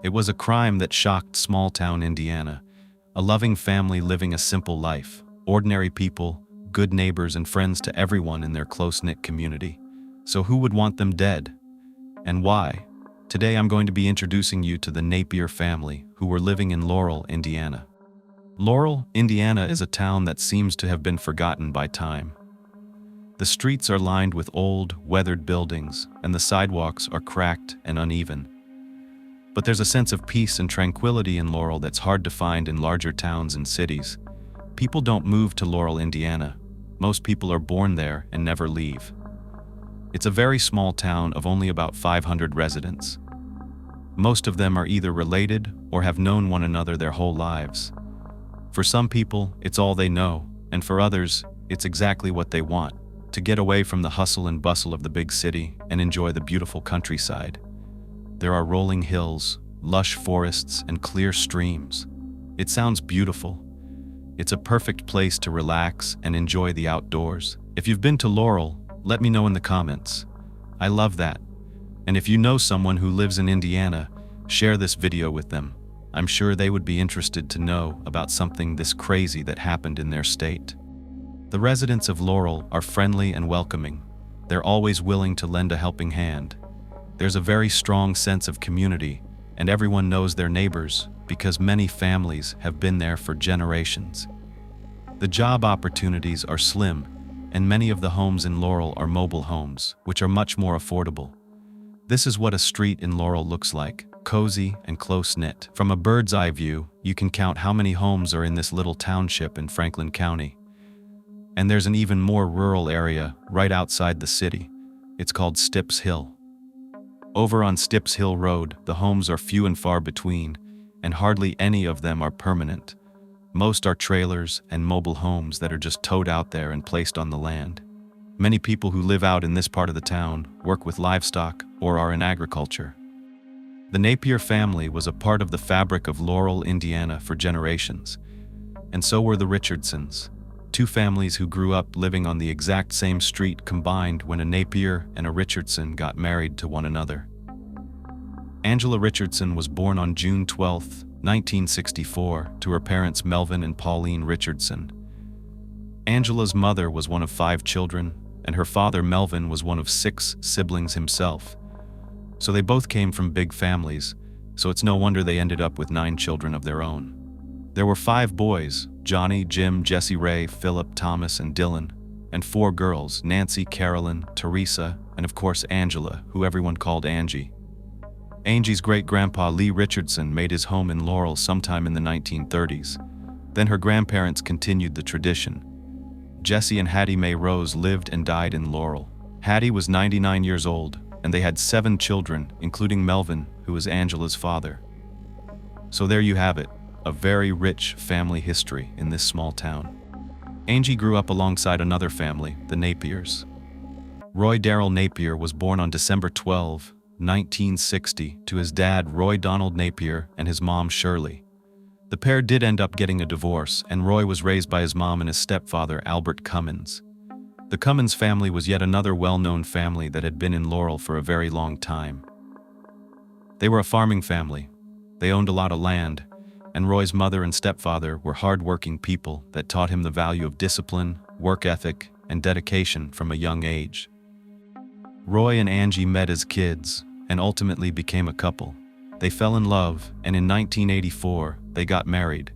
It was a crime that shocked small-town Indiana. A loving family living a simple life, ordinary people, good neighbors and friends to everyone in their close-knit community. So who would want them dead? And why? Today I'm going to be introducing you to the Napier family, who were living in Laurel, Indiana. Laurel, Indiana is a town that seems to have been forgotten by time. The streets are lined with old, weathered buildings, and the sidewalks are cracked and uneven. But there's a sense of peace and tranquility in Laurel that's hard to find in larger towns and cities. People don't move to Laurel, Indiana. Most people are born there and never leave. It's a very small town of only about 500 residents. Most of them are either related or have known one another their whole lives. For some people, it's all they know, and for others, it's exactly what they want, to get away from the hustle and bustle of the big city and enjoy the beautiful countryside. There are rolling hills, lush forests, and clear streams. It sounds beautiful. It's a perfect place to relax and enjoy the outdoors. If you've been to Laurel, let me know in the comments. I love that. And if you know someone who lives in Indiana, share this video with them. I'm sure they would be interested to know about something this crazy that happened in their state. The residents of Laurel are friendly and welcoming. They're always willing to lend a helping hand. There's a very strong sense of community, and everyone knows their neighbors because many families have been there for generations. The job opportunities are slim, and many of the homes in Laurel are mobile homes, which are much more affordable. This is what a street in Laurel looks like, cozy and close-knit. From a bird's eye view, you can count how many homes are in this little township in Franklin County. And there's an even more rural area right outside the city. It's called Stips Hill. Over on Stips Hill Road, the homes are few and far between, and hardly any of them are permanent. Most are trailers and mobile homes that are just towed out there and placed on the land. Many people who live out in this part of the town work with livestock or are in agriculture. The Napier family was a part of the fabric of Laurel, Indiana for generations, and so were the Richardsons. Two families who grew up living on the exact same street combined when a Napier and a Richardson got married to one another. Angela Richardson was born on June 12, 1964, to her parents Melvin and Pauline Richardson. Angela's mother was one of 5 children, and her father Melvin was one of 6 siblings himself. So they both came from big families, so it's no wonder they ended up with 9 children of their own. There were 5 boys, Johnny, Jim, Jesse Ray, Philip, Thomas, and Dylan, and 4 girls, Nancy, Carolyn, Teresa, and of course Angela, who everyone called Angie. Angie's great-grandpa Lee Richardson made his home in Laurel sometime in the 1930s. Then her grandparents continued the tradition. Jesse and Hattie Mae Rose lived and died in Laurel. Hattie was 99 years old, and they had 7 children, including Melvin, who was Angela's father. So there you have it, a very rich family history in this small town. Angie grew up alongside another family, the Napiers. Roy Darrell Napier was born on December 12, 1960, to his dad Roy Donald Napier and his mom Shirley. The pair did end up getting a divorce, and Roy was raised by his mom and his stepfather Albert Cummins. The Cummins family was yet another well-known family that had been in Laurel for a very long time. They were a farming family. They owned a lot of land, and Roy's mother and stepfather were hard-working people that taught him the value of discipline, work ethic, and dedication from a young age. Roy and Angie met as kids and ultimately became a couple. They fell in love, and in 1984, they got married.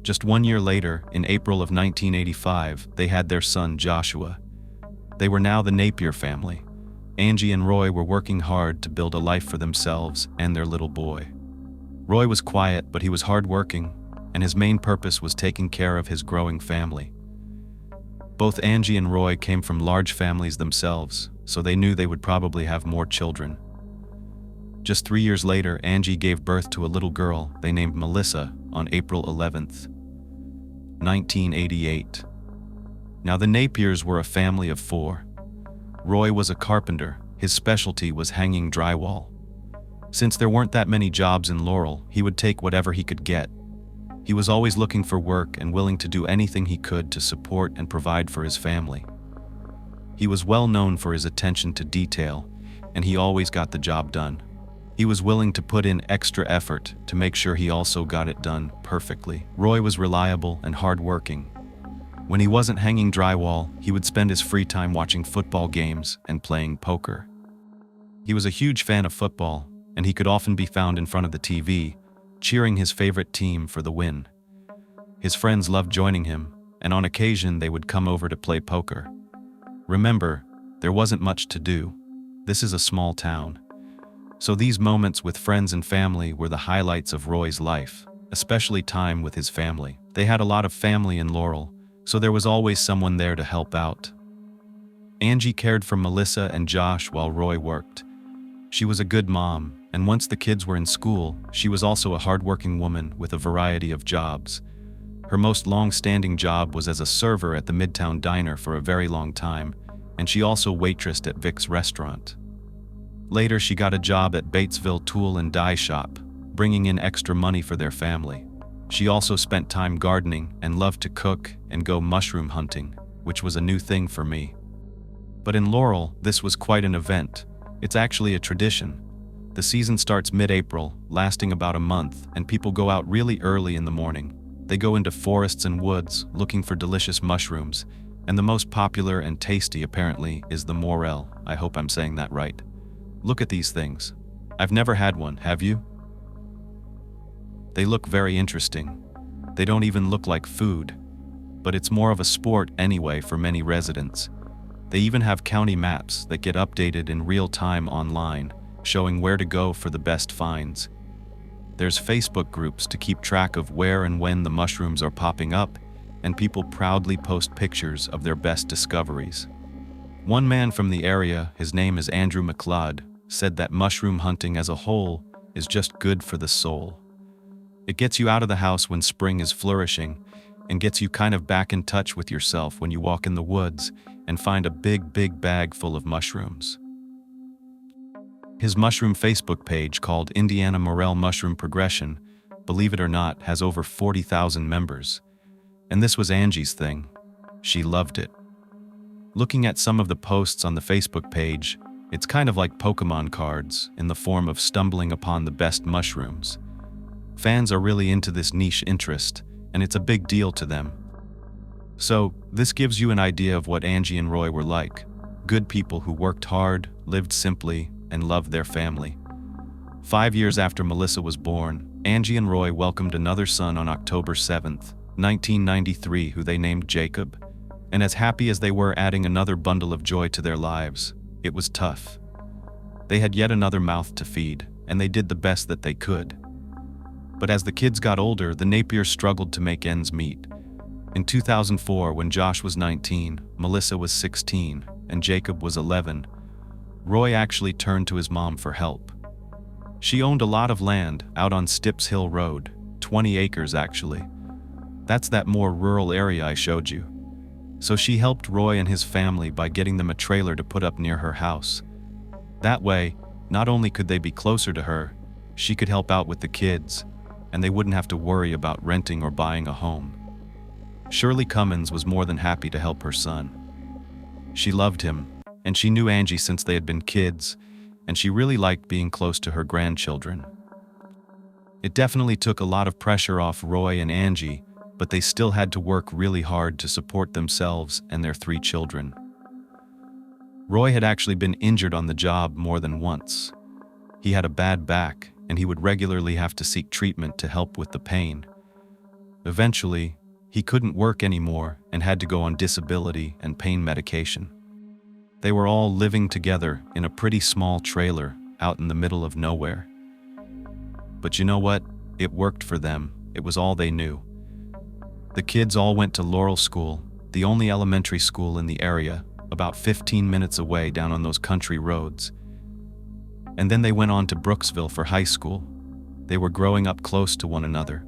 Just 1 year later, in April of 1985, they had their son Joshua. They were now the Napier family. Angie and Roy were working hard to build a life for themselves and their little boy. Roy was quiet, but he was hardworking, and his main purpose was taking care of his growing family. Both Angie and Roy came from large families themselves, so they knew they would probably have more children. Just 3 years later, Angie gave birth to a little girl they named Melissa on April 11th, 1988. Now the Napiers were a family of 4. Roy was a carpenter. His specialty was hanging drywall. Since there weren't that many jobs in Laurel, he would take whatever he could get. He was always looking for work and willing to do anything he could to support and provide for his family. He was well known for his attention to detail, and he always got the job done. He was willing to put in extra effort to make sure he also got it done perfectly. Roy was reliable and hardworking. When he wasn't hanging drywall, he would spend his free time watching football games and playing poker. He was a huge fan of football, and he could often be found in front of the TV, cheering his favorite team for the win. His friends loved joining him, and on occasion they would come over to play poker. Remember, there wasn't much to do. This is a small town. So these moments with friends and family were the highlights of Roy's life, especially time with his family. They had a lot of family in Laurel, so there was always someone there to help out. Angie cared for Melissa and Josh while Roy worked. She was a good mom, and once the kids were in school, she was also a hardworking woman with a variety of jobs. Her most long-standing job was as a server at the Midtown Diner for a very long time, and she also waitressed at Vic's restaurant. Later, she got a job at Batesville Tool and Die Shop, bringing in extra money for their family. She also spent time gardening and loved to cook and go mushroom hunting, which was a new thing for me. But in Laurel, this was quite an event. It's actually a tradition. The season starts mid-April, lasting about a month, and people go out really early in the morning. They go into forests and woods looking for delicious mushrooms, and the most popular and tasty apparently is the Laurel. I hope I'm saying that right. Look at these things. I've never had one, have you? They look very interesting. They don't even look like food, but it's more of a sport anyway for many residents. They even have county maps that get updated in real time online, showing where to go for the best finds. There's Facebook groups to keep track of where and when the mushrooms are popping up, and people proudly post pictures of their best discoveries. One man from the area, his name is Andrew McLeod, said that mushroom hunting as a whole is just good for the soul. It gets you out of the house when spring is flourishing and gets you kind of back in touch with yourself when you walk in the woods and find a big bag full of mushrooms. His mushroom Facebook page called Indiana Morel Mushroom Progression, believe it or not, has over 40,000 members. And this was Angie's thing. She loved it. Looking at some of the posts on the Facebook page, it's kind of like Pokemon cards in the form of stumbling upon the best mushrooms. Fans are really into this niche interest, and it's a big deal to them. So, this gives you an idea of what Angie and Roy were like. Good people who worked hard, lived simply, and loved their family. 5 years after Melissa was born, Angie and Roy welcomed another son on October 7th, 1993, who they named Jacob. And as happy as they were adding another bundle of joy to their lives, it was tough. They had yet another mouth to feed, and they did the best that they could. But as the kids got older, the Napiers struggled to make ends meet. In 2004, when Josh was 19, Melissa was 16, and Jacob was 11, Roy actually turned to his mom for help. She owned a lot of land out on Stips Hill Road, 20 acres actually. That's that more rural area I showed you. So she helped Roy and his family by getting them a trailer to put up near her house. That way, not only could they be closer to her, she could help out with the kids, and they wouldn't have to worry about renting or buying a home. Shirley Cummins was more than happy to help her son. She loved him, and she knew Angie since they had been kids, and she really liked being close to her grandchildren. It definitely took a lot of pressure off Roy and Angie, but they still had to work really hard to support themselves and their 3 children. Roy had actually been injured on the job more than once. He had a bad back, and he would regularly have to seek treatment to help with the pain. Eventually, he couldn't work anymore and had to go on disability and pain medication. They were all living together in a pretty small trailer out in the middle of nowhere. But you know what? It worked for them. It was all they knew. The kids all went to Laurel School, the only elementary school in the area, about 15 minutes away down on those country roads. And then they went on to Brooksville for high school. They were growing up close to one another.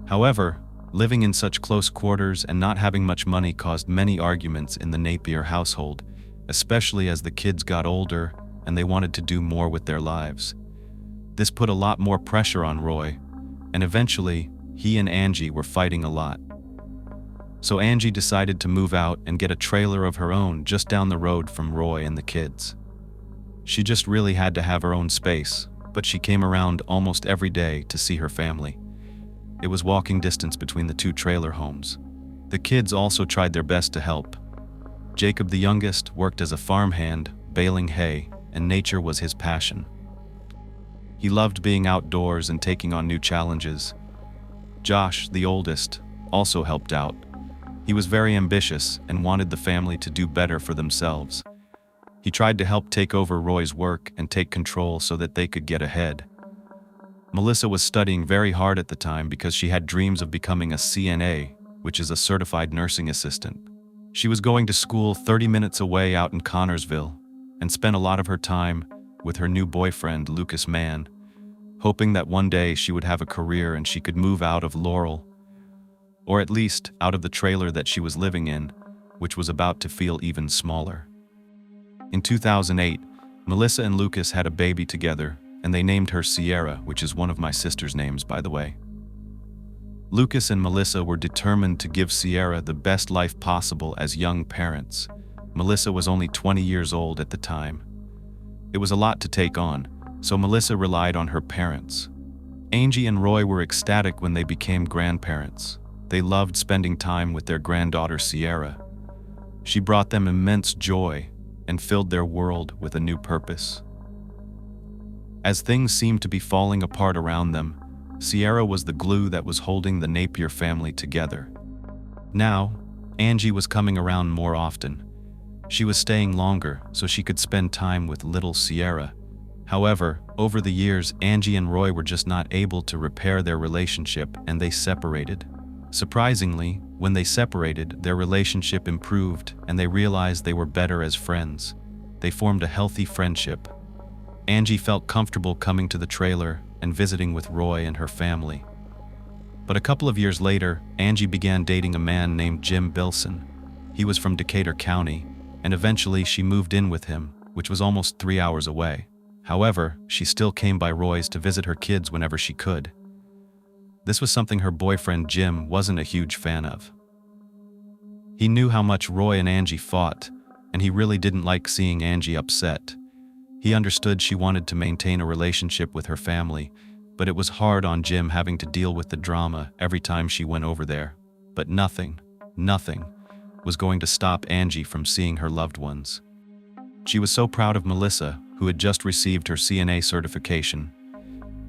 However, living in such close quarters and not having much money caused many arguments in the Napier household, especially as the kids got older and they wanted to do more with their lives. This put a lot more pressure on Roy, and eventually, he and Angie were fighting a lot. So Angie decided to move out and get a trailer of her own just down the road from Roy and the kids. She just really had to have her own space, but she came around almost every day to see her family. It was walking distance between the two trailer homes. The kids also tried their best to help. Jacob, the youngest, worked as a farmhand, baling hay, and nature was his passion. He loved being outdoors and taking on new challenges. Josh, the oldest, also helped out. He was very ambitious and wanted the family to do better for themselves. He tried to help take over Roy's work and take control so that they could get ahead. Melissa was studying very hard at the time because she had dreams of becoming a CNA, which is a certified nursing assistant. She was going to school 30 minutes away out in Connorsville and spent a lot of her time with her new boyfriend, Lucas Mann, hoping that one day she would have a career and she could move out of Laurel, or at least out of the trailer that she was living in, which was about to feel even smaller. In 2008, Melissa and Lucas had a baby together, and they named her Sierra, which is one of my sister's names, by the way. Lucas and Melissa were determined to give Sierra the best life possible as young parents. Melissa was only 20 years old at the time. It was a lot to take on, so Melissa relied on her parents. Angie and Roy were ecstatic when they became grandparents. They loved spending time with their granddaughter Sierra. She brought them immense joy and filled their world with a new purpose. As things seemed to be falling apart around them, Sierra was the glue that was holding the Napier family together. Now, Angie was coming around more often. She was staying longer so she could spend time with little Sierra. However, over the years, Angie and Roy were just not able to repair their relationship and they separated. Surprisingly, when they separated, their relationship improved and they realized they were better as friends. They formed a healthy friendship. Angie felt comfortable coming to the trailer and visiting with Roy and her family. But a couple of years later, Angie began dating a man named Jim Bilson. He was from Decatur County, and eventually she moved in with him, which was almost 3 hours away. However, she still came by Roy's to visit her kids whenever she could. This was something her boyfriend Jim wasn't a huge fan of. He knew how much Roy and Angie fought, and he really didn't like seeing Angie upset. He understood she wanted to maintain a relationship with her family, but it was hard on Jim having to deal with the drama every time she went over there. But nothing was going to stop Angie from seeing her loved ones. She was so proud of Melissa, who had just received her CNA certification,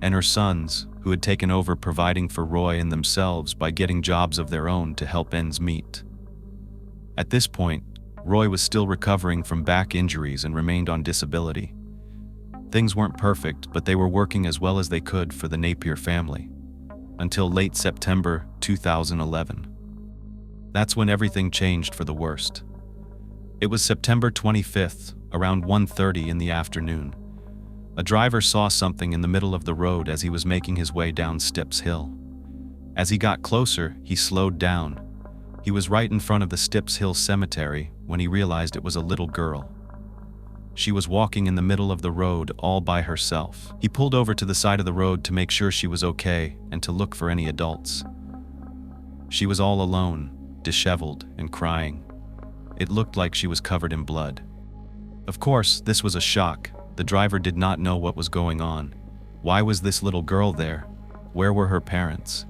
and her sons, who had taken over providing for Roy and themselves by getting jobs of their own to help ends meet. At this point, Roy was still recovering from back injuries and remained on disability. Things weren't perfect, but they were working as well as they could for the Napier family. Until late September 2011. That's when everything changed for the worst. It was September 25th, around 1:30 in the afternoon. A driver saw something in the middle of the road as he was making his way down Stips Hill. As he got closer, he slowed down. He was right in front of the Stips Hill Cemetery when he realized it was a little girl. She was walking in the middle of the road all by herself. He pulled over to the side of the road to make sure she was okay and to look for any adults. She was all alone, disheveled and crying. It looked like she was covered in blood. Of course, this was a shock. The driver did not know what was going on. Why was this little girl there? Where were her parents?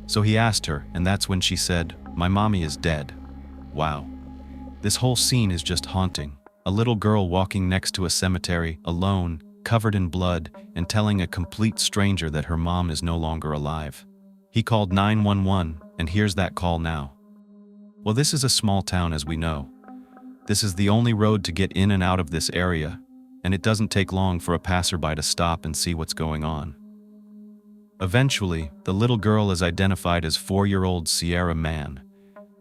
So he asked her, and that's when she said, "My mommy is dead." Wow. This whole scene is just haunting. A little girl walking next to a cemetery, alone, covered in blood, and telling a complete stranger that her mom is no longer alive. He called 911, and here's that call now. Well, this is a small town, as we know. This is the only road to get in and out of this area, and it doesn't take long for a passerby to stop and see what's going on. Eventually, the little girl is identified as 4-year-old Sierra Mann,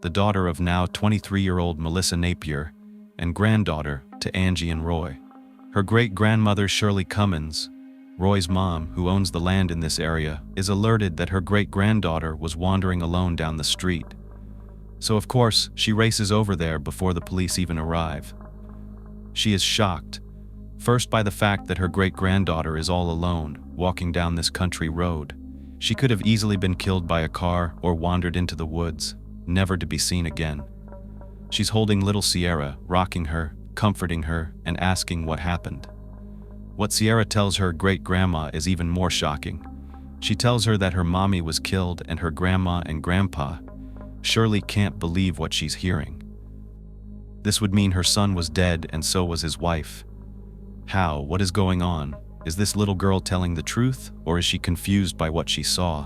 the daughter of now 23-year-old Melissa Napier, and granddaughter to Angie and Roy. Her great-grandmother Shirley Cummins, Roy's mom, who owns the land in this area, is alerted that her great-granddaughter was wandering alone down the street. So of course, she races over there before the police even arrive. She is shocked, first by the fact that her great-granddaughter is all alone, walking down this country road. She could have easily been killed by a car or wandered into the woods, never to be seen again. She's holding little Sierra, rocking her, comforting her, and asking what happened. What Sierra tells her great-grandma is even more shocking. She tells her that her mommy was killed and her grandma and grandpa. Shirley can't believe what she's hearing. This would mean her son was dead and so was his wife. How? What is going on? Is this little girl telling the truth, or is she confused by what she saw?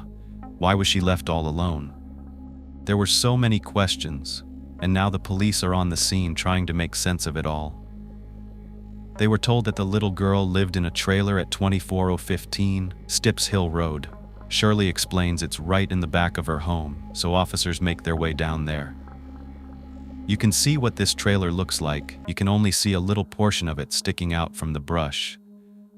Why was she left all alone? There were so many questions, and now the police are on the scene trying to make sense of it all. They were told that the little girl lived in a trailer at 24015 Stips Hill Road. Shirley explains it's right in the back of her home, so officers make their way down there. You can see what this trailer looks like. You can only see a little portion of it sticking out from the brush.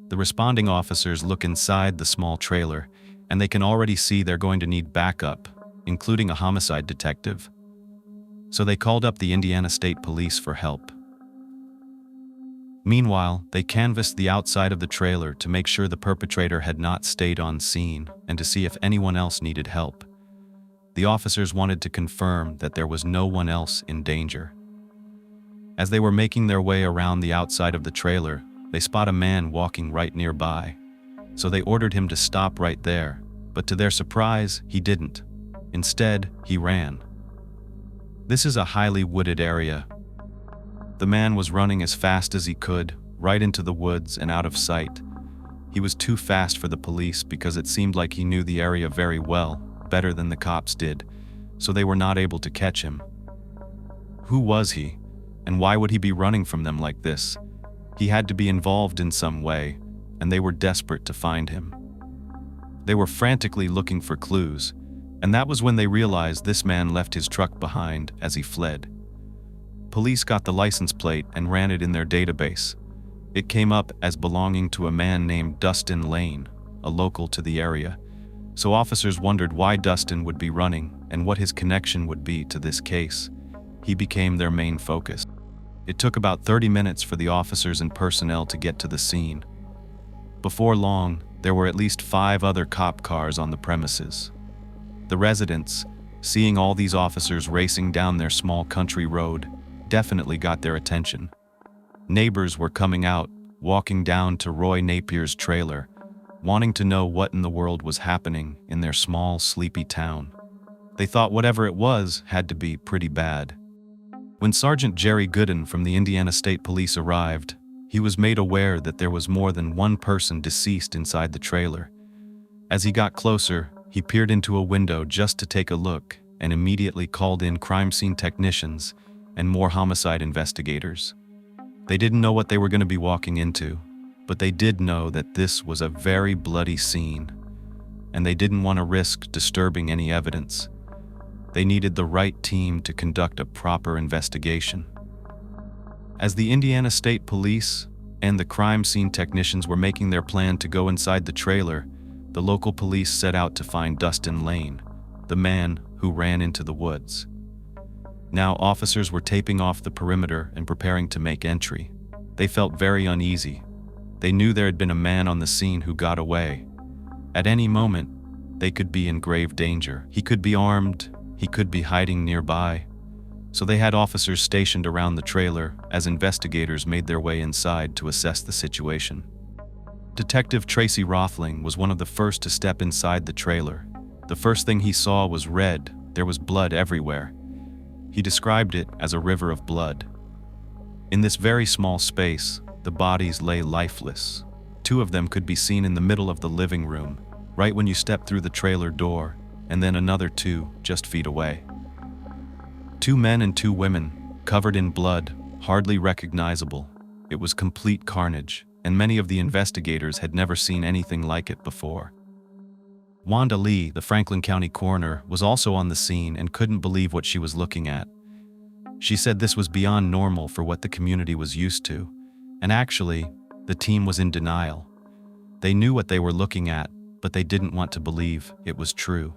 The responding officers look inside the small trailer, and they can already see they're going to need backup, including a homicide detective. So they called up the Indiana State Police for help. Meanwhile, they canvassed the outside of the trailer to make sure the perpetrator had not stayed on scene and to see if anyone else needed help. The officers wanted to confirm that there was no one else in danger. As they were making their way around the outside of the trailer, they spot a man walking right nearby. So they ordered him to stop right there, but to their surprise, he didn't. Instead, he ran. This is a highly wooded area. The man was running as fast as he could, right into the woods and out of sight. He was too fast for the police because it seemed like he knew the area very well, better than the cops did, so they were not able to catch him. Who was he, and why would he be running from them like this? He had to be involved in some way, and they were desperate to find him. They were frantically looking for clues, and that was when they realized this man left his truck behind as he fled. Police got the license plate and ran it in their database. It came up as belonging to a man named Dustin Lane, a local to the area. So officers wondered why Dustin would be running and what his connection would be to this case. He became their main focus. It took about 30 minutes for the officers and personnel to get to the scene. Before long, there were at least 5 other cop cars on the premises. The residents, seeing all these officers racing down their small country road, definitely got their attention. Neighbors were coming out, walking down to Roy Napier's trailer, wanting to know what in the world was happening in their small, sleepy town. They thought whatever it was had to be pretty bad. When Sergeant Jerry Gooden from the Indiana State Police arrived, he was made aware that there was more than one person deceased inside the trailer. As he got closer, he peered into a window just to take a look and immediately called in crime scene technicians and more homicide investigators. They didn't know what they were going to be walking into, but they did know that this was a very bloody scene, and they didn't want to risk disturbing any evidence. They needed the right team to conduct a proper investigation. As the Indiana State Police and the crime scene technicians were making their plan to go inside the trailer, the local police set out to find Dustin Lane, the man who ran into the woods. Now officers were taping off the perimeter and preparing to make entry. They felt very uneasy. They knew there had been a man on the scene who got away. At any moment, they could be in grave danger. He could be armed, he could be hiding nearby. So they had officers stationed around the trailer as investigators made their way inside to assess the situation. Detective Tracy Rothling was one of the first to step inside the trailer. The first thing he saw was red. There was blood everywhere. He described it as a river of blood. In this very small space, the bodies lay lifeless. 2 of them could be seen in the middle of the living room, right when you step through the trailer door, and then another 2 just feet away. 2 men and 2 women, covered in blood, hardly recognizable. It was complete carnage, and many of the investigators had never seen anything like it before. Wanda Lee, the Franklin County coroner, was also on the scene and couldn't believe what she was looking at. She said this was beyond normal for what the community was used to, and actually, the team was in denial. They knew what they were looking at, but they didn't want to believe it was true.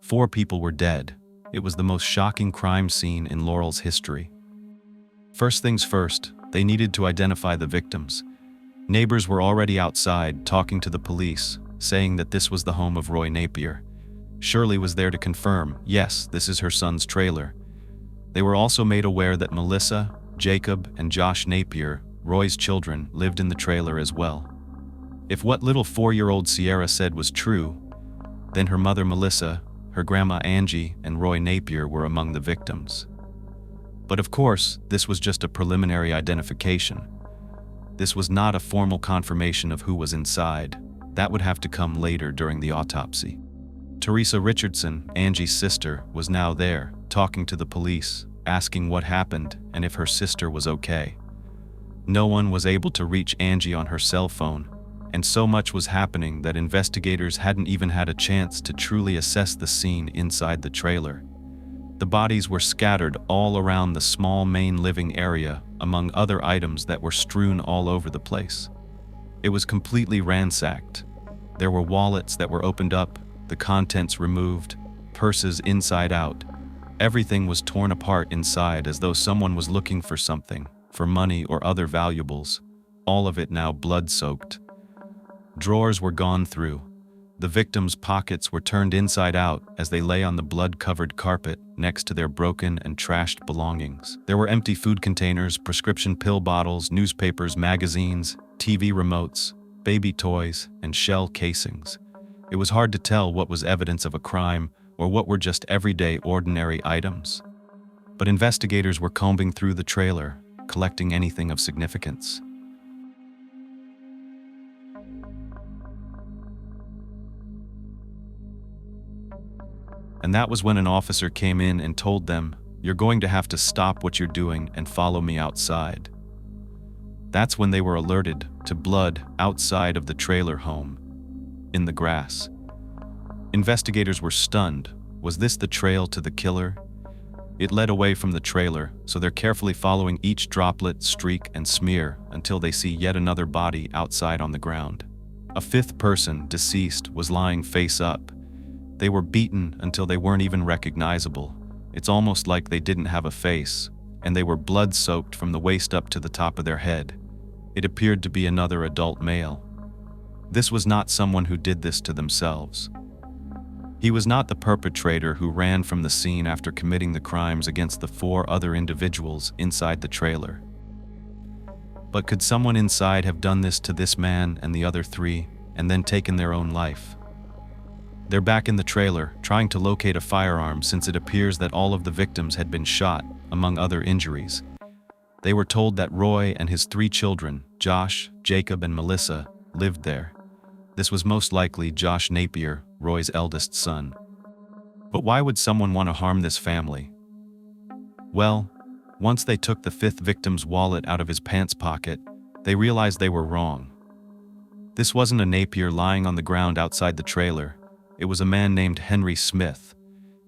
4 people were dead. It was the most shocking crime scene in Laurel's history. First things first, they needed to identify the victims. Neighbors were already outside talking to the police, saying that this was the home of Roy Napier. Shirley was there to confirm, yes, this is her son's trailer. They were also made aware that Melissa, Jacob, and Josh Napier Roy's children, lived in the trailer as well. If what little 4-year-old Sierra said was true, then her mother Melissa, her grandma Angie, and Roy Napier were among the victims. But of course, this was just a preliminary identification. This was not a formal confirmation of who was inside. That would have to come later during the autopsy. Teresa Richardson, Angie's sister, was now there, talking to the police, asking what happened and if her sister was okay. No one was able to reach Angie on her cell phone, and so much was happening that investigators hadn't even had a chance to truly assess the scene inside the trailer. The bodies were scattered all around the small main living area, among other items that were strewn all over the place. It was completely ransacked. There were wallets that were opened up, the contents removed, purses inside out. Everything was torn apart inside as though someone was looking for something, for money or other valuables, all of it now blood-soaked. Drawers were gone through. The victims' pockets were turned inside out as they lay on the blood-covered carpet next to their broken and trashed belongings. There were empty food containers, prescription pill bottles, newspapers, magazines, TV remotes, baby toys, and shell casings. It was hard to tell what was evidence of a crime or what were just everyday, ordinary items. But investigators were combing through the trailer, collecting anything of significance. And that was when an officer came in and told them, "You're going to have to stop what you're doing and follow me outside." That's when they were alerted to blood outside of the trailer home, in the grass. Investigators were stunned. Was this the trail to the killer? It led away from the trailer, so they're carefully following each droplet, streak, and smear until they see yet another body outside on the ground. A fifth person, deceased, was lying face up. They were beaten until they weren't even recognizable. It's almost like they didn't have a face, and they were blood-soaked from the waist up to the top of their head. It appeared to be another adult male. This was not someone who did this to themselves. He was not the perpetrator who ran from the scene after committing the crimes against the 4 other individuals inside the trailer. But could someone inside have done this to this man and the other 3, and then taken their own life? They're back in the trailer, trying to locate a firearm since it appears that all of the victims had been shot, among other injuries. They were told that Roy and his 3 children, Josh, Jacob, and Melissa, lived there. This was most likely Josh Napier, Roy's eldest son. But why would someone want to harm this family? Well, once they took the 5th victim's wallet out of his pants pocket, they realized they were wrong. This wasn't a Napier lying on the ground outside the trailer. It was a man named Henry Smith.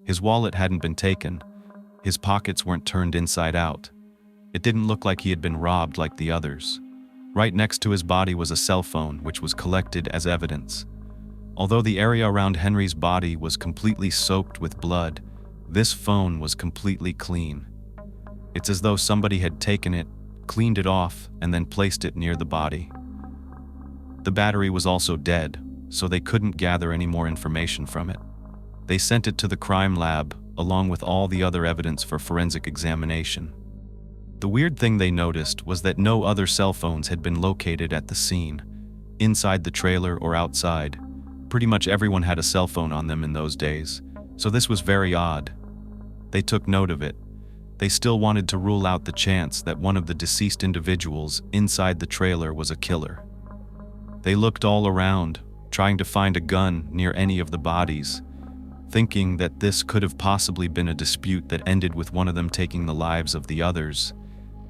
His wallet hadn't been taken. His pockets weren't turned inside out. It didn't look like he had been robbed like the others. Right next to his body was a cell phone, which was collected as evidence. Although the area around Henry's body was completely soaked with blood, this phone was completely clean. It's as though somebody had taken it, cleaned it off, and then placed it near the body. The battery was also dead, so they couldn't gather any more information from it. They sent it to the crime lab, along with all the other evidence for forensic examination. The weird thing they noticed was that no other cell phones had been located at the scene, inside the trailer or outside. Pretty much everyone had a cell phone on them in those days, so this was very odd. They took note of it. They still wanted to rule out the chance that one of the deceased individuals inside the trailer was a killer. They looked all around, trying to find a gun near any of the bodies, thinking that this could have possibly been a dispute that ended with one of them taking the lives of the others,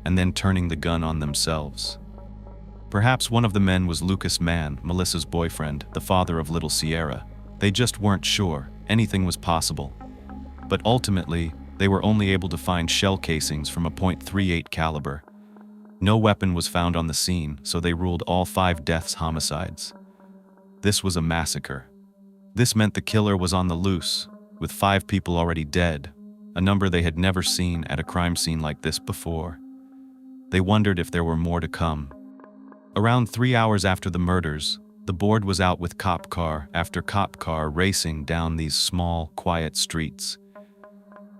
and then turning the gun on themselves. Perhaps one of the men was Lucas Mann, Melissa's boyfriend, the father of little Sierra. They just weren't sure. Anything was possible. But ultimately, they were only able to find shell casings from a .38 caliber. No weapon was found on the scene, so they ruled all 5 deaths homicides. This was a massacre. This meant the killer was on the loose, with 5 people already dead, a number they had never seen at a crime scene like this before. They wondered if there were more to come. Around 3 hours after the murders, the board was out with cop car after cop car racing down these small, quiet streets.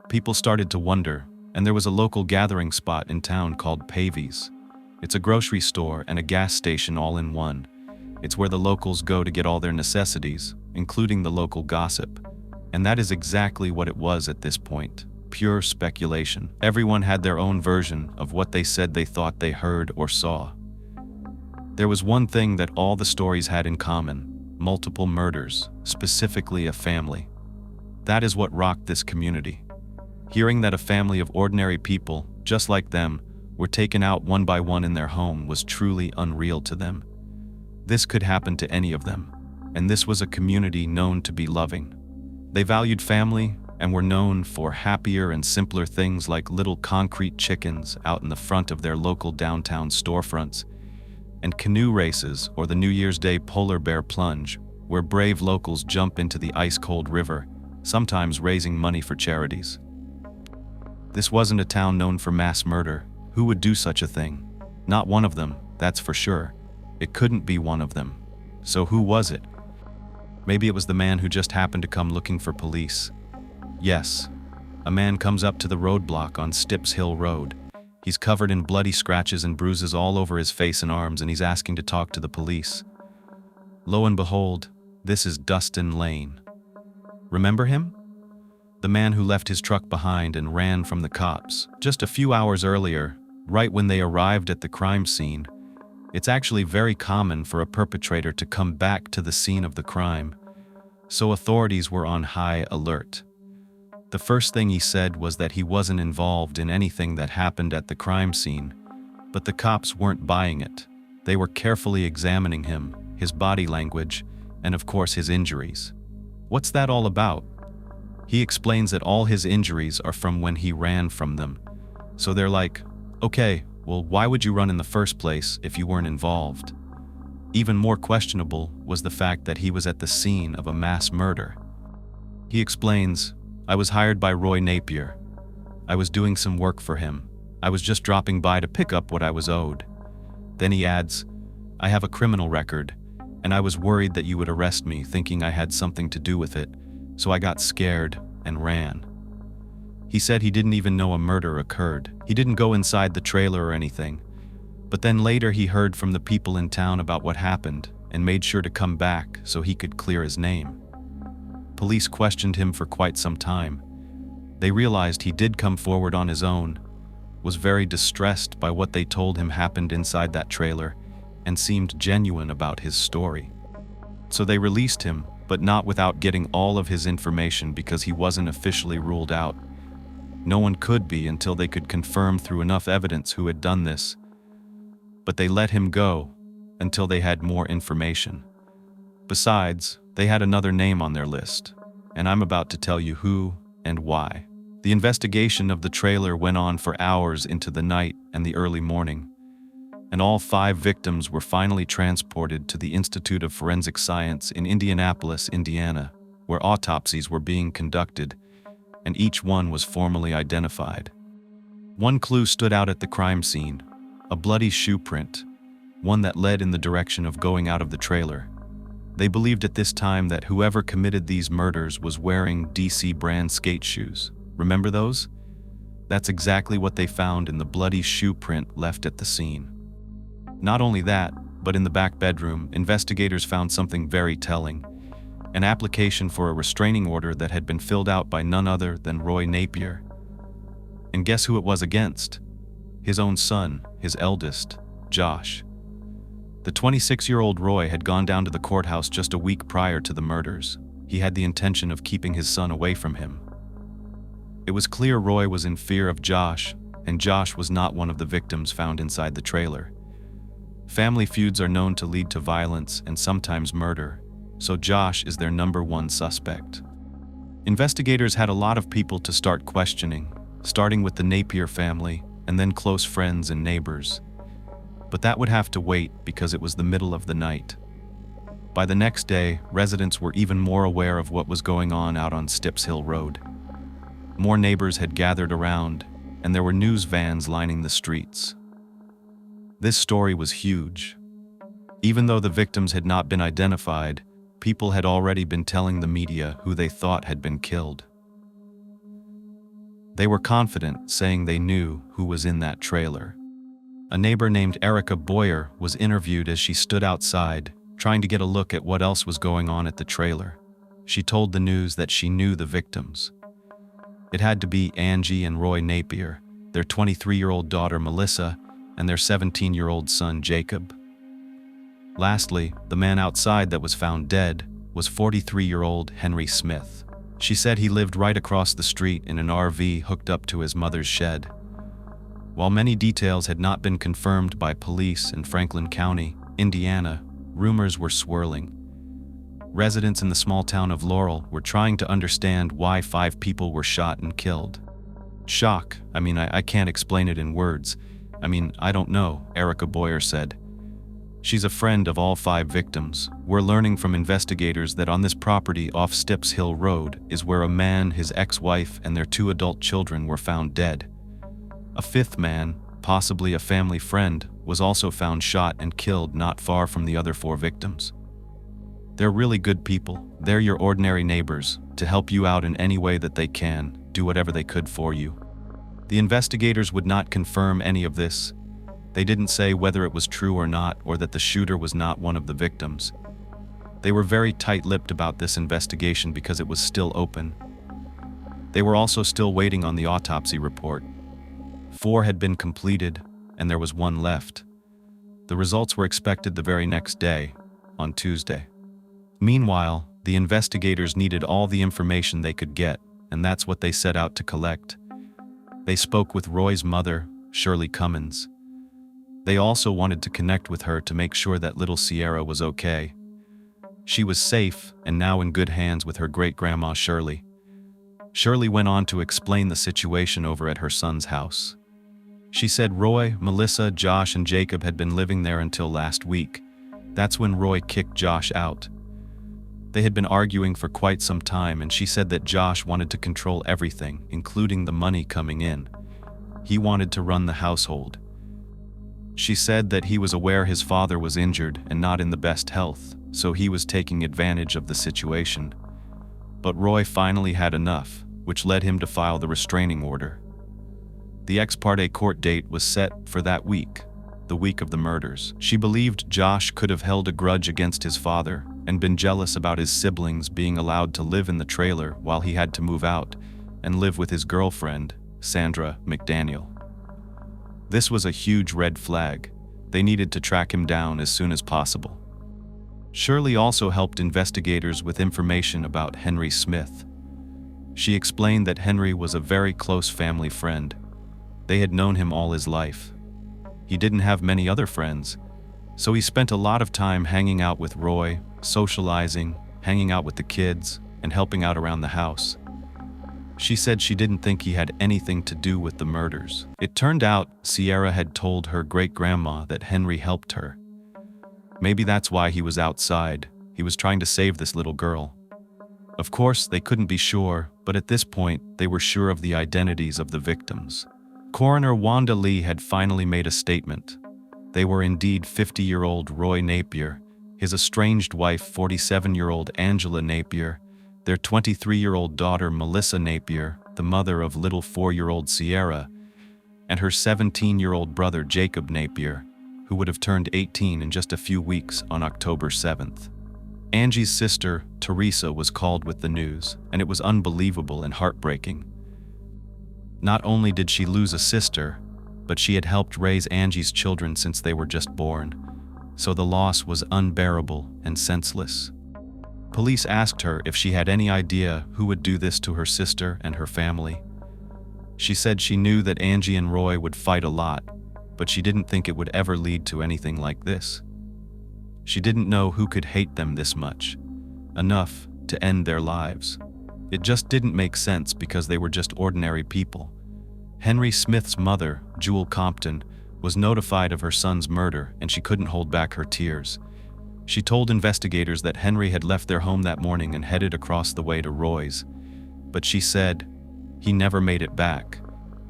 People started to wonder, and there was a local gathering spot in town called Pavy's. It's a grocery store and a gas station all in one. It's where the locals go to get all their necessities, including the local gossip. And that is exactly what it was at this point. Pure speculation. Everyone had their own version of what they said they thought they heard or saw. There was one thing that all the stories had in common: multiple murders, specifically a family. That is what rocked this community. Hearing that a family of ordinary people, just like them, were taken out one by one in their home was truly unreal to them. This could happen to any of them, and this was a community known to be loving. They valued family and were known for happier and simpler things like little concrete chickens out in the front of their local downtown storefronts, and canoe races or the New Year's Day polar bear plunge, where brave locals jump into the ice-cold river, sometimes raising money for charities. This wasn't a town known for mass murder. Who would do such a thing? Not one of them, that's for sure. It couldn't be one of them. So who was it? Maybe it was the man who just happened to come looking for police. Yes, a man comes up to the roadblock on Stips Hill Road. He's covered in bloody scratches and bruises all over his face and arms, and he's asking to talk to the police. Lo and behold, this is Dustin Lane. Remember him? The man who left his truck behind and ran from the cops just a few hours earlier, right when they arrived at the crime scene. It's actually very common for a perpetrator to come back to the scene of the crime, so authorities were on high alert. The first thing he said was that he wasn't involved in anything that happened at the crime scene, but the cops weren't buying it. They were carefully examining him, his body language, and of course his injuries. What's that all about? He explains that all his injuries are from when he ran from them. So they're like, okay, well, why would you run in the first place if you weren't involved? Even more questionable was the fact that he was at the scene of a mass murder. He explains, I was hired by Roy Napier. I was doing some work for him. I was just dropping by to pick up what I was owed. Then he adds, I have a criminal record, and I was worried that you would arrest me thinking I had something to do with it, so I got scared and ran. He said he didn't even know a murder occurred. He didn't go inside the trailer or anything. But then later he heard from the people in town about what happened and made sure to come back so he could clear his name. Police questioned him for quite some time. They realized he did come forward on his own, was very distressed by what they told him happened inside that trailer, and seemed genuine about his story. So they released him, but not without getting all of his information because he wasn't officially ruled out. No one could be until they could confirm through enough evidence who had done this. But they let him go until they had more information. Besides, they had another name on their list, and I'm about to tell you who and why. The investigation of the trailer went on for hours into the night and the early morning, and all 5 victims were finally transported to the Institute of Forensic Science in Indianapolis, Indiana, where autopsies were being conducted, and each one was formally identified. One clue stood out at the crime scene, a bloody shoe print, one that led in the direction of going out of the trailer. They believed at this time that whoever committed these murders was wearing DC brand skate shoes. Remember those? That's exactly what they found in the bloody shoe print left at the scene. Not only that, but in the back bedroom, investigators found something very telling: an application for a restraining order that had been filled out by none other than Roy Napier. And guess who it was against? His own son, his eldest, Josh. The 26-year-old Roy had gone down to the courthouse just a week prior to the murders. He had the intention of keeping his son away from him. It was clear Roy was in fear of Josh, and Josh was not one of the victims found inside the trailer. Family feuds are known to lead to violence and sometimes murder, so Josh is their #1 suspect. Investigators had a lot of people to start questioning, starting with the Napier family and then close friends and neighbors. But that would have to wait because it was the middle of the night. By the next day, residents were even more aware of what was going on out on Stips Hill Road. More neighbors had gathered around, and there were news vans lining the streets. This story was huge. Even though the victims had not been identified, people had already been telling the media who they thought had been killed. They were confident, saying they knew who was in that trailer. A neighbor named Erica Boyer was interviewed as she stood outside, trying to get a look at what else was going on at the trailer. She told the news that she knew the victims. It had to be Angie and Roy Napier, their 23-year-old daughter Melissa, and their 17-year-old son Jacob. Lastly, the man outside that was found dead was 43-year-old Henry Smith. She said he lived right across the street in an RV hooked up to his mother's shed. While many details had not been confirmed by police in Franklin County, Indiana, rumors were swirling. Residents in the small town of Laurel were trying to understand why 5 people were shot and killed. Shock. I can't explain it in words. I don't know, Erica Boyer said. She's a friend of all 5 victims. We're learning from investigators that on this property off Stips Hill Road is where a man, his ex-wife, and their 2 adult children were found dead. A 5th man, possibly a family friend, was also found shot and killed not far from the other 4 victims. They're really good people. They're your ordinary neighbors, to help you out in any way that they can, do whatever they could for you. The investigators would not confirm any of this. They didn't say whether it was true or not, or that the shooter was not one of the victims. They were very tight-lipped about this investigation because it was still open. They were also still waiting on the autopsy report. 4 had been completed, and there was 1 left. The results were expected the very next day, on Tuesday. Meanwhile, the investigators needed all the information they could get, and that's what they set out to collect. They spoke with Roy's mother, Shirley Cummins. They also wanted to connect with her to make sure that little Sierra was okay. She was safe and now in good hands with her great-grandma Shirley. Shirley went on to explain the situation over at her son's house. She said Roy, Melissa, Josh, and Jacob had been living there until last week. That's when Roy kicked Josh out. They had been arguing for quite some time, and she said that Josh wanted to control everything, including the money coming in. He wanted to run the household. She said that he was aware his father was injured and not in the best health, so he was taking advantage of the situation. But Roy finally had enough, which led him to file the restraining order. The ex parte court date was set for that week, the week of the murders. She believed Josh could have held a grudge against his father and been jealous about his siblings being allowed to live in the trailer while he had to move out and live with his girlfriend, Sandra McDaniel. This was a huge red flag. They needed to track him down as soon as possible. Shirley also helped investigators with information about Henry Smith. She explained that Henry was a very close family friend. They had known him all his life. He didn't have many other friends, so he spent a lot of time hanging out with Roy, socializing, hanging out with the kids, and helping out around the house. She said she didn't think he had anything to do with the murders. It turned out Sierra had told her great-grandma that Henry helped her. Maybe that's why he was outside. He was trying to save this little girl. Of course, they couldn't be sure, but at this point, they were sure of the identities of the victims. Coroner Wanda Lee had finally made a statement. They were indeed 50-year-old Roy Napier, his estranged wife 47-year-old Angela Napier, their 23-year-old daughter Melissa Napier, the mother of little 4-year-old Sierra, and her 17-year-old brother Jacob Napier, who would have turned 18 in just a few weeks on October 7th. Angie's sister, Teresa, was called with the news, and it was unbelievable and heartbreaking. Not only did she lose a sister, but she had helped raise Angie's children since they were just born, so the loss was unbearable and senseless. Police asked her if she had any idea who would do this to her sister and her family. She said she knew that Angie and Roy would fight a lot, but she didn't think it would ever lead to anything like this. She didn't know who could hate them this much, enough to end their lives. It just didn't make sense because they were just ordinary people. Henry Smith's mother, Jewel Compton, was notified of her son's murder, and she couldn't hold back her tears. She told investigators that Henry had left their home that morning and headed across the way to Roy's. But she said he never made it back,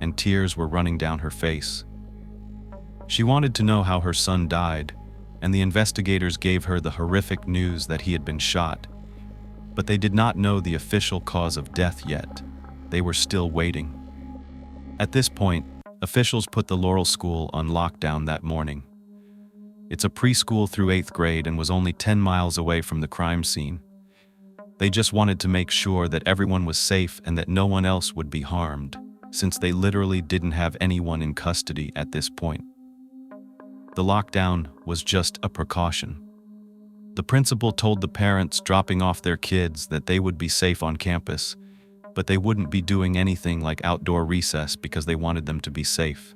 and tears were running down her face. She wanted to know how her son died, and the investigators gave her the horrific news that he had been shot. But they did not know the official cause of death yet. They were still waiting. At this point, Officials put the Laurel school on lockdown that morning. It's a preschool through 8th grade and was only 10 miles away from the crime scene. They just wanted to make sure that everyone was safe and that no one else would be harmed, since they literally didn't have anyone in custody at this point. The lockdown was just a precaution. The principal told the parents dropping off their kids that they would be safe on campus, but they wouldn't be doing anything like outdoor recess because they wanted them to be safe.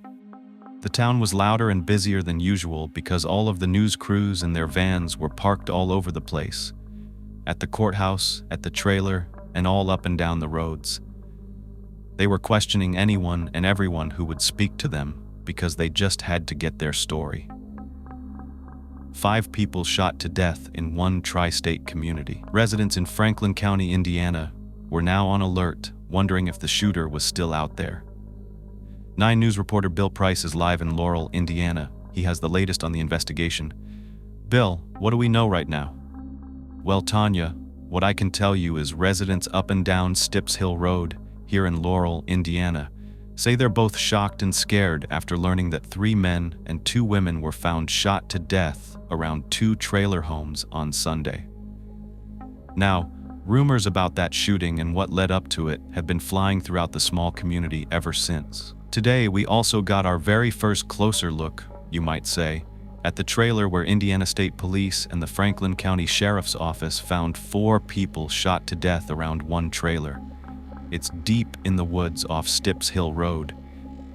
The town was louder and busier than usual because all of the news crews and their vans were parked all over the place. At the courthouse, at the trailer, and all up and down the roads. They were questioning anyone and everyone who would speak to them because they just had to get their story. 5 people shot to death in one tri-state community. Residents in Franklin County, Indiana, were now on alert, wondering if the shooter was still out there. 9 News reporter Bill Price is live in Laurel, Indiana. He has the latest on the investigation. Bill, what do we know right now? Well, Tanya, what I can tell you is residents up and down Stips Hill Road, here in Laurel, Indiana, say they're both shocked and scared after learning that 3 men and 2 women were found shot to death around 2 trailer homes on Sunday. Now, rumors about that shooting and what led up to it have been flying throughout the small community ever since. Today, we also got our very first closer look, you might say, at the trailer where Indiana State Police and the Franklin County Sheriff's Office found 4 people shot to death around one trailer. It's deep in the woods off Stips Hill Road.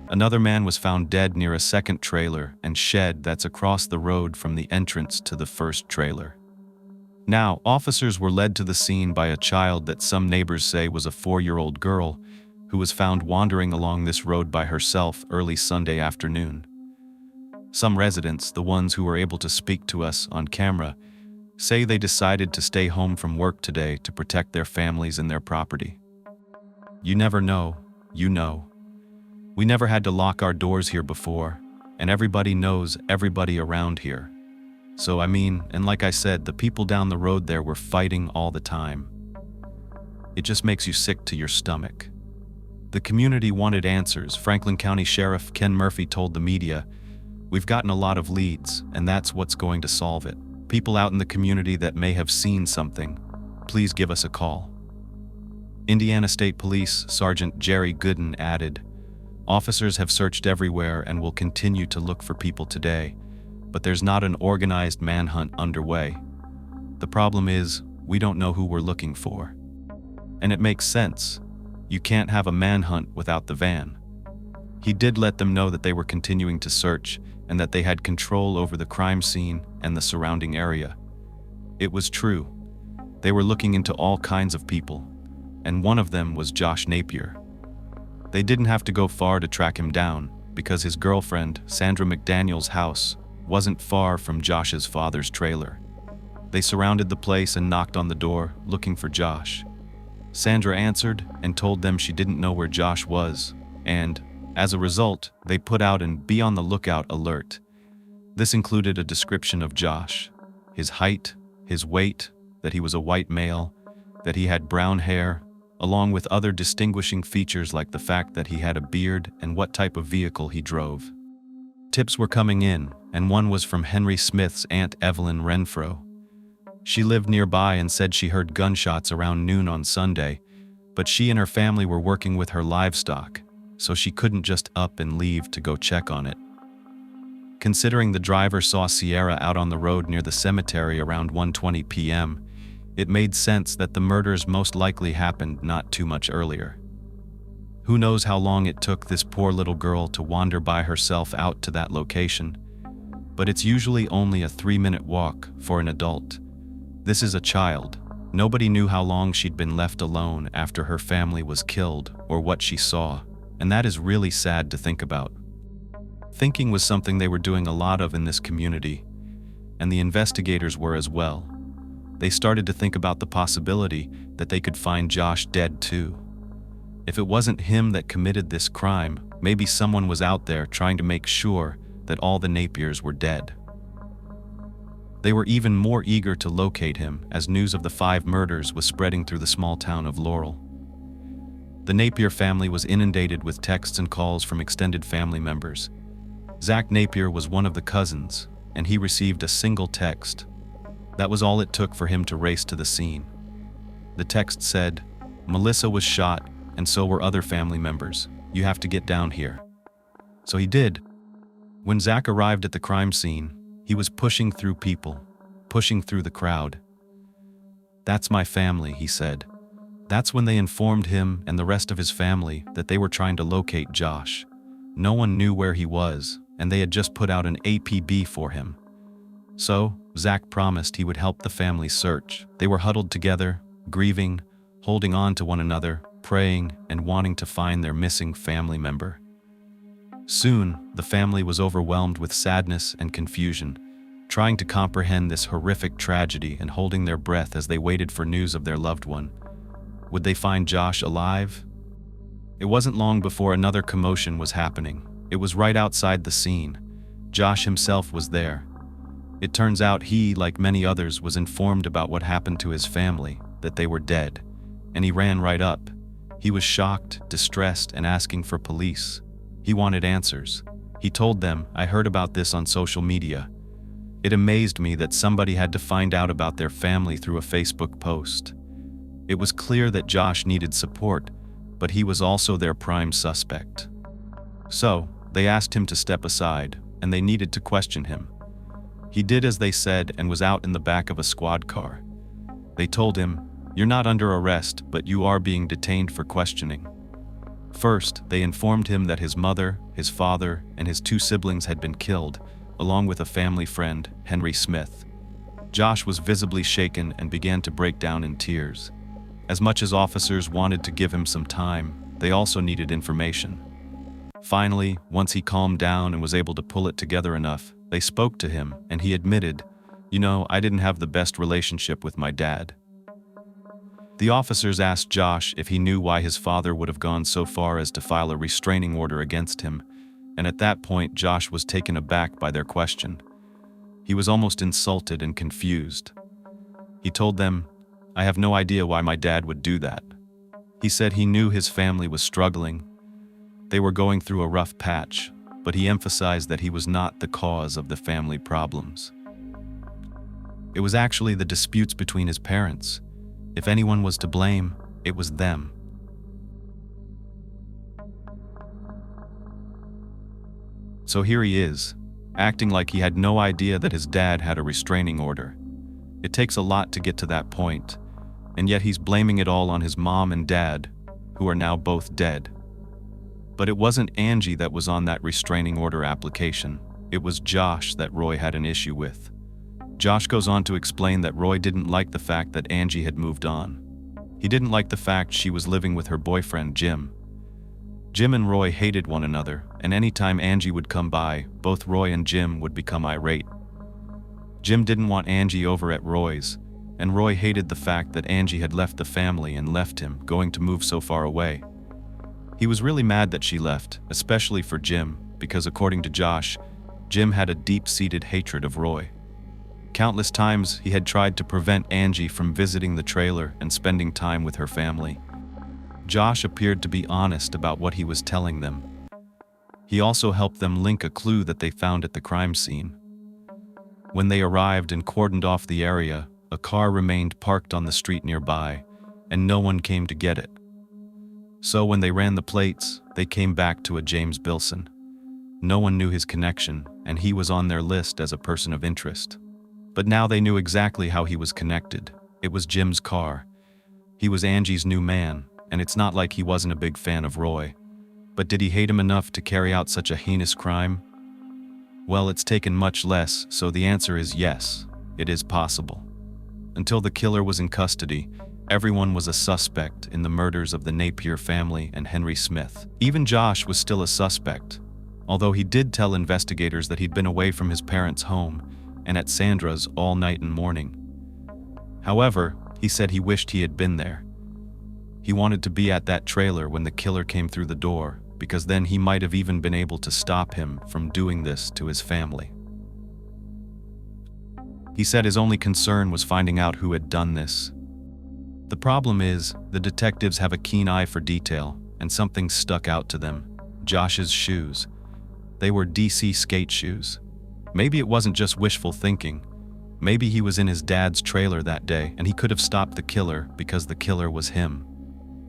Another man was found dead near a second trailer and shed that's across the road from the entrance to the first trailer. Now, officers were led to the scene by a child that some neighbors say was a 4-year-old girl who was found wandering along this road by herself early Sunday afternoon. Some residents, the ones who were able to speak to us on camera, say they decided to stay home from work today to protect their families and their property. You never know, you know. We never had to lock our doors here before, and everybody knows everybody around here. So and like I said, the people down the road there were fighting all the time. It just makes you sick to your stomach. The community wanted answers. Franklin County Sheriff Ken Murphy told the media, "We've gotten a lot of leads, and that's what's going to solve it. People out in the community that may have seen something, please give us a call." Indiana State Police Sergeant Jerry Gooden added, "Officers have searched everywhere and will continue to look for people today, but there's not an organized manhunt underway. The problem is, we don't know who we're looking for." And it makes sense. You can't have a manhunt without the van. He did let them know that they were continuing to search and that they had control over the crime scene and the surrounding area. It was true. They were looking into all kinds of people, and one of them was Josh Napier. They didn't have to go far to track him down because his girlfriend, Sandra McDaniel's house, wasn't far from Josh's father's trailer. They surrounded the place and knocked on the door, looking for Josh. Sandra answered and told them she didn't know where Josh was, and, as a result, they put out an "be on the lookout" alert. This included a description of Josh, his height, his weight, that he was a white male, that he had brown hair, along with other distinguishing features like the fact that he had a beard and what type of vehicle he drove. Tips were coming in, and one was from Henry Smith's Aunt Evelyn Renfro. She lived nearby and said she heard gunshots around noon on Sunday, but she and her family were working with her livestock, so she couldn't just up and leave to go check on it. Considering the driver saw Sierra out on the road near the cemetery around 1:20 p.m., it made sense that the murders most likely happened not too much earlier. Who knows how long it took this poor little girl to wander by herself out to that location, but it's usually only a 3-minute walk for an adult. This is a child. Nobody knew how long she'd been left alone after her family was killed or what she saw, and that is really sad to think about. Thinking was something they were doing a lot of in this community, and the investigators were as well. They started to think about the possibility that they could find Josh dead too. If it wasn't him that committed this crime, maybe someone was out there trying to make sure that all the Napiers were dead. They were even more eager to locate him as news of the 5 murders was spreading through the small town of Laurel. The Napier family was inundated with texts and calls from extended family members. Zach Napier was one of the cousins, and he received a single text. That was all it took for him to race to the scene. The text said, "Melissa was shot, and so were other family members. You have to get down here." So he did. When Zach arrived at the crime scene, he was pushing through people, pushing through the crowd. "That's my family," he said. That's when they informed him and the rest of his family that they were trying to locate Josh. No one knew where he was, and they had just put out an APB for him. So, Zach promised he would help the family search. They were huddled together, grieving, holding on to one another, praying, and wanting to find their missing family member. Soon, the family was overwhelmed with sadness and confusion, trying to comprehend this horrific tragedy and holding their breath as they waited for news of their loved one. Would they find Josh alive? It wasn't long before another commotion was happening. It was right outside the scene. Josh himself was there. It turns out he, like many others, was informed about what happened to his family, that they were dead, and he ran right up. He was shocked, distressed, and asking for police. He wanted answers. He told them, "I heard about this on social media. It amazed me that somebody had to find out about their family through a Facebook post." It was clear that Josh needed support, but he was also their prime suspect. So, they asked him to step aside, and they needed to question him. He did as they said and was out in the back of a squad car. They told him, "You're not under arrest, but you are being detained for questioning." First, they informed him that his mother, his father, and his two siblings had been killed, along with a family friend, Henry Smith. Josh was visibly shaken and began to break down in tears. As much as officers wanted to give him some time, they also needed information. Finally, once he calmed down and was able to pull it together enough, they spoke to him, and he admitted, "You know, I didn't have the best relationship with my dad." The officers asked Josh if he knew why his father would have gone so far as to file a restraining order against him, and at that point Josh was taken aback by their question. He was almost insulted and confused. He told them, "I have no idea why my dad would do that." He said he knew his family was struggling. They were going through a rough patch, but he emphasized that he was not the cause of the family problems. It was actually the disputes between his parents. If anyone was to blame, it was them. So here he is, acting like he had no idea that his dad had a restraining order. It takes a lot to get to that point, and yet he's blaming it all on his mom and dad, who are now both dead. But it wasn't Angie that was on that restraining order application. It was Josh that Roy had an issue with. Josh goes on to explain that Roy didn't like the fact that Angie had moved on. He didn't like the fact she was living with her boyfriend, Jim. Jim and Roy hated one another, and anytime Angie would come by, both Roy and Jim would become irate. Jim didn't want Angie over at Roy's, and Roy hated the fact that Angie had left the family and left him, going to move so far away. He was really mad that she left, especially for Jim, because according to Josh, Jim had a deep-seated hatred of Roy. Countless times he had tried to prevent Angie from visiting the trailer and spending time with her family. Josh appeared to be honest about what he was telling them. He also helped them link a clue that they found at the crime scene. When they arrived and cordoned off the area, a car remained parked on the street nearby, and no one came to get it. So when they ran the plates, they came back to a James Bilson. No one knew his connection, and he was on their list as a person of interest. But now they knew exactly how he was connected. It was Jim's car. He was Angie's new man, and it's not like he wasn't a big fan of Roy. But did he hate him enough to carry out such a heinous crime? Well, it's taken much less, so the answer is yes, it is possible. Until the killer was in custody, everyone was a suspect in the murders of the Napier family and Henry Smith. Even Josh was still a suspect, although he did tell investigators that he'd been away from his parents' home and at Sandra's all night and morning. However, he said he wished he had been there. He wanted to be at that trailer when the killer came through the door, because then he might have even been able to stop him from doing this to his family. He said his only concern was finding out who had done this. The problem is, the detectives have a keen eye for detail, and something stuck out to them. Josh's shoes. They were DC skate shoes. Maybe it wasn't just wishful thinking. Maybe he was in his dad's trailer that day and he could have stopped the killer because the killer was him.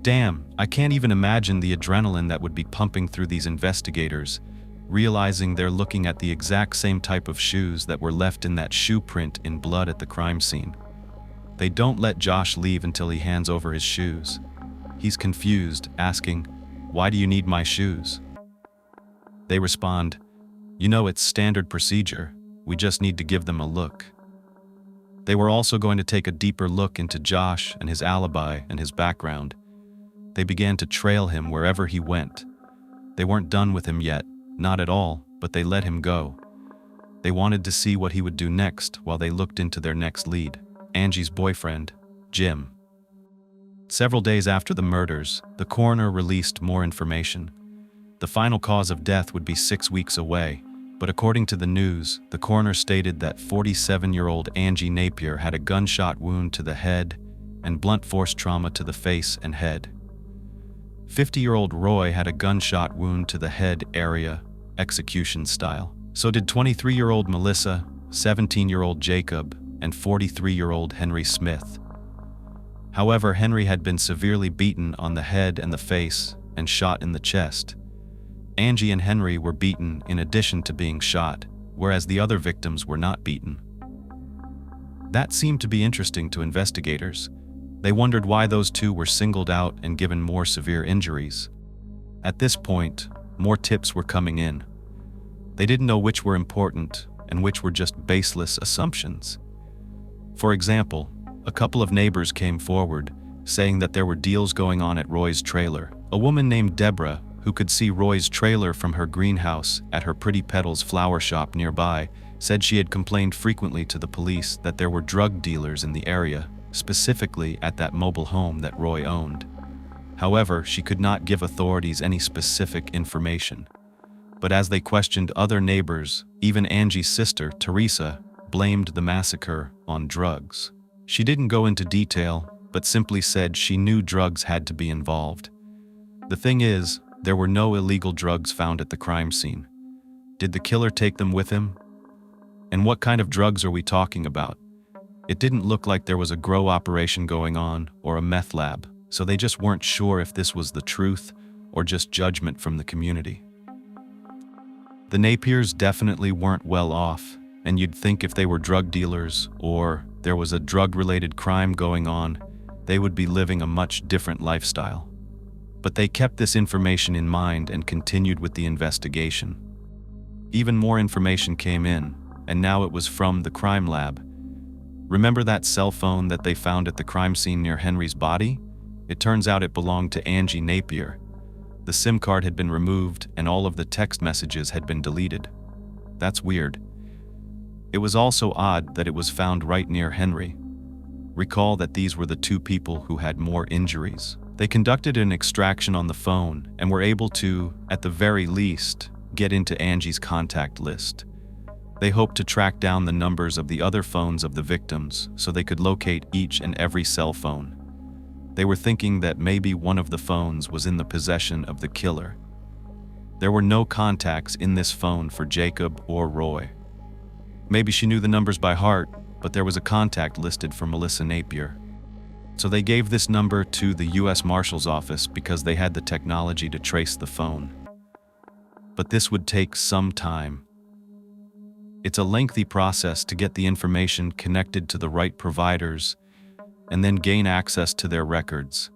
Damn, I can't even imagine the adrenaline that would be pumping through these investigators, realizing they're looking at the exact same type of shoes that were left in that shoe print in blood at the crime scene. They don't let Josh leave until he hands over his shoes. He's confused, asking, "Why do you need my shoes?" They respond, "You know, it's standard procedure. We just need to give them a look." They were also going to take a deeper look into Josh and his alibi and his background. They began to trail him wherever he went. They weren't done with him yet, not at all, but they let him go. They wanted to see what he would do next while they looked into their next lead, Angie's boyfriend, Jim. Several days after the murders, the coroner released more information. The final cause of death would be 6 weeks away, but according to the news, the coroner stated that 47-year-old Angie Napier had a gunshot wound to the head and blunt force trauma to the face and head. 50-year-old Roy had a gunshot wound to the head area, execution style. So did 23-year-old Melissa, 17-year-old Jacob, and 43-year-old Henry Smith. However, Henry had been severely beaten on the head and the face and shot in the chest. Angie and Henry were beaten in addition to being shot, whereas the other victims were not beaten. That seemed to be interesting to investigators. They wondered why those two were singled out and given more severe injuries. At this point, more tips were coming in. They didn't know which were important and which were just baseless assumptions. For example, a couple of neighbors came forward, saying that there were deals going on at Roy's trailer. A woman named Deborah, who could see Roy's trailer from her greenhouse at her Pretty Petals flower shop nearby, said she had complained frequently to the police that there were drug dealers in the area, specifically at that mobile home that Roy owned. However, she could not give authorities any specific information. But as they questioned other neighbors, even Angie's sister, Teresa, blamed the massacre on drugs. She didn't go into detail, but simply said she knew drugs had to be involved. The thing is, there were no illegal drugs found at the crime scene. Did the killer take them with him? And what kind of drugs are we talking about? It didn't look like there was a grow operation going on or a meth lab, so they just weren't sure if this was the truth or just judgment from the community. The Napiers definitely weren't well off, and you'd think if they were drug dealers or there was a drug-related crime going on, they would be living a much different lifestyle. But they kept this information in mind and continued with the investigation. Even more information came in, and now it was from the crime lab. Remember that cell phone that they found at the crime scene near Henry's body? It turns out it belonged to Angie Napier. The SIM card had been removed and all of the text messages had been deleted. That's weird. It was also odd that it was found right near Henry. Recall that these were the two people who had more injuries. They conducted an extraction on the phone and were able to, at the very least, get into Angie's contact list. They hoped to track down the numbers of the other phones of the victims so they could locate each and every cell phone. They were thinking that maybe one of the phones was in the possession of the killer. There were no contacts in this phone for Jacob or Roy. Maybe she knew the numbers by heart, but there was a contact listed for Melissa Napier. So they gave this number to the U.S. Marshal's office because they had the technology to trace the phone. But this would take some time. It's a lengthy process to get the information connected to the right providers and then gain access to their records,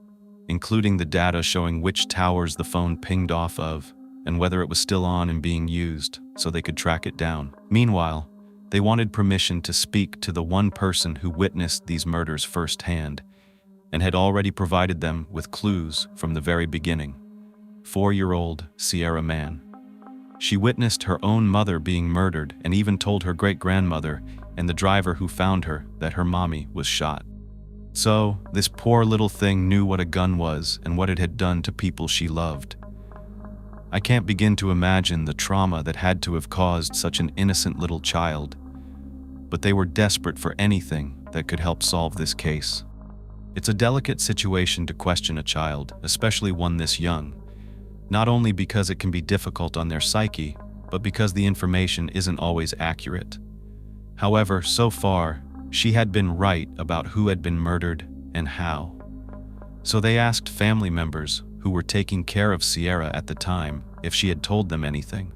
including the data showing which towers the phone pinged off of and whether it was still on and being used so they could track it down. Meanwhile, they wanted permission to speak to the one person who witnessed these murders firsthand and had already provided them with clues from the very beginning. 4-year-old Sierra Mann. She witnessed her own mother being murdered and even told her great-grandmother and the driver who found her that her mommy was shot. So, this poor little thing knew what a gun was and what it had done to people she loved. I can't begin to imagine the trauma that had to have caused such an innocent little child, but they were desperate for anything that could help solve this case. It's a delicate situation to question a child, especially one this young, not only because it can be difficult on their psyche, but because the information isn't always accurate. However, so far, she had been right about who had been murdered and how. So they asked family members who were taking care of Sierra at the time if she had told them anything.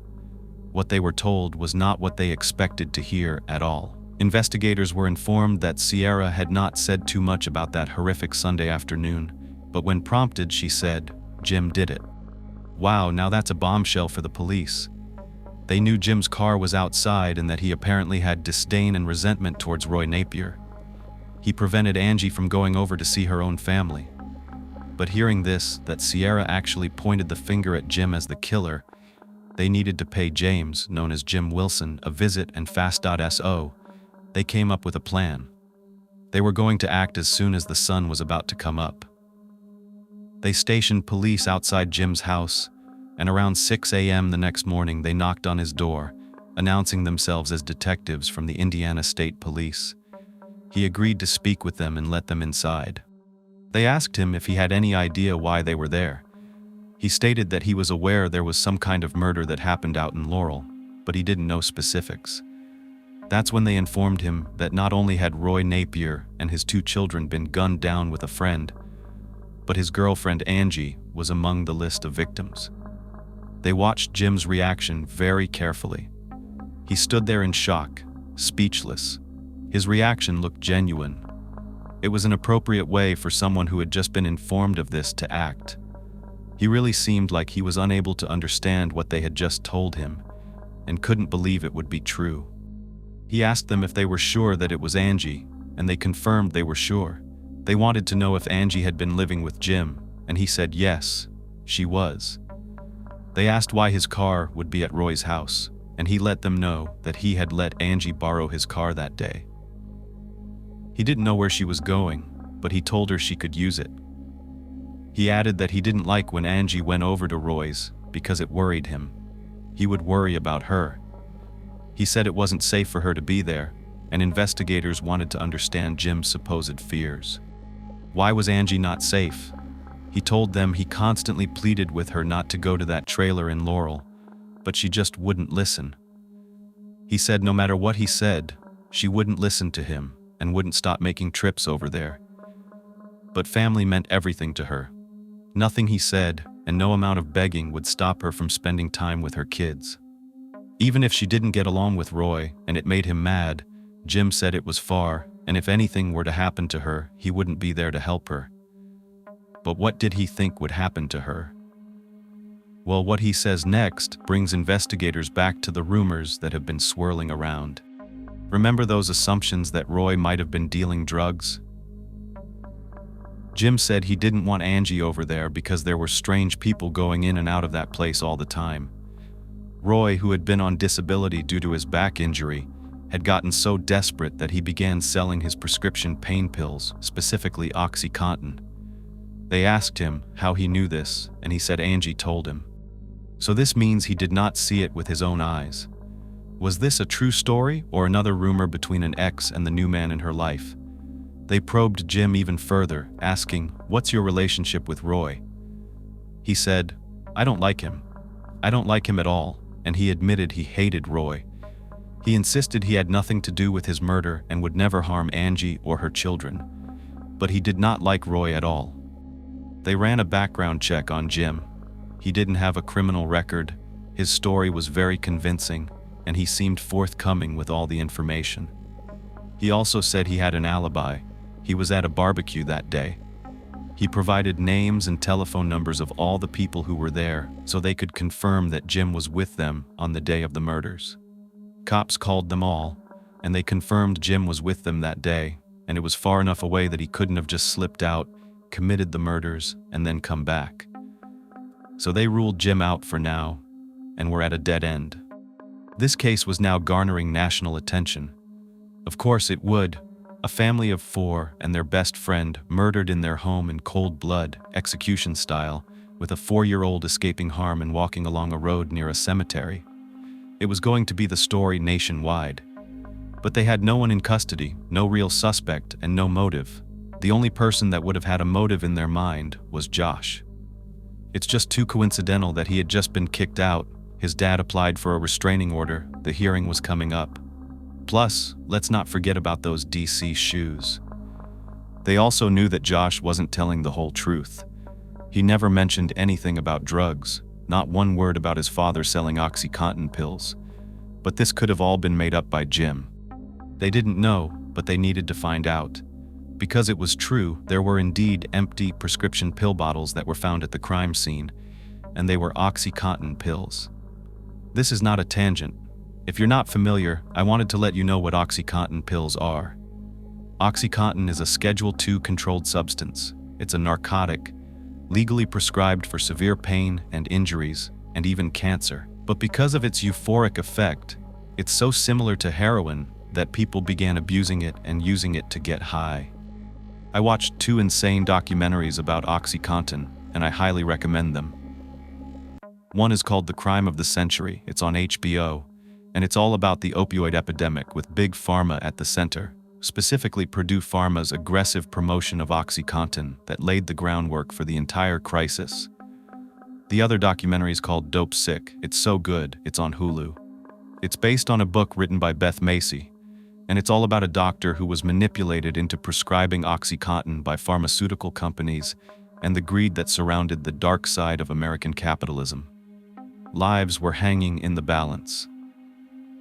What they were told was not what they expected to hear at all. Investigators were informed that Sierra had not said too much about that horrific Sunday afternoon, but when prompted, she said, "Jim did it." Wow, now that's a bombshell for the police. They knew Jim's car was outside and that he apparently had disdain and resentment towards Roy Napier. He prevented Angie from going over to see her own family. But hearing this, that Sierra actually pointed the finger at Jim as the killer, they needed to pay James, known as Jim Wilson, a visit and fast.so. They came up with a plan. They were going to act as soon as the sun was about to come up. They stationed police outside Jim's house, and around 6 a.m. the next morning they knocked on his door, announcing themselves as detectives from the Indiana State Police. He agreed to speak with them and let them inside. They asked him if he had any idea why they were there. He stated that he was aware there was some kind of murder that happened out in Laurel, but he didn't know specifics. That's when they informed him that not only had Roy Napier and his 2 children been gunned down with a friend, but his girlfriend Angie was among the list of victims. They watched Jim's reaction very carefully. He stood there in shock, speechless. His reaction looked genuine. It was an appropriate way for someone who had just been informed of this to act. He really seemed like he was unable to understand what they had just told him, and couldn't believe it would be true. He asked them if they were sure that it was Angie, and they confirmed they were sure. They wanted to know if Angie had been living with Jim, and he said yes, she was. They asked why his car would be at Roy's house, and he let them know that he had let Angie borrow his car that day. He didn't know where she was going, but he told her she could use it. He added that he didn't like when Angie went over to Roy's because it worried him. He would worry about her. He said it wasn't safe for her to be there, and investigators wanted to understand Jim's supposed fears. Why was Angie not safe? He told them he constantly pleaded with her not to go to that trailer in Laurel, but she just wouldn't listen. He said no matter what he said, she wouldn't listen to him and wouldn't stop making trips over there. But family meant everything to her. Nothing he said, and no amount of begging would stop her from spending time with her kids. Even if she didn't get along with Roy and it made him mad, Jim said it was far, and if anything were to happen to her, he wouldn't be there to help her. But what did he think would happen to her? Well, what he says next brings investigators back to the rumors that have been swirling around. Remember those assumptions that Roy might have been dealing drugs? Jim said he didn't want Angie over there because there were strange people going in and out of that place all the time. Roy, who had been on disability due to his back injury, had gotten so desperate that he began selling his prescription pain pills, specifically OxyContin. They asked him how he knew this, and he said Angie told him. So this means he did not see it with his own eyes. Was this a true story or another rumor between an ex and the new man in her life? They probed Jim even further, asking, "What's your relationship with Roy?" He said, "I don't like him. I don't like him at all," and he admitted he hated Roy. He insisted he had nothing to do with his murder and would never harm Angie or her children. But he did not like Roy at all. They ran a background check on Jim. He didn't have a criminal record, his story was very convincing, and he seemed forthcoming with all the information. He also said he had an alibi. He was at a barbecue that day. He provided names and telephone numbers of all the people who were there so they could confirm that Jim was with them on the day of the murders. Cops called them all, and they confirmed Jim was with them that day, and it was far enough away that he couldn't have just slipped out, committed the murders, and then come back. So they ruled Jim out for now, and were at a dead end. This case was now garnering national attention. Of course it would. A family of 4 and their best friend murdered in their home in cold blood, execution style, with a 4-year-old escaping harm and walking along a road near a cemetery. It was going to be the story nationwide. But they had no one in custody, no real suspect, and no motive. The only person that would have had a motive in their mind was Josh. It's just too coincidental that he had just been kicked out, his dad applied for a restraining order, the hearing was coming up. Plus, let's not forget about those DC shoes. They also knew that Josh wasn't telling the whole truth. He never mentioned anything about drugs, not one word about his father selling OxyContin pills. But this could have all been made up by Jim. They didn't know, but they needed to find out. Because it was true, there were indeed empty prescription pill bottles that were found at the crime scene, and they were OxyContin pills. This is not a tangent. If you're not familiar, I wanted to let you know what OxyContin pills are. OxyContin is a Schedule II controlled substance. It's a narcotic, legally prescribed for severe pain and injuries, and even cancer. But because of its euphoric effect, it's so similar to heroin that people began abusing it and using it to get high. I watched 2 insane documentaries about OxyContin, and I highly recommend them. One is called The Crime of the Century. It's on HBO, and it's all about the opioid epidemic with Big Pharma at the center, specifically Purdue Pharma's aggressive promotion of OxyContin that laid the groundwork for the entire crisis. The other documentary is called Dope Sick. It's so good, it's on Hulu. It's based on a book written by Beth Macy, and it's all about a doctor who was manipulated into prescribing OxyContin by pharmaceutical companies and the greed that surrounded the dark side of American capitalism. Lives were hanging in the balance.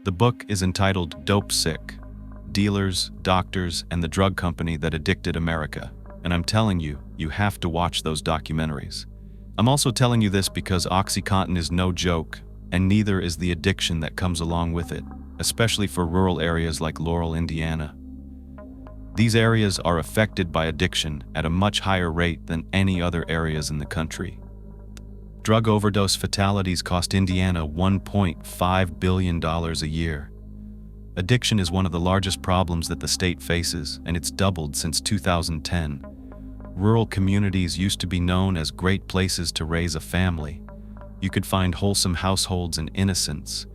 The book is entitled Dope Sick: Dealers, Doctors, and the Drug Company That Addicted America. And I'm telling you, you have to watch those documentaries. I'm also telling you this because OxyContin is no joke, and neither is the addiction that comes along with it, especially for rural areas like Laurel, Indiana. These areas are affected by addiction at a much higher rate than any other areas in the country. Drug overdose fatalities cost Indiana $1.5 billion a year. Addiction is one of the largest problems that the state faces, and it's doubled since 2010. Rural communities used to be known as great places to raise a family. You could find wholesome households and innocence.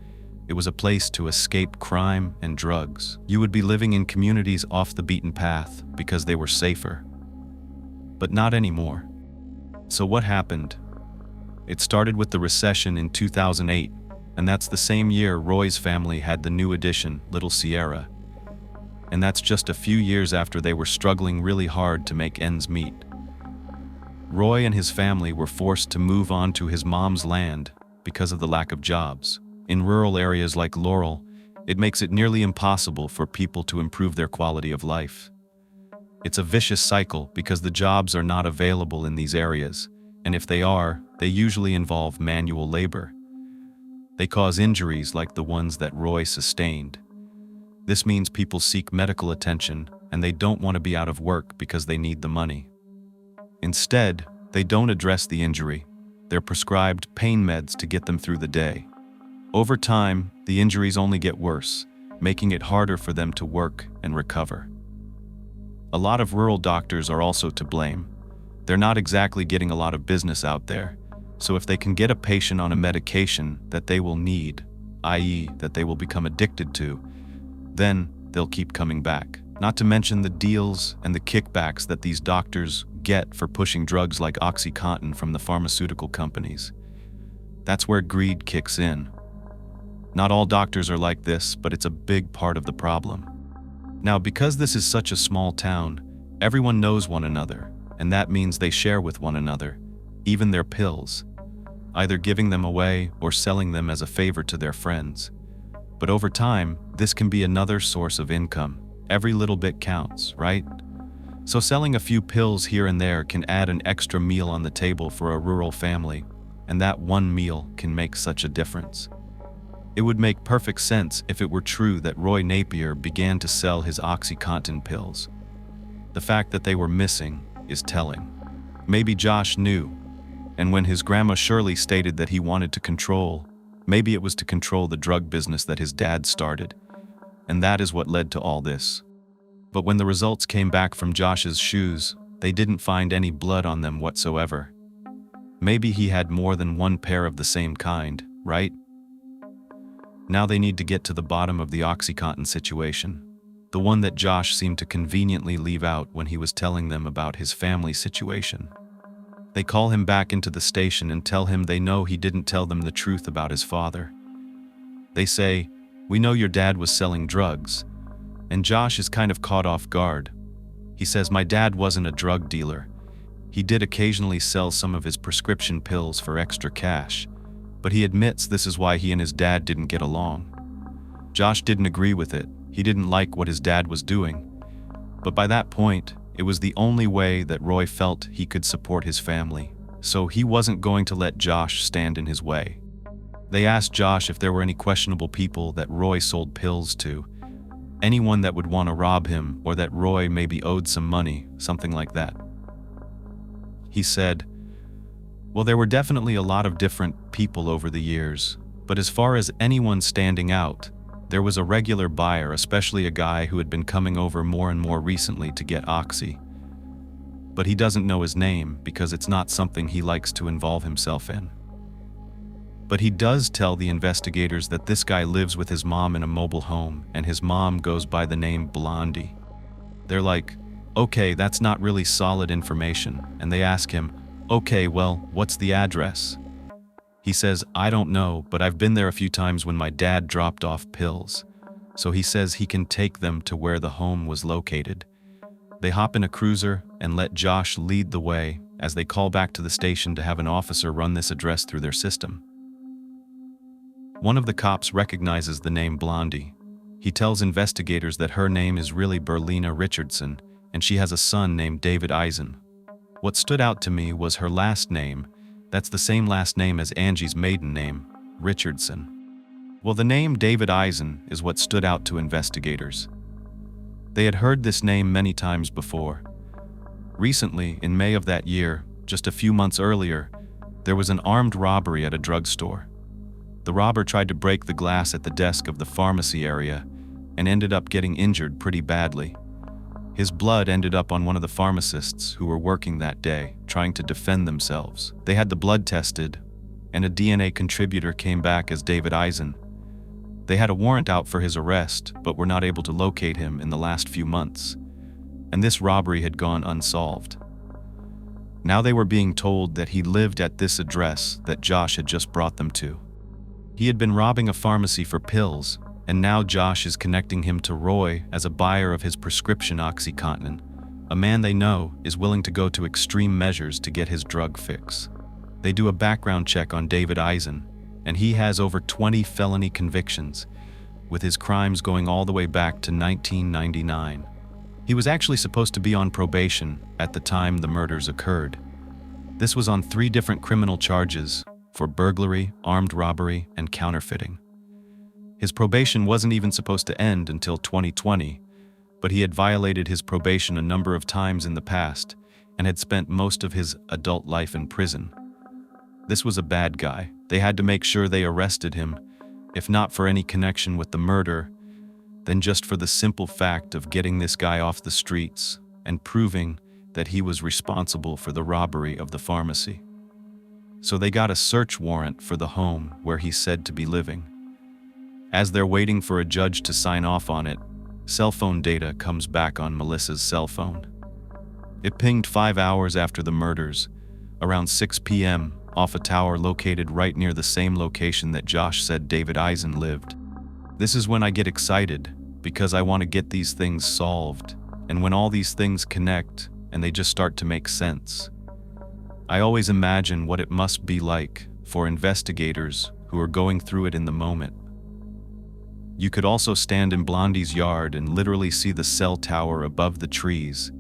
It was a place to escape crime and drugs. You would be living in communities off the beaten path because they were safer. But not anymore. So what happened? It started with the recession in 2008, and that's the same year Roy's family had the new addition, Little Sierra. And that's just a few years after they were struggling really hard to make ends meet. Roy and his family were forced to move on to his mom's land because of the lack of jobs. In rural areas like Laurel, it makes it nearly impossible for people to improve their quality of life. It's a vicious cycle because the jobs are not available in these areas, and if they are, they usually involve manual labor. They cause injuries like the ones that Roy sustained. This means people seek medical attention, and they don't want to be out of work because they need the money. Instead, they don't address the injury. They're prescribed pain meds to get them through the day. Over time, the injuries only get worse, making it harder for them to work and recover. A lot of rural doctors are also to blame. They're not exactly getting a lot of business out there, so if they can get a patient on a medication that they will need, i.e., that they will become addicted to, then they'll keep coming back. Not to mention the deals and the kickbacks that these doctors get for pushing drugs like OxyContin from the pharmaceutical companies. That's where greed kicks in. Not all doctors are like this, but it's a big part of the problem. Now, because this is such a small town, everyone knows one another, and that means they share with one another, even their pills, either giving them away or selling them as a favor to their friends. But over time, this can be another source of income. Every little bit counts, right? So selling a few pills here and there can add an extra meal on the table for a rural family, and that one meal can make such a difference. It would make perfect sense if it were true that Roy Napier began to sell his OxyContin pills. The fact that they were missing is telling. Maybe Josh knew, and when his grandma Shirley stated that he wanted to control, maybe it was to control the drug business that his dad started, and that is what led to all this. But when the results came back from Josh's shoes, they didn't find any blood on them whatsoever. Maybe he had more than one pair of the same kind, right? Now they need to get to the bottom of the OxyContin situation. the one that Josh seemed to conveniently leave out when he was telling them about his family situation. They call him back into the station and tell him they know he didn't tell them the truth about his father. They say, "We know your dad was selling drugs," and Josh is kind of caught off guard. He says, "My dad wasn't a drug dealer. He did occasionally sell some of his prescription pills for extra cash, but he admits this is why he and his dad didn't get along." Josh didn't agree with it. He didn't like what his dad was doing. But by that point, it was the only way that Roy felt he could support his family, so he wasn't going to let Josh stand in his way. They asked Josh if there were any questionable people that Roy sold pills to, anyone that would want to rob him or that Roy maybe owed some money, something like that. He said, "Well, there were definitely a lot of different people over the years, but as far as anyone standing out, there was a regular buyer, especially a guy who had been coming over more and more recently to get oxy. But he doesn't know his name because it's not something he likes to involve himself in. But he does tell the investigators that this guy lives with his mom in a mobile home and his mom goes by the name Blondie." They're like, "Okay, that's not really solid information," and they ask him, "Okay, well, what's the address?" He says, "I don't know, but I've been there a few times when my dad dropped off pills." So he says he can take them to where the home was located. They hop in a cruiser and let Josh lead the way as they call back to the station to have an officer run this address through their system. One of the cops recognizes the name Blondie. He tells investigators that her name is really Berlina Richardson, and she has a son named David Ison. What stood out to me was her last name. That's the same last name as Angie's maiden name, Richardson. Well, the name David Ison is what stood out to investigators. They had heard this name many times before. Recently, in May of that year, just a few months earlier, there was an armed robbery at a drugstore. The robber tried to break the glass at the desk of the pharmacy area and ended up getting injured pretty badly. His blood ended up on one of the pharmacists who were working that day, trying to defend themselves. They had the blood tested, and a DNA contributor came back as David Ison. They had a warrant out for his arrest, but were not able to locate him in the last few months, and this robbery had gone unsolved. Now they were being told that he lived at this address that Josh had just brought them to. He had been robbing a pharmacy for pills, and now Josh is connecting him to Roy as a buyer of his prescription OxyContin, a man they know is willing to go to extreme measures to get his drug fix. They do a background check on David Ison, and he has over 20 felony convictions, with his crimes going all the way back to 1999. He was actually supposed to be on probation at the time the murders occurred. This was on 3 different criminal charges for burglary, armed robbery, and counterfeiting. His probation wasn't even supposed to end until 2020, but he had violated his probation a number of times in the past and had spent most of his adult life in prison. This was a bad guy. They had to make sure they arrested him, if not for any connection with the murder, then just for the simple fact of getting this guy off the streets and proving that he was responsible for the robbery of the pharmacy. So they got a search warrant for the home where he's said to be living. As they're waiting for a judge to sign off on it, cell phone data comes back on Melissa's cell phone. It pinged 5 hours after the murders, around 6 p.m., off a tower located right near the same location that Josh said David Ison lived. This is when I get excited, because I want to get these things solved, and when all these things connect and they just start to make sense. I always imagine what it must be like for investigators who are going through it in the moment. You could also stand in Blondie's yard and literally see the cell tower above the trees.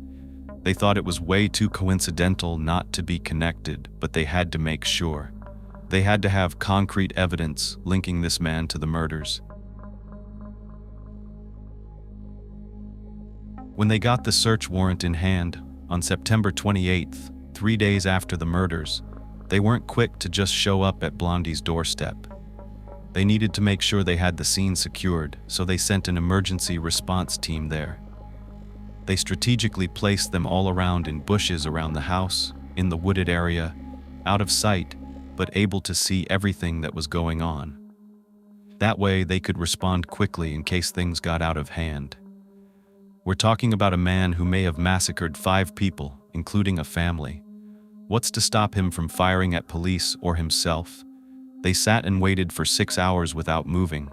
They thought it was way too coincidental not to be connected, but they had to make sure. They had to have concrete evidence linking this man to the murders. When they got the search warrant in hand, on September 28th, 3 days after the murders, they weren't quick to just show up at Blondie's doorstep. They needed to make sure they had the scene secured, so they sent an emergency response team there. They strategically placed them all around in bushes around the house, in the wooded area, out of sight, but able to see everything that was going on. That way they could respond quickly in case things got out of hand. We're talking about a man who may have massacred 5 people, including a family. What's to stop him from firing at police or himself? They sat and waited for 6 hours without moving.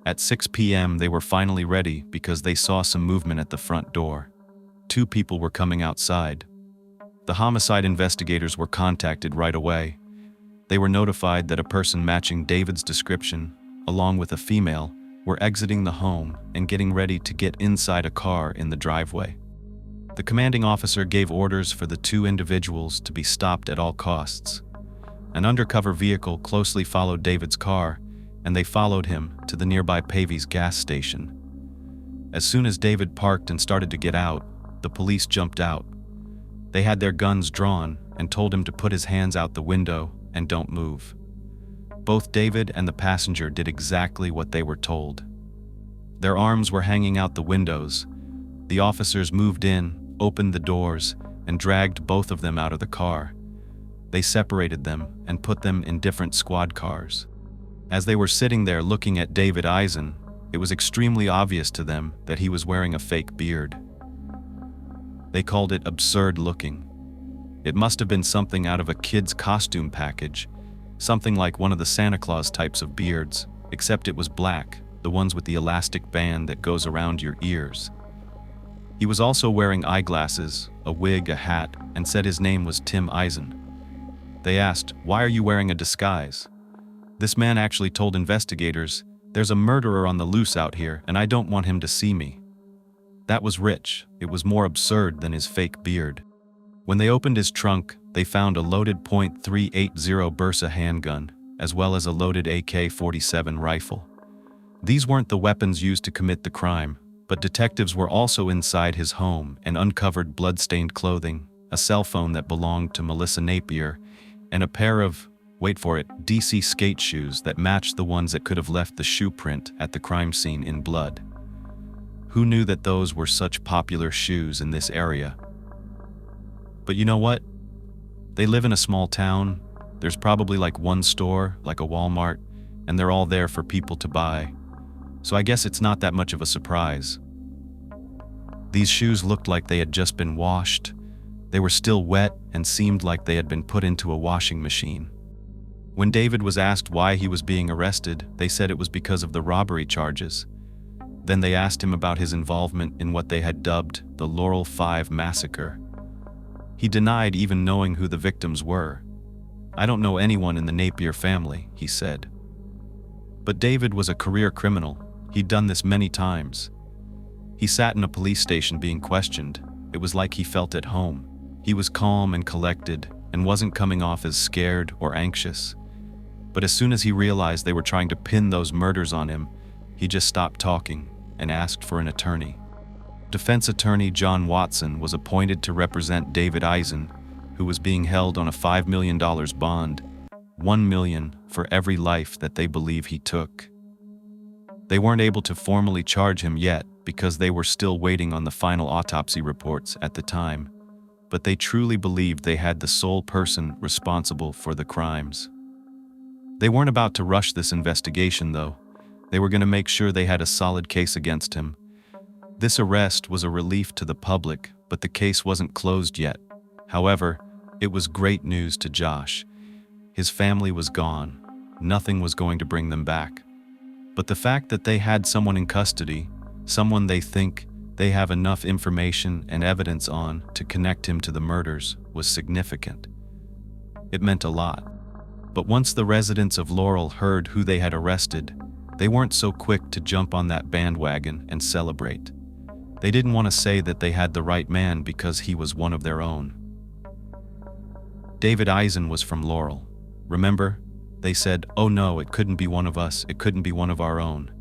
At 6 p.m. they were finally ready because they saw some movement at the front door. 2 people were coming outside. The homicide investigators were contacted right away. They were notified that a person matching David's description, along with a female, were exiting the home and getting ready to get inside a car in the driveway. The commanding officer gave orders for the 2 individuals to be stopped at all costs. An undercover vehicle closely followed David's car, and they followed him to the nearby Pavy's gas station. As soon as David parked and started to get out, the police jumped out. They had their guns drawn and told him to put his hands out the window and don't move. Both David and the passenger did exactly what they were told. Their arms were hanging out the windows. The officers moved in, opened the doors, and dragged both of them out of the car. They separated them and put them in different squad cars. As they were sitting there looking at David Ison, it was extremely obvious to them that he was wearing a fake beard. They called it absurd looking. It must have been something out of a kid's costume package, something like one of the Santa Claus types of beards, except it was black, the ones with the elastic band that goes around your ears. He was also wearing eyeglasses, a wig, a hat, and said his name was Tim Eisen. They asked, "Why are you wearing a disguise?" This man actually told investigators, "There's a murderer on the loose out here, and I don't want him to see me." That was rich. It was more absurd than his fake beard. When they opened his trunk, they found a loaded .380 Bersa handgun, as well as a loaded AK-47 rifle. These weren't the weapons used to commit the crime, but detectives were also inside his home and uncovered blood-stained clothing, a cell phone that belonged to Melissa Napier, and a pair of, wait for it, DC skate shoes that matched the ones that could have left the shoe print at the crime scene in blood. Who knew that those were such popular shoes in this area? But you know what? They live in a small town. There's probably like one store, like a Walmart, and they're all there for people to buy. So I guess it's not that much of a surprise. These shoes looked like they had just been washed. They were still wet and seemed like they had been put into a washing machine. When David was asked why he was being arrested, they said it was because of the robbery charges. Then they asked him about his involvement in what they had dubbed the Laurel 5 massacre. He denied even knowing who the victims were. "I don't know anyone in the Napier family," he said. But David was a career criminal. He'd done this many times. He sat in a police station being questioned. It was like he felt at home. He was calm and collected and wasn't coming off as scared or anxious. But as soon as he realized they were trying to pin those murders on him, he just stopped talking and asked for an attorney. Defense attorney John Watson was appointed to represent David Ison, who was being held on a $5 million bond, $1 million for every life that they believe he took. They weren't able to formally charge him yet because they were still waiting on the final autopsy reports at the time, but they truly believed they had the sole person responsible for the crimes. They weren't about to rush this investigation, though. They were going to make sure they had a solid case against him. This arrest was a relief to the public, but the case wasn't closed yet. However, it was great news to Josh. His family was gone. Nothing was going to bring them back. But the fact that they had someone in custody, someone they think they have enough information and evidence on to connect him to the murders, was significant. It meant a lot. But once the residents of Laurel heard who they had arrested, they weren't so quick to jump on that bandwagon and celebrate. They didn't want to say that they had the right man because he was one of their own. David Ison was from Laurel. Remember? They said, "Oh no, it couldn't be one of us, it couldn't be one of our own."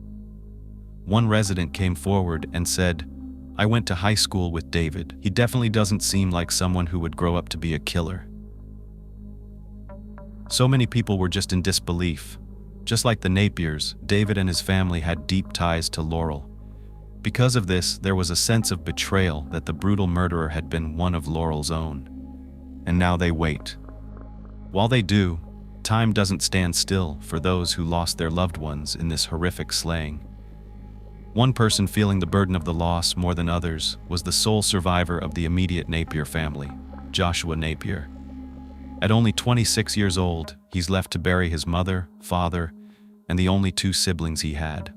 One resident came forward and said, "I went to high school with David. He definitely doesn't seem like someone who would grow up to be a killer." So many people were just in disbelief. Just like the Napiers, David and his family had deep ties to Laurel. Because of this, there was a sense of betrayal that the brutal murderer had been one of Laurel's own. And now they wait. While they do, time doesn't stand still for those who lost their loved ones in this horrific slaying. One person feeling the burden of the loss more than others was the sole survivor of the immediate Napier family, Joshua Napier. At only 26 years old, he's left to bury his mother, father, and the only two siblings he had.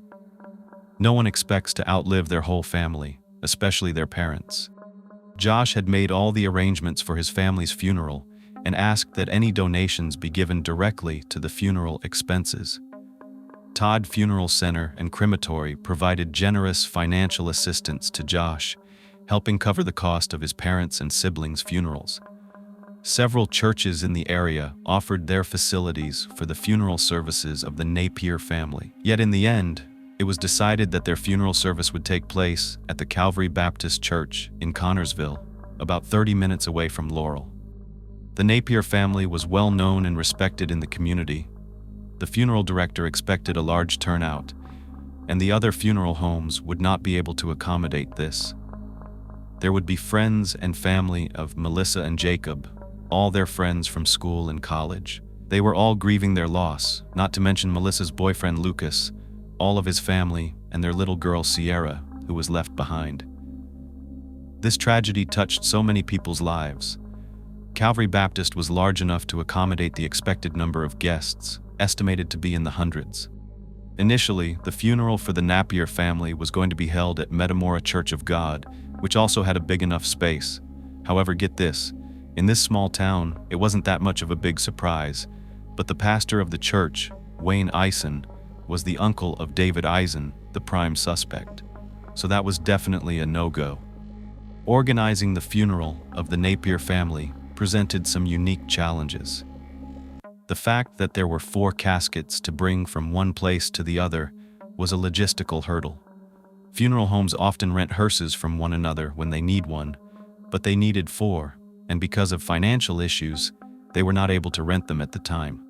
No one expects to outlive their whole family, especially their parents. Josh had made all the arrangements for his family's funeral and asked that any donations be given directly to the funeral expenses. Todd Funeral Center and Crematory provided generous financial assistance to Josh, helping cover the cost of his parents' and siblings' funerals. Several churches in the area offered their facilities for the funeral services of the Napier family. Yet in the end, it was decided that their funeral service would take place at the Calvary Baptist Church in Connorsville, about 30 minutes away from Laurel. The Napier family was well known and respected in the community. The funeral director expected a large turnout, and the other funeral homes would not be able to accommodate this. There would be friends and family of Melissa and Jacob, all their friends from school and college. They were all grieving their loss, not to mention Melissa's boyfriend Lucas, all of his family, and their little girl Sierra, who was left behind. This tragedy touched so many people's lives. Calvary Baptist was large enough to accommodate the expected number of guests, estimated to be in the hundreds. Initially, the funeral for the Napier family was going to be held at Metamora Church of God, which also had a big enough space. However, get this, in this small town, it wasn't that much of a big surprise, but the pastor of the church, Wayne Eisen, was the uncle of David Ison, the prime suspect. So that was definitely a no-go. Organizing the funeral of the Napier family presented some unique challenges. The fact that there were 4 caskets to bring from one place to the other was a logistical hurdle. Funeral homes often rent hearses from one another when they need one, but they needed 4, and because of financial issues, they were not able to rent them at the time.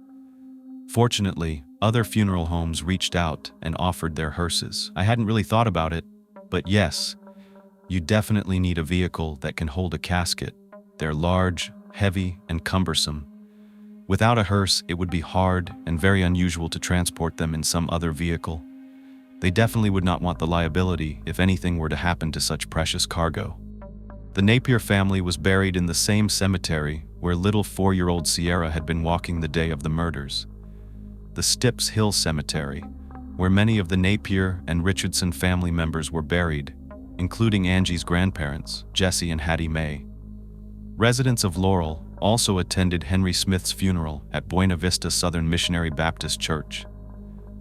Fortunately, other funeral homes reached out and offered their hearses. I hadn't really thought about it, but yes, you definitely need a vehicle that can hold a casket. They're large, heavy, and cumbersome. Without a hearse, it would be hard and very unusual to transport them in some other vehicle. They definitely would not want the liability if anything were to happen to such precious cargo. The Napier family was buried in the same cemetery where little 4-year-old Sierra had been walking the day of the murders. The Stips Hill Cemetery, where many of the Napier and Richardson family members were buried, including Angie's grandparents, Jesse and Hattie Mae. Residents of Laurel also attended Henry Smith's funeral at Buena Vista Southern Missionary Baptist Church.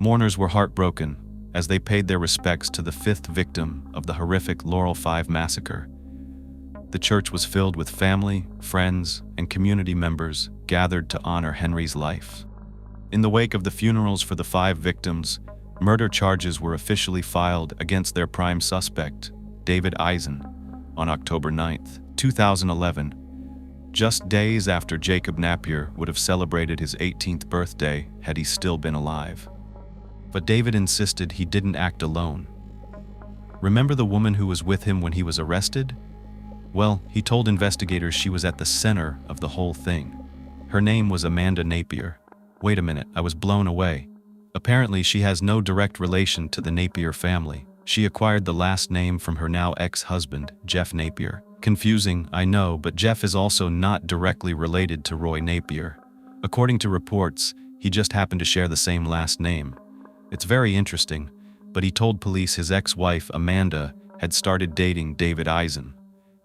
Mourners were heartbroken as they paid their respects to the 5th victim of the horrific Laurel 5 massacre. The church was filled with family, friends, and community members gathered to honor Henry's life. In the wake of the funerals for the 5 victims, murder charges were officially filed against their prime suspect, David Ison, on October 9, 2011. Just days after Jacob Napier would have celebrated his 18th birthday had he still been alive. But David insisted he didn't act alone. Remember the woman who was with him when he was arrested? Well, he told investigators she was at the center of the whole thing. Her name was Amanda Napier. Wait a minute, I was blown away. Apparently, she has no direct relation to the Napier family. She acquired the last name from her now ex-husband, Jeff Napier. Confusing, I know, but Jeff is also not directly related to Roy Napier. According to reports, he just happened to share the same last name. It's very interesting, but he told police his ex-wife, Amanda, had started dating David Ison.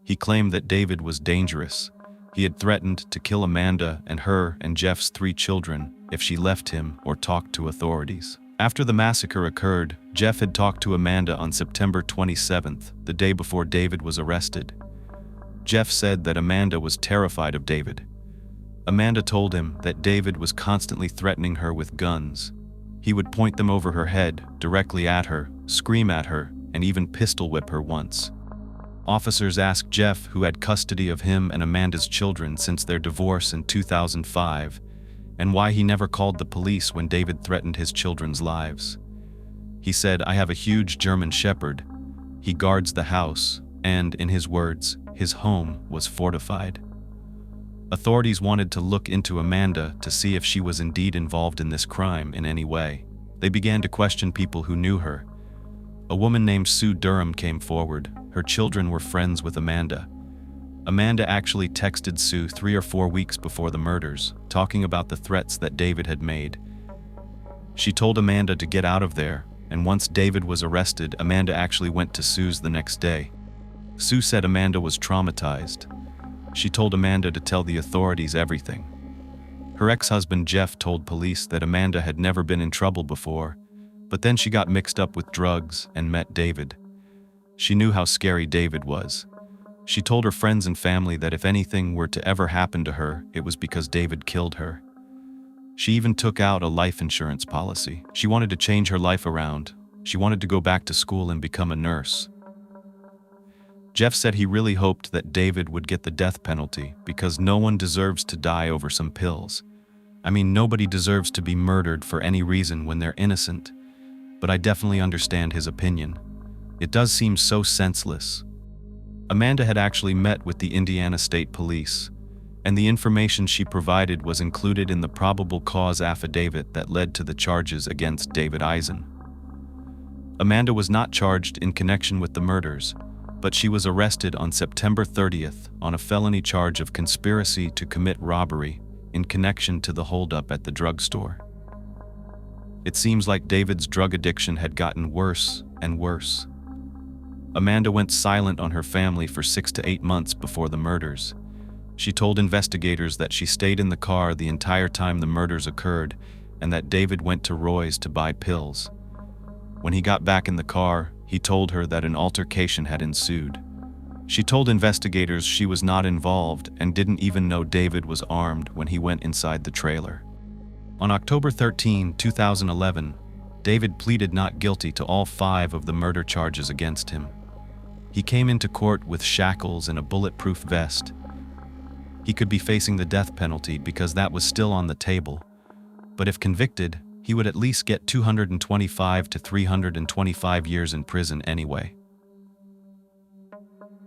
He claimed that David was dangerous. He had threatened to kill Amanda and her and Jeff's 3 children if she left him or talked to authorities. After the massacre occurred, Jeff had talked to Amanda on September 27th, the day before David was arrested. Jeff said that Amanda was terrified of David. Amanda told him that David was constantly threatening her with guns. He would point them over her head, directly at her, scream at her, and even pistol whip her once. Officers asked Jeff, who had custody of him and Amanda's children since their divorce in 2005, and why he never called the police when David threatened his children's lives. He said, "I have a huge German Shepherd. He guards the house, and, in his words, his home was fortified." Authorities wanted to look into Amanda to see if she was indeed involved in this crime in any way. They began to question people who knew her. A woman named Sue Durham came forward. Her children were friends with Amanda. Amanda actually texted Sue 3 or 4 weeks before the murders, talking about the threats that David had made. She told Amanda to get out of there, and once David was arrested, Amanda actually went to Sue's the next day. Sue said Amanda was traumatized. She told Amanda to tell the authorities everything. Her ex-husband Jeff told police that Amanda had never been in trouble before, but then she got mixed up with drugs and met David. She knew how scary David was. She told her friends and family that if anything were to ever happen to her, it was because David killed her. She even took out a life insurance policy. She wanted to change her life around. She wanted to go back to school and become a nurse. Jeff said he really hoped that David would get the death penalty because no one deserves to die over some pills. I mean, nobody deserves to be murdered for any reason when they're innocent. But I definitely understand his opinion. It does seem so senseless. Amanda had actually met with the Indiana State Police, and the information she provided was included in the probable cause affidavit that led to the charges against David Ison. Amanda was not charged in connection with the murders, but she was arrested on September 30th on a felony charge of conspiracy to commit robbery in connection to the holdup at the drugstore. It seems like David's drug addiction had gotten worse and worse. Amanda went silent on her family for 6 to 8 months before the murders. She told investigators that she stayed in the car the entire time the murders occurred and that David went to Roy's to buy pills. When he got back in the car, he told her that an altercation had ensued. She told investigators she was not involved and didn't even know David was armed when he went inside the trailer. On October 13, 2011, David pleaded not guilty to all 5 of the murder charges against him. He came into court with shackles and a bulletproof vest. He could be facing the death penalty because that was still on the table. But if convicted, he would at least get 225 to 325 years in prison anyway.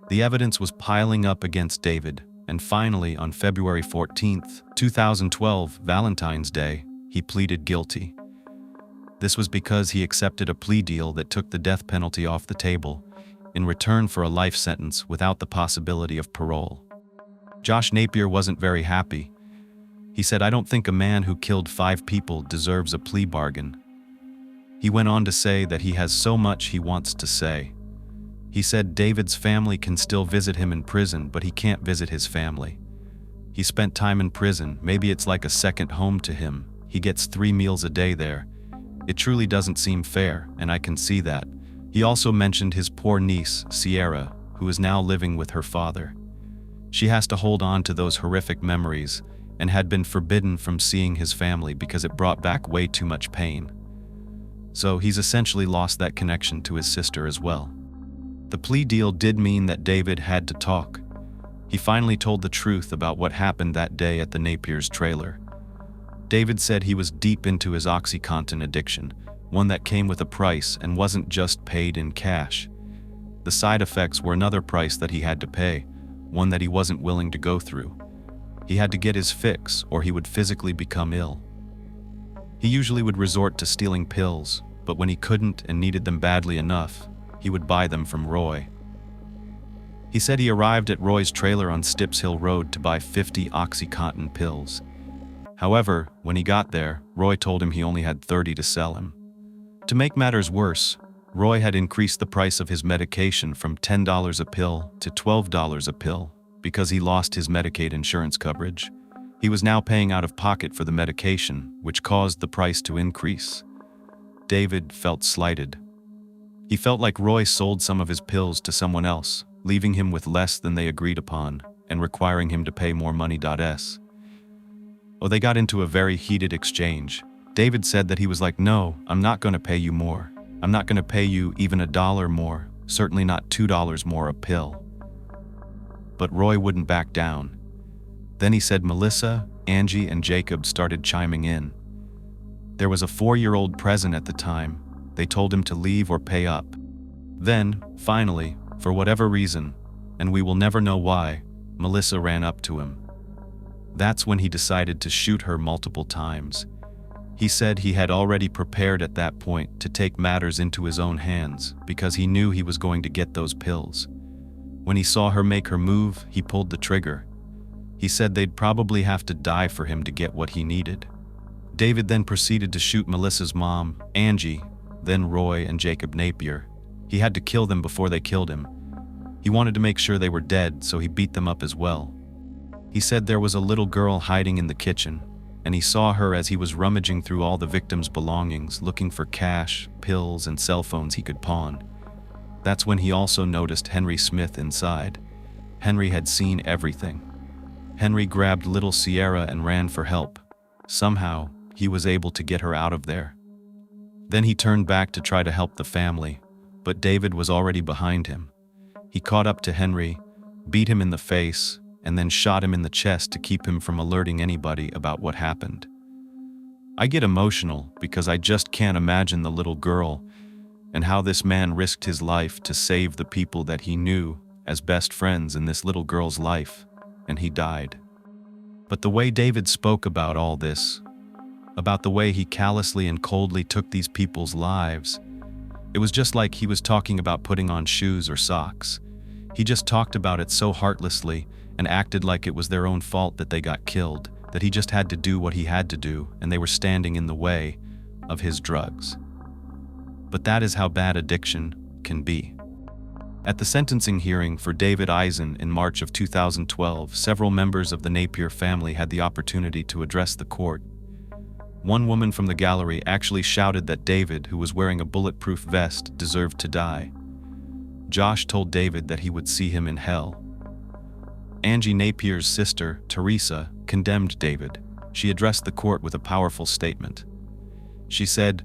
The evidence was piling up against David, and finally, on February 14, 2012, Valentine's Day, he pleaded guilty. This was because he accepted a plea deal that took the death penalty off the table in return for a life sentence without the possibility of parole. Josh Napier wasn't very happy. He said, "I don't think a man who killed 5 people deserves a plea bargain." He went on to say that he has so much he wants to say. He said David's family can still visit him in prison, but he can't visit his family. He spent time in prison, maybe it's like a second home to him. He gets 3 meals a day there. It truly doesn't seem fair, and I can see that. He also mentioned his poor niece, Sierra, who is now living with her father. She has to hold on to those horrific memories and had been forbidden from seeing his family because it brought back way too much pain. So he's essentially lost that connection to his sister as well. The plea deal did mean that David had to talk. He finally told the truth about what happened that day at the Napier's trailer. David said he was deep into his OxyContin addiction, one that came with a price and wasn't just paid in cash. The side effects were another price that he had to pay, one that he wasn't willing to go through. He had to get his fix or he would physically become ill. He usually would resort to stealing pills, but when he couldn't and needed them badly enough, he would buy them from Roy. He said he arrived at Roy's trailer on Stips Hill Road to buy 50 OxyContin pills. However, when he got there, Roy told him he only had 30 to sell him. To make matters worse, Roy had increased the price of his medication from $10 a pill to $12 a pill because he lost his Medicaid insurance coverage. He was now paying out of pocket for the medication, which caused the price to increase. David felt slighted. He felt like Roy sold some of his pills to someone else, leaving him with less than they agreed upon and requiring him to pay more money. They got into a very heated exchange. David said that he was like, "No, I'm not going to pay you more. I'm not going to pay you even $1 more, certainly not $2 more a pill." But Roy wouldn't back down. Then he said Melissa, Angie, and Jacob started chiming in. There was a 4-year-old present at the time. They told him to leave or pay up. Then, finally, for whatever reason, and we will never know why, Melissa ran up to him. That's when he decided to shoot her multiple times. He said he had already prepared at that point to take matters into his own hands because he knew he was going to get those pills. When he saw her make her move, he pulled the trigger. He said they'd probably have to die for him to get what he needed. David then proceeded to shoot Melissa's mom, Angie, then Roy and Jacob Napier. He had to kill them before they killed him. He wanted to make sure they were dead, so he beat them up as well. He said there was a little girl hiding in the kitchen, and he saw her as he was rummaging through all the victims' belongings, looking for cash, pills, and cell phones he could pawn. That's when he also noticed Henry Smith inside. Henry had seen everything. Henry grabbed little Sierra and ran for help. Somehow, he was able to get her out of there. Then he turned back to try to help the family, but David was already behind him. He caught up to Henry, beat him in the face, and then shot him in the chest to keep him from alerting anybody about what happened. I get emotional because I just can't imagine the little girl and how this man risked his life to save the people that he knew as best friends in this little girl's life, and he died. But the way David spoke about all this, about the way he callously and coldly took these people's lives, it was just like he was talking about putting on shoes or socks. He just talked about it so heartlessly and acted like it was their own fault that they got killed, that he just had to do what he had to do and they were standing in the way of his drugs. But that is how bad addiction can be. At the sentencing hearing for David Ison in March of 2012, several members of the Napier family had the opportunity to address the court. One woman from the gallery actually shouted that David, who was wearing a bulletproof vest, deserved to die. Josh told David that he would see him in hell. Angie Napier's sister, Teresa, condemned David. She addressed the court with a powerful statement. She said,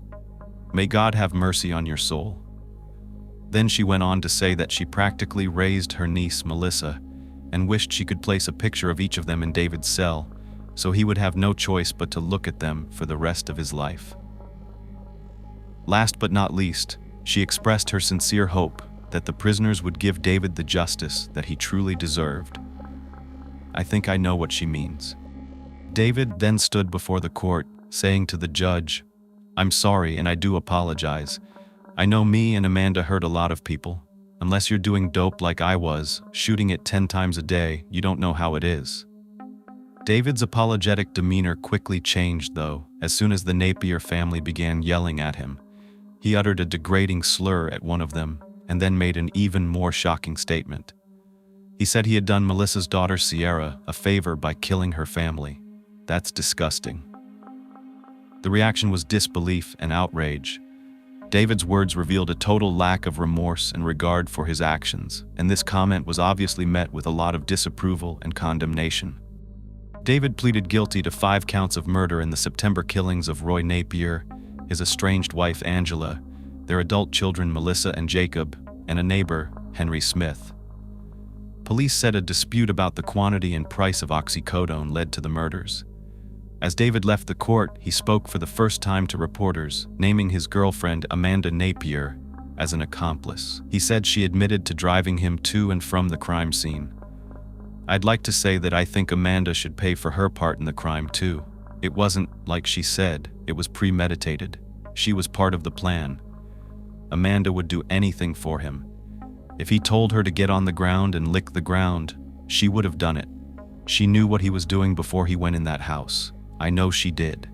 "May God have mercy on your soul." Then she went on to say that she practically raised her niece Melissa and wished she could place a picture of each of them in David's cell, so he would have no choice but to look at them for the rest of his life. Last but not least, she expressed her sincere hope that the prisoners would give David the justice that he truly deserved. I think I know what she means. David then stood before the court, saying to the judge, "I'm sorry and I do apologize. I know me and Amanda hurt a lot of people. Unless you're doing dope like I was, shooting it 10 times a day, you don't know how it is." David's apologetic demeanor quickly changed, though, as soon as the Napier family began yelling at him. He uttered a degrading slur at one of them, and then made an even more shocking statement. He said he had done Melissa's daughter Sierra a favor by killing her family. That's disgusting. The reaction was disbelief and outrage. David's words revealed a total lack of remorse and regard for his actions, and this comment was obviously met with a lot of disapproval and condemnation. David pleaded guilty to 5 counts of murder in the September killings of Roy Napier, his estranged wife Angela, their adult children Melissa and Jacob, and a neighbor, Henry Smith. Police said a dispute about the quantity and price of oxycodone led to the murders. As David left the court, he spoke for the first time to reporters, naming his girlfriend Amanda Napier as an accomplice. He said she admitted to driving him to and from the crime scene. "I'd like to say that I think Amanda should pay for her part in the crime too. It wasn't like she said, it was premeditated. She was part of the plan. Amanda would do anything for him. If he told her to get on the ground and lick the ground, she would have done it. She knew what he was doing before he went in that house. I know she did."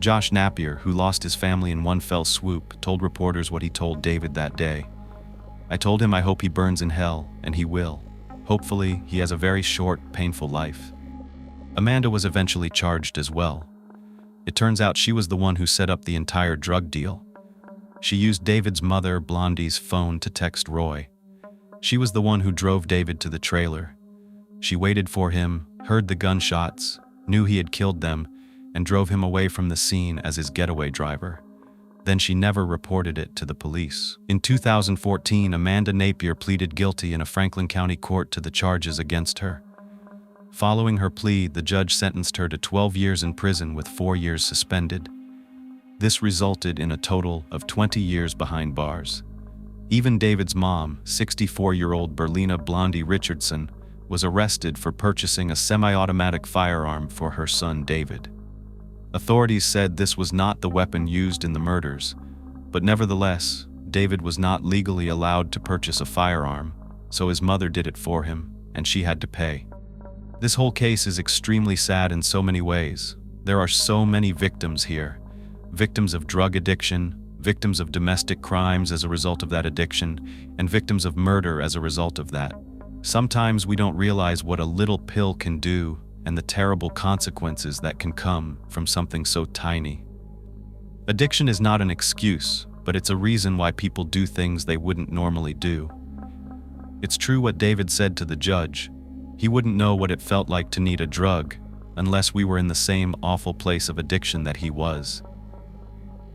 Josh Napier, who lost his family in one fell swoop, told reporters what he told David that day. "I told him I hope he burns in hell, and he will. Hopefully, he has a very short, painful life." Amanda was eventually charged as well. It turns out she was the one who set up the entire drug deal. She used David's mother, Blondie's phone to text Roy. She was the one who drove David to the trailer. She waited for him, heard the gunshots, knew he had killed them, and drove him away from the scene as his getaway driver. Then she never reported it to the police. In 2014, Amanda Napier pleaded guilty in a Franklin County court to the charges against her. Following her plea, the judge sentenced her to 12 years in prison with 4 years suspended. This resulted in a total of 20 years behind bars. Even David's mom, 64-year-old Berlina Blondie Richardson, was arrested for purchasing a semi-automatic firearm for her son David. Authorities said this was not the weapon used in the murders, but nevertheless, David was not legally allowed to purchase a firearm, so his mother did it for him, and she had to pay. This whole case is extremely sad in so many ways. There are so many victims here. Victims of drug addiction, victims of domestic crimes as a result of that addiction, and victims of murder as a result of that. Sometimes we don't realize what a little pill can do and the terrible consequences that can come from something so tiny. Addiction is not an excuse, but it's a reason why people do things they wouldn't normally do. It's true what David said to the judge. He wouldn't know what it felt like to need a drug unless we were in the same awful place of addiction that he was.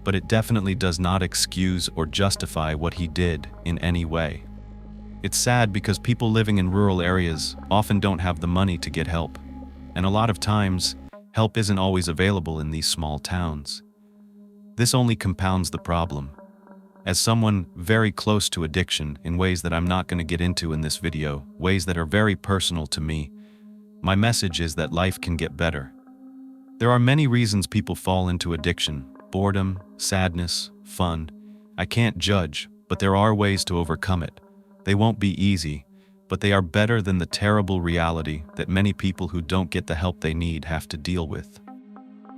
But it definitely does not excuse or justify what he did in any way. It's sad because people living in rural areas often don't have the money to get help. And a lot of times, help isn't always available in these small towns. This only compounds the problem. As someone very close to addiction in ways that I'm not going to get into in this video, ways that are very personal to me, my message is that life can get better. There are many reasons people fall into addiction: boredom, sadness, fun. I can't judge, but there are ways to overcome it. They won't be easy, but they are better than the terrible reality that many people who don't get the help they need have to deal with.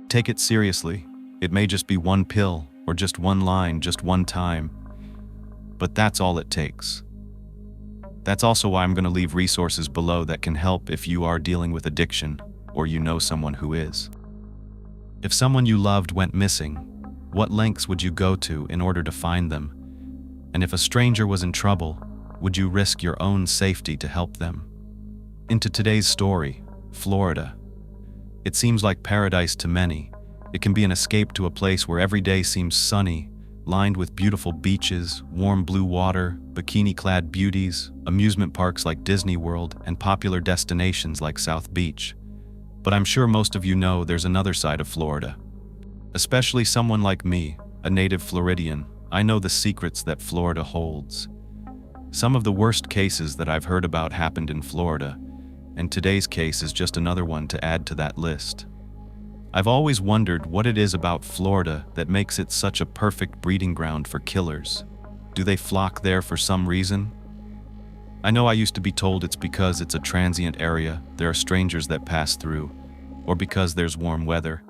Take it seriously. It may just be one pill, or just one line, just one time. But that's all it takes. That's also why I'm going to leave resources below that can help if you are dealing with addiction, or you know someone who is. If someone you loved went missing, what lengths would you go to in order to find them? And if a stranger was in trouble, would you risk your own safety to help them? Into today's story, Florida. It seems like paradise to many. It can be an escape to a place where every day seems sunny, lined with beautiful beaches, warm blue water, bikini-clad beauties, amusement parks like Disney World, and popular destinations like South Beach. But I'm sure most of you know there's another side of Florida. Especially someone like me, a native Floridian, I know the secrets that Florida holds. Some of the worst cases that I've heard about happened in Florida, and today's case is just another one to add to that list. I've always wondered what it is about Florida that makes it such a perfect breeding ground for killers. Do they flock there for some reason? I know I used to be told it's because it's a transient area, there are strangers that pass through, or because there's warm weather.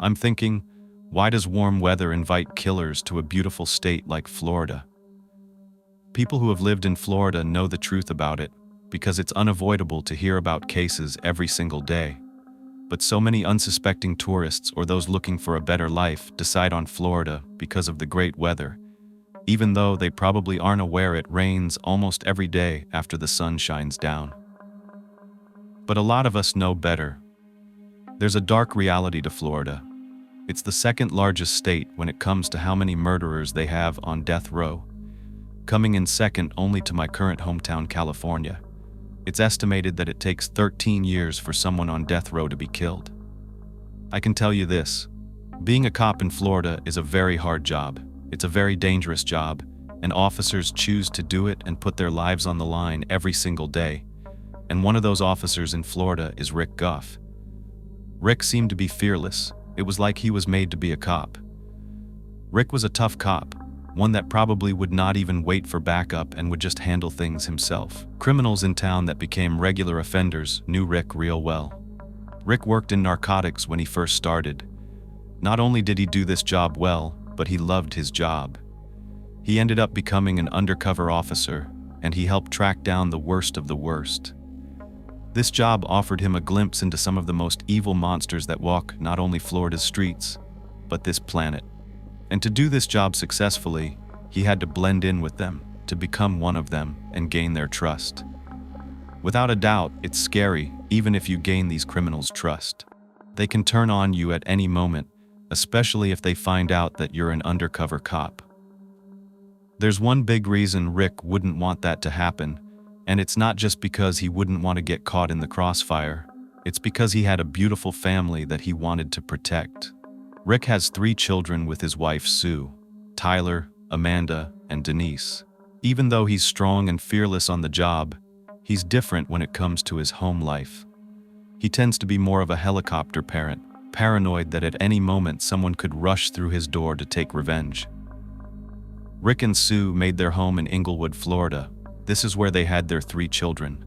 I'm thinking, why does warm weather invite killers to a beautiful state like Florida? People who have lived in Florida know the truth about it, because it's unavoidable to hear about cases every single day. But so many unsuspecting tourists or those looking for a better life decide on Florida because of the great weather, even though they probably aren't aware it rains almost every day after the sun shines down. But a lot of us know better. There's a dark reality to Florida. It's the second largest state when it comes to how many murderers they have on death row, coming in second only to my current hometown, California. It's estimated that it takes 13 years for someone on death row to be killed. I can tell you this, being a cop in Florida is a very hard job. It's a very dangerous job, and officers choose to do it and put their lives on the line every single day. And one of those officers in Florida is Rick Goff. Rick seemed to be fearless. It was like he was made to be a cop. Rick was a tough cop, one that probably would not even wait for backup and would just handle things himself. Criminals in town that became regular offenders knew Rick real well. Rick worked in narcotics when he first started. Not only did he do this job well, but he loved his job. He ended up becoming an undercover officer, and he helped track down the worst of the worst. This job offered him a glimpse into some of the most evil monsters that walk not only Florida's streets, but this planet. And to do this job successfully, he had to blend in with them, to become one of them and gain their trust. Without a doubt, it's scary, even if you gain these criminals' trust. They can turn on you at any moment, especially if they find out that you're an undercover cop. There's one big reason Rick wouldn't want that to happen, and it's not just because he wouldn't want to get caught in the crossfire. It's because he had a beautiful family that he wanted to protect. Rick has 3 children with his wife Sue, Tyler, Amanda, and Denise. Even though he's strong and fearless on the job, he's different when it comes to his home life. He tends to be more of a helicopter parent, paranoid that at any moment someone could rush through his door to take revenge. Rick and Sue made their home in Inglewood, Florida. This is where they had their 3 children.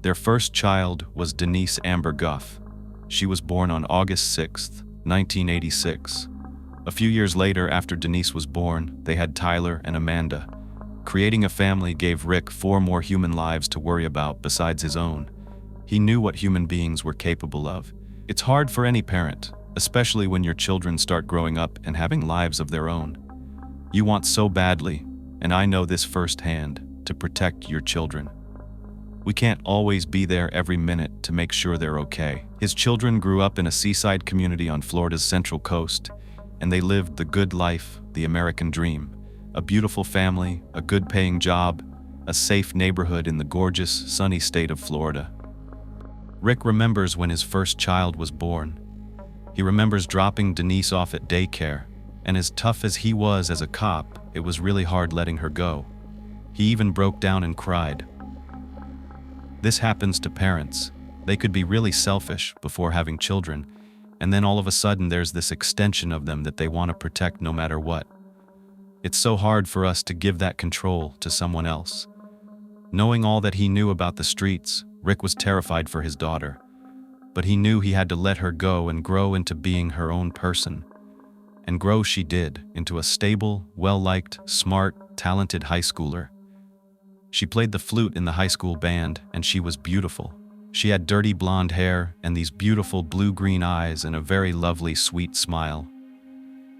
Their first child was Denise Amber Guff. She was born on August 6, 1986. A few years later, after Denise was born, they had Tyler and Amanda. Creating a family gave Rick 4 more human lives to worry about besides his own. He knew what human beings were capable of. It's hard for any parent, especially when your children start growing up and having lives of their own. You want so badly, and I know this firsthand, to protect your children. We can't always be there every minute to make sure they're okay. His children grew up in a seaside community on Florida's Central Coast, and they lived the good life, the American dream. A beautiful family, a good-paying job, a safe neighborhood in the gorgeous, sunny state of Florida. Rick remembers when his first child was born. He remembers dropping Denise off at daycare, and as tough as he was as a cop, it was really hard letting her go. He even broke down and cried. This happens to parents. They could be really selfish before having children, and then all of a sudden there's this extension of them that they want to protect no matter what. It's so hard for us to give that control to someone else. Knowing all that he knew about the streets, Rick was terrified for his daughter, but he knew he had to let her go and grow into being her own person. And grow she did, into a stable, well-liked, smart, talented high schooler. She played the flute in the high school band, and she was beautiful. She had dirty blonde hair and these beautiful blue-green eyes and a very lovely, sweet smile.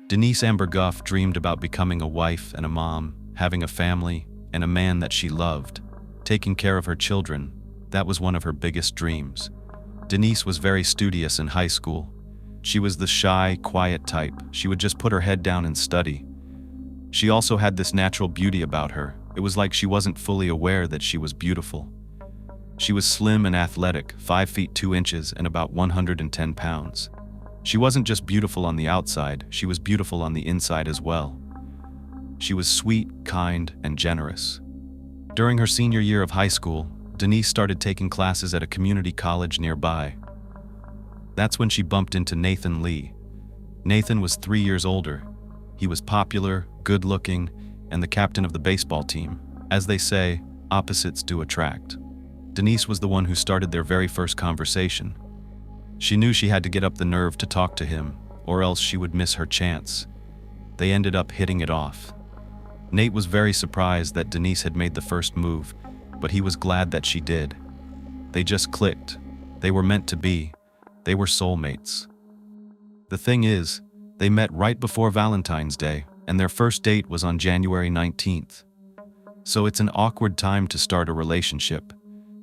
Denise Amber Guff dreamed about becoming a wife and a mom, having a family, and a man that she loved. Taking care of her children, that was one of her biggest dreams. Denise was very studious in high school. She was the shy, quiet type. She would just put her head down and study. She also had this natural beauty about her. It was like she wasn't fully aware that she was beautiful. She was slim and athletic, 5 feet 2 inches and about 110 pounds. She wasn't just beautiful on the outside, she was beautiful on the inside as well. She was sweet, kind, and generous. During her senior year of high school, Denise started taking classes at a community college nearby. That's when she bumped into Nathan Lee. Nathan was 3 years older. He was popular, good-looking, and the captain of the baseball team. As they say, opposites do attract. Denise was the one who started their very first conversation. She knew she had to get up the nerve to talk to him, or else she would miss her chance. They ended up hitting it off. Nate was very surprised that Denise had made the first move, but he was glad that she did. They just clicked. They were meant to be. They were soulmates. The thing is, they met right before Valentine's Day, and their first date was on January 19th. So it's an awkward time to start a relationship.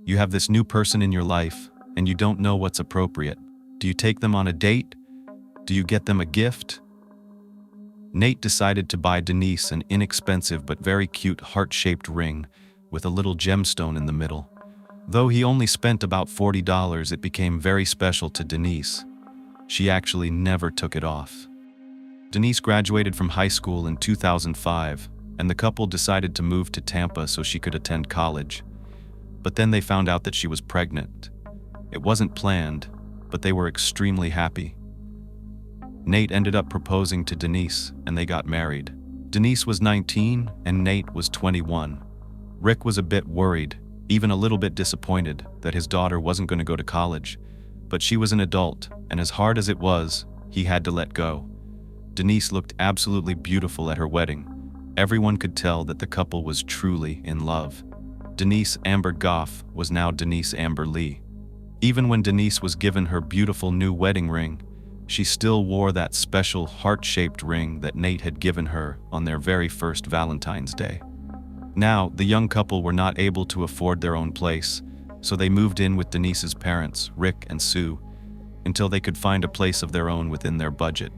You have this new person in your life, and you don't know what's appropriate. Do you take them on a date? Do you get them a gift? Nate decided to buy Denise an inexpensive but very cute heart-shaped ring with a little gemstone in the middle. Though he only spent about $40, it became very special to Denise. She actually never took it off. Denise graduated from high school in 2005, and the couple decided to move to Tampa so she could attend college. But then they found out that she was pregnant. It wasn't planned, but they were extremely happy. Nate ended up proposing to Denise, and they got married. Denise was 19, and Nate was 21. Rick was a bit worried, even a little bit disappointed, that his daughter wasn't going to go to college. But she was an adult, and as hard as it was, he had to let go. Denise looked absolutely beautiful at her wedding. Everyone could tell that the couple was truly in love. Denise Amber Guff was now Denise Amber Lee. Even when Denise was given her beautiful new wedding ring, she still wore that special heart-shaped ring that Nate had given her on their very first Valentine's Day. Now, the young couple were not able to afford their own place, so they moved in with Denise's parents, Rick and Sue, until they could find a place of their own within their budget.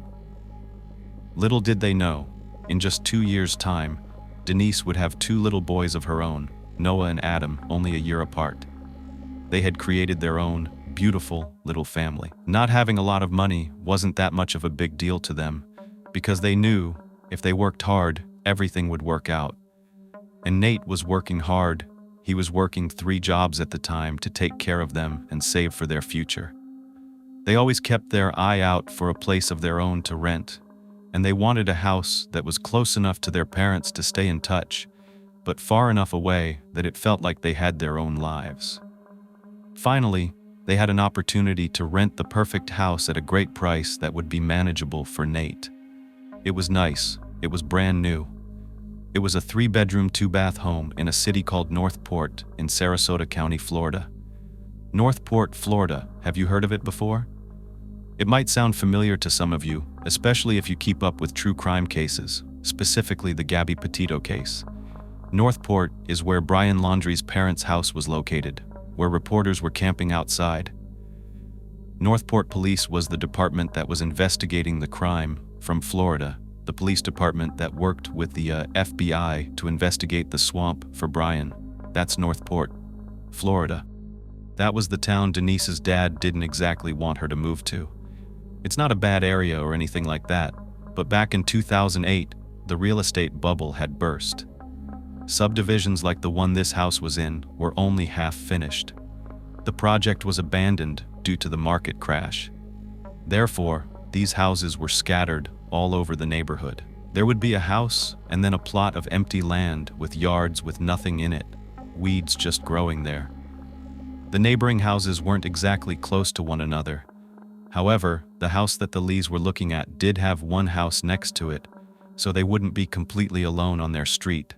Little did they know, in just 2 years' time, Denise would have 2 little boys of her own, Noah and Adam, only a year apart. They had created their own beautiful little family. Not having a lot of money wasn't that much of a big deal to them, because they knew if they worked hard, everything would work out. And Nate was working hard. He was working 3 jobs at the time to take care of them and save for their future. They always kept their eye out for a place of their own to rent, and they wanted a house that was close enough to their parents to stay in touch, but far enough away that it felt like they had their own lives. Finally, they had an opportunity to rent the perfect house at a great price that would be manageable for Nate. It was nice. It was brand new. It was a 3-bedroom, 2-bath home in a city called Northport in Sarasota County, Florida. Northport, Florida. Have you heard of it before? It might sound familiar to some of you, especially if you keep up with true crime cases, specifically the Gabby Petito case. Northport is where Brian Laundrie's parents' house was located, where reporters were camping outside. Northport Police was the department that was investigating the crime from Florida, the police department that worked with the FBI to investigate the swamp for Brian. That's Northport, Florida. That was the town Denise's dad didn't exactly want her to move to. It's not a bad area or anything like that, but back in 2008, the real estate bubble had burst. Subdivisions like the one this house was in were only half finished. The project was abandoned due to the market crash. Therefore, these houses were scattered all over the neighborhood. There would be a house and then a plot of empty land with yards with nothing in it, weeds just growing there. The neighboring houses weren't exactly close to one another. However, the house that the Lees were looking at did have one house next to it, so they wouldn't be completely alone on their street.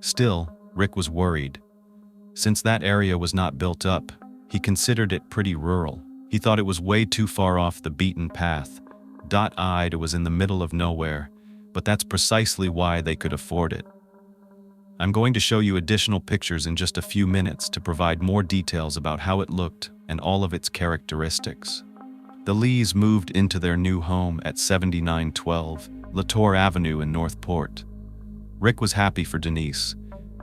Still, Rick was worried. Since that area was not built up, he considered it pretty rural. He thought it was way too far off the beaten path. It was in the middle of nowhere, but that's precisely why they could afford it. I'm going to show you additional pictures in just a few minutes to provide more details about how it looked and all of its characteristics. The Lees moved into their new home at 7912 Latour Avenue in Northport. Rick was happy for Denise.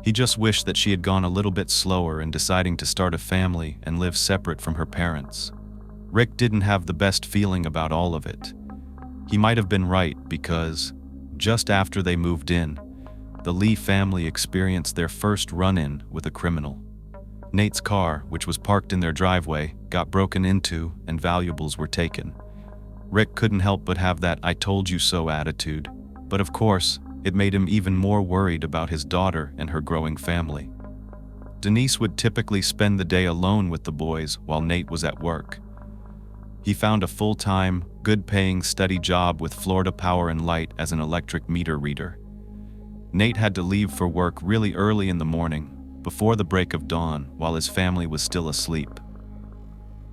He just wished that she had gone a little bit slower in deciding to start a family and live separate from her parents. Rick didn't have the best feeling about all of it. He might have been right because, just after they moved in, the Lee family experienced their first run-in with a criminal. Nate's car, which was parked in their driveway, got broken into and valuables were taken. Rick couldn't help but have that "I told you so" attitude, but of course, it made him even more worried about his daughter and her growing family. Denise would typically spend the day alone with the boys while Nate was at work. He found a full-time, good-paying, steady job with Florida Power and Light as an electric meter reader. Nate had to leave for work really early in the morning, before the break of dawn, while his family was still asleep.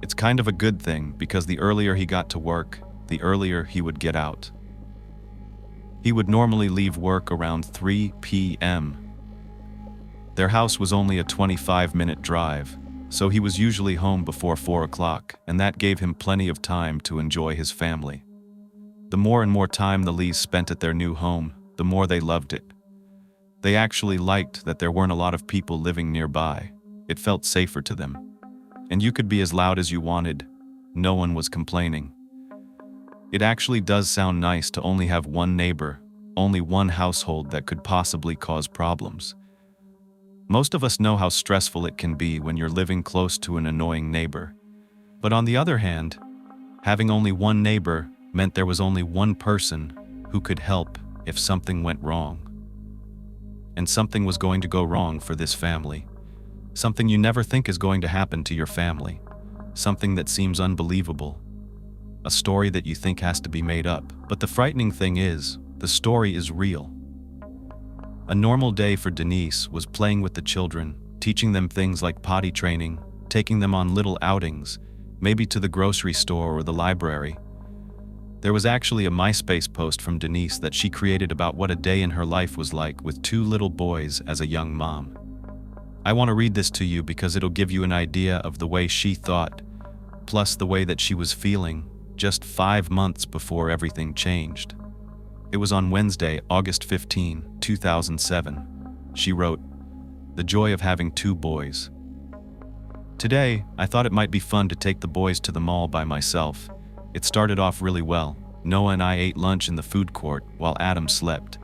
It's kind of a good thing because the earlier he got to work, the earlier he would get out. He would normally leave work around 3 p.m. Their house was only a 25-minute drive, so he was usually home before 4 o'clock, and that gave him plenty of time to enjoy his family. The more and more time the Lees spent at their new home, the more they loved it. They actually liked that there weren't a lot of people living nearby. It felt safer to them. And you could be as loud as you wanted. No one was complaining. It actually does sound nice to only have one neighbor, only one household that could possibly cause problems. Most of us know how stressful it can be when you're living close to an annoying neighbor. But on the other hand, having only one neighbor meant there was only one person who could help if something went wrong. And something was going to go wrong for this family. Something you never think is going to happen to your family. Something that seems unbelievable. A story that you think has to be made up. But the frightening thing is, the story is real. A normal day for Denise was playing with the children, teaching them things like potty training, taking them on little outings, maybe to the grocery store or the library. There was actually a MySpace post from Denise that she created about what a day in her life was like with 2 little boys as a young mom. I want to read this to you because it'll give you an idea of the way she thought, plus the way that she was feeling just 5 months before everything changed. It was on Wednesday, August 15, 2007. She wrote, "The joy of having 2 boys. Today, I thought it might be fun to take the boys to the mall by myself. It started off really well. Noah and I ate lunch in the food court while Adam slept.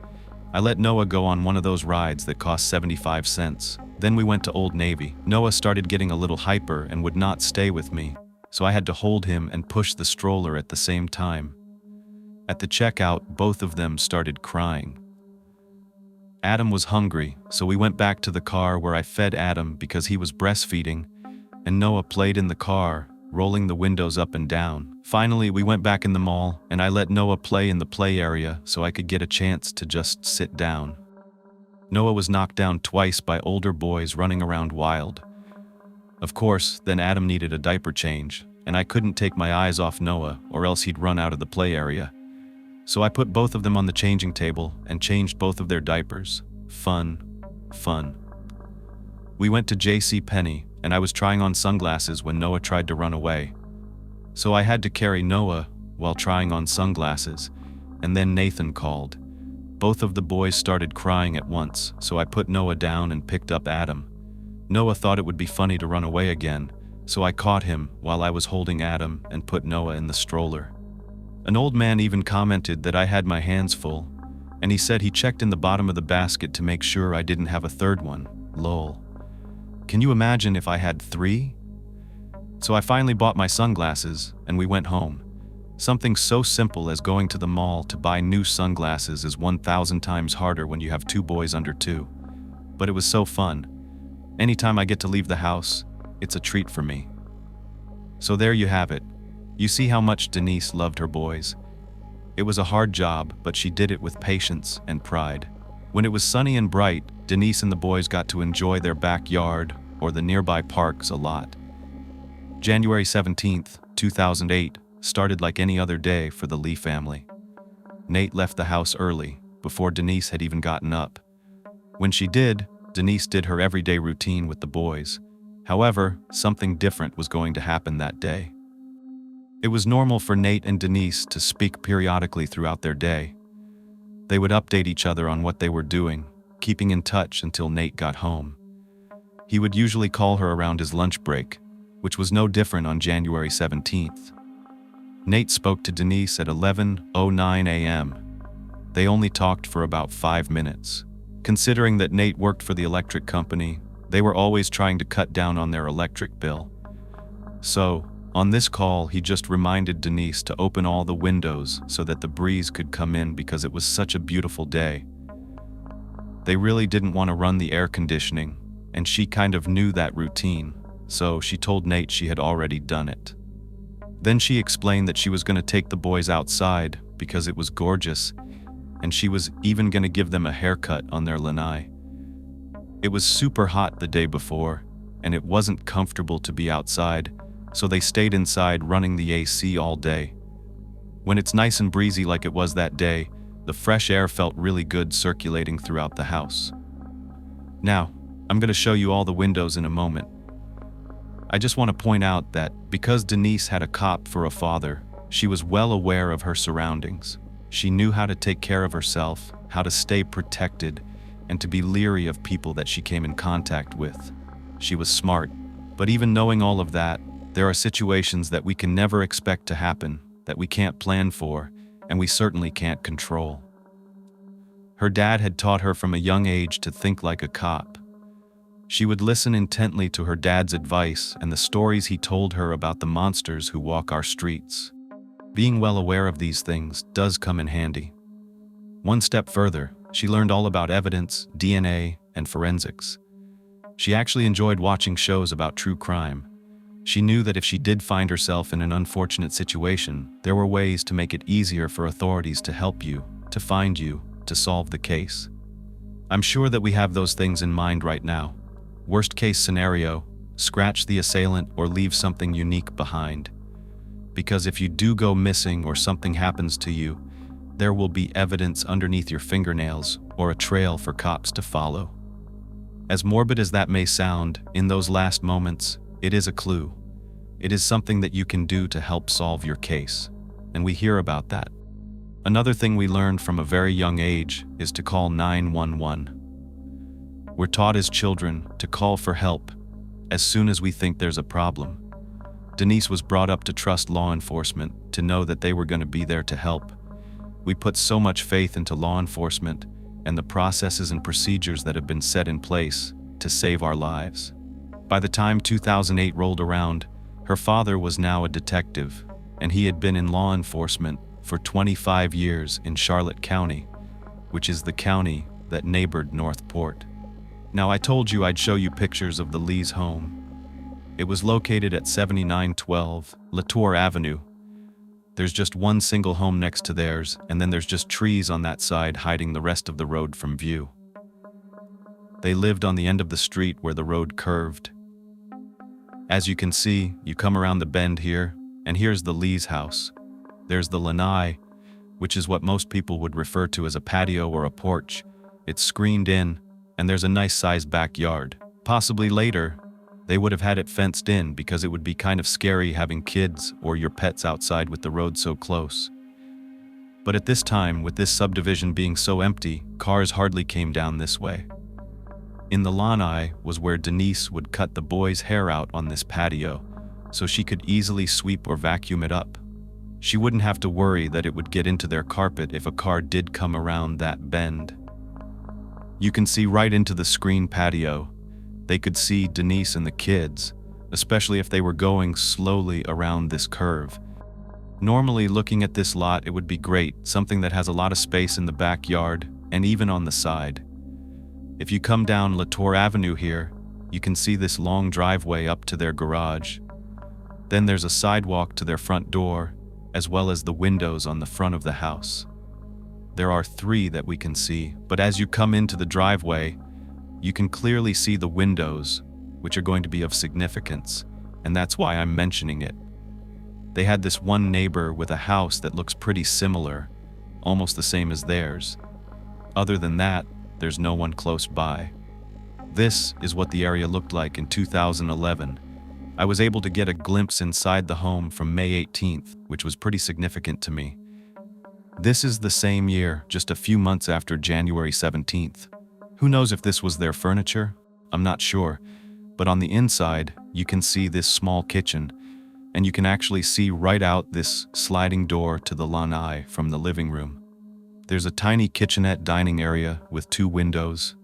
I let Noah go on one of those rides that cost 75 cents. Then we went to Old Navy. Noah started getting a little hyper and would not stay with me, so I had to hold him and push the stroller at the same time. At the checkout, both of them started crying. Adam was hungry, so we went back to the car where I fed Adam because he was breastfeeding, and Noah played in the car, rolling the windows up and down. Finally, we went back in the mall, and I let Noah play in the play area so I could get a chance to just sit down. Noah was knocked down twice by older boys running around wild. Of course, then Adam needed a diaper change, and I couldn't take my eyes off Noah or else he'd run out of the play area. So I put both of them on the changing table and changed both of their diapers. Fun. We went to JCPenney, and I was trying on sunglasses when Noah tried to run away. So I had to carry Noah while trying on sunglasses, and then Nathan called. Both of the boys started crying at once, so I put Noah down and picked up Adam. Noah thought it would be funny to run away again, so I caught him while I was holding Adam and put Noah in the stroller. An old man even commented that I had my hands full, and he said he checked in the bottom of the basket to make sure I didn't have a third one. Lol. Can you imagine if I had 3? So I finally bought my sunglasses, and we went home. Something so simple as going to the mall to buy new sunglasses is 1,000 times harder when you have 2 boys under 2. But it was so fun. Anytime I get to leave the house, it's a treat for me. So there you have it. You see how much Denise loved her boys. It was a hard job, but she did it with patience and pride. When it was sunny and bright, Denise and the boys got to enjoy their backyard or the nearby parks a lot. January 17th, 2008 started like any other day for the Lee family. Nate left the house early, before Denise had even gotten up. When she did, Denise did her everyday routine with the boys. However, something different was going to happen that day. It was normal for Nate and Denise to speak periodically throughout their day. They would update each other on what they were doing, keeping in touch until Nate got home. He would usually call her around his lunch break, which was no different on January 17th. Nate spoke to Denise at 11:09 a.m. They only talked for about 5 minutes. Considering that Nate worked for the electric company, they were always trying to cut down on their electric bill. So, on this call, he just reminded Denise to open all the windows so that the breeze could come in because it was such a beautiful day. They really didn't want to run the air conditioning, and she kind of knew that routine, so she told Nate she had already done it. Then she explained that she was going to take the boys outside because it was gorgeous, and she was even going to give them a haircut on their lanai. It was super hot the day before, and it wasn't comfortable to be outside, so they stayed inside running the AC all day. When it's nice and breezy like it was that day, the fresh air felt really good circulating throughout the house. Now, I'm going to show you all the windows in a moment. I just want to point out that because Denise had a cop for a father, she was well aware of her surroundings. She knew how to take care of herself, how to stay protected, and to be leery of people that she came in contact with. She was smart, but even knowing all of that, there are situations that we can never expect to happen, that we can't plan for, and we certainly can't control. Her dad had taught her from a young age to think like a cop. She would listen intently to her dad's advice and the stories he told her about the monsters who walk our streets. Being well aware of these things does come in handy. One step further, she learned all about evidence, DNA, and forensics. She actually enjoyed watching shows about true crime. She knew that if she did find herself in an unfortunate situation, there were ways to make it easier for authorities to help you, to find you, to solve the case. I'm sure that we have those things in mind right now. Worst case scenario, scratch the assailant or leave something unique behind. Because if you do go missing or something happens to you, there will be evidence underneath your fingernails or a trail for cops to follow. As morbid as that may sound, in those last moments, it is a clue. It is something that you can do to help solve your case, and we hear about that. Another thing we learned from a very young age is to call 911. We're taught as children to call for help as soon as we think there's a problem. Denise was brought up to trust law enforcement, to know that they were going to be there to help. We put so much faith into law enforcement and the processes and procedures that have been set in place to save our lives. By the time 2008 rolled around, Her father was now a detective, and he had been in law enforcement for 25 years in Charlotte County, which is the county that neighbored Northport. Now, I told you I'd show you pictures of the Lees' home. It was located at 7912 Latour Avenue. There's just one single home next to theirs, and then there's just trees on that side hiding the rest of the road from view. They lived on the end of the street where the road curved. As you can see, you come around the bend here, and here's the Lees' house. There's the lanai, which is what most people would refer to as a patio or a porch. It's screened in, and there's a nice-sized backyard. Possibly later, they would have had it fenced in because it would be kind of scary having kids or your pets outside with the road so close. But at this time, with this subdivision being so empty, cars hardly came down this way. In the lanai was where Denise would cut the boys' hair out on this patio, so she could easily sweep or vacuum it up. She wouldn't have to worry that it would get into their carpet if a car did come around that bend. You can see right into the screen patio. They could see Denise and the kids, especially if they were going slowly around this curve. Normally, looking at this lot, it would be great, something that has a lot of space in the backyard and even on the side. If you come down Latour Avenue here, you can see this long driveway up to their garage. Then there's a sidewalk to their front door, as well as the windows on the front of the house. There are 3 that we can see, but as you come into the driveway, you can clearly see the windows, which are going to be of significance, and that's why I'm mentioning it. They had this one neighbor with a house that looks pretty similar, almost the same as theirs. Other than that, there's no one close by. This is what the area looked like in 2011. I was able to get a glimpse inside the home from May 18th, which was pretty significant to me. This is the same year, just a few months after January 17th. Who knows if this was their furniture? I'm not sure. But on the inside, you can see this small kitchen, and you can actually see right out this sliding door to the lanai from the living room. There's a tiny kitchenette dining area with 2 windows.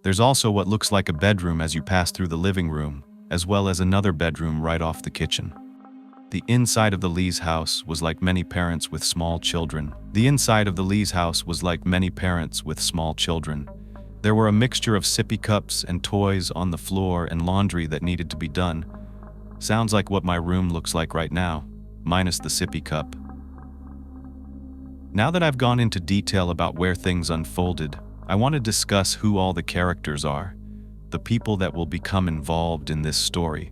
There's also what looks like a bedroom as you pass through the living room, as well as another bedroom right off the kitchen. The inside of the Lees' house was like many parents with small children. There were a mixture of sippy cups and toys on the floor and laundry that needed to be done. Sounds like what my room looks like right now, minus the sippy cup. Now that I've gone into detail about where things unfolded, I want to discuss who all the characters are, the people that will become involved in this story,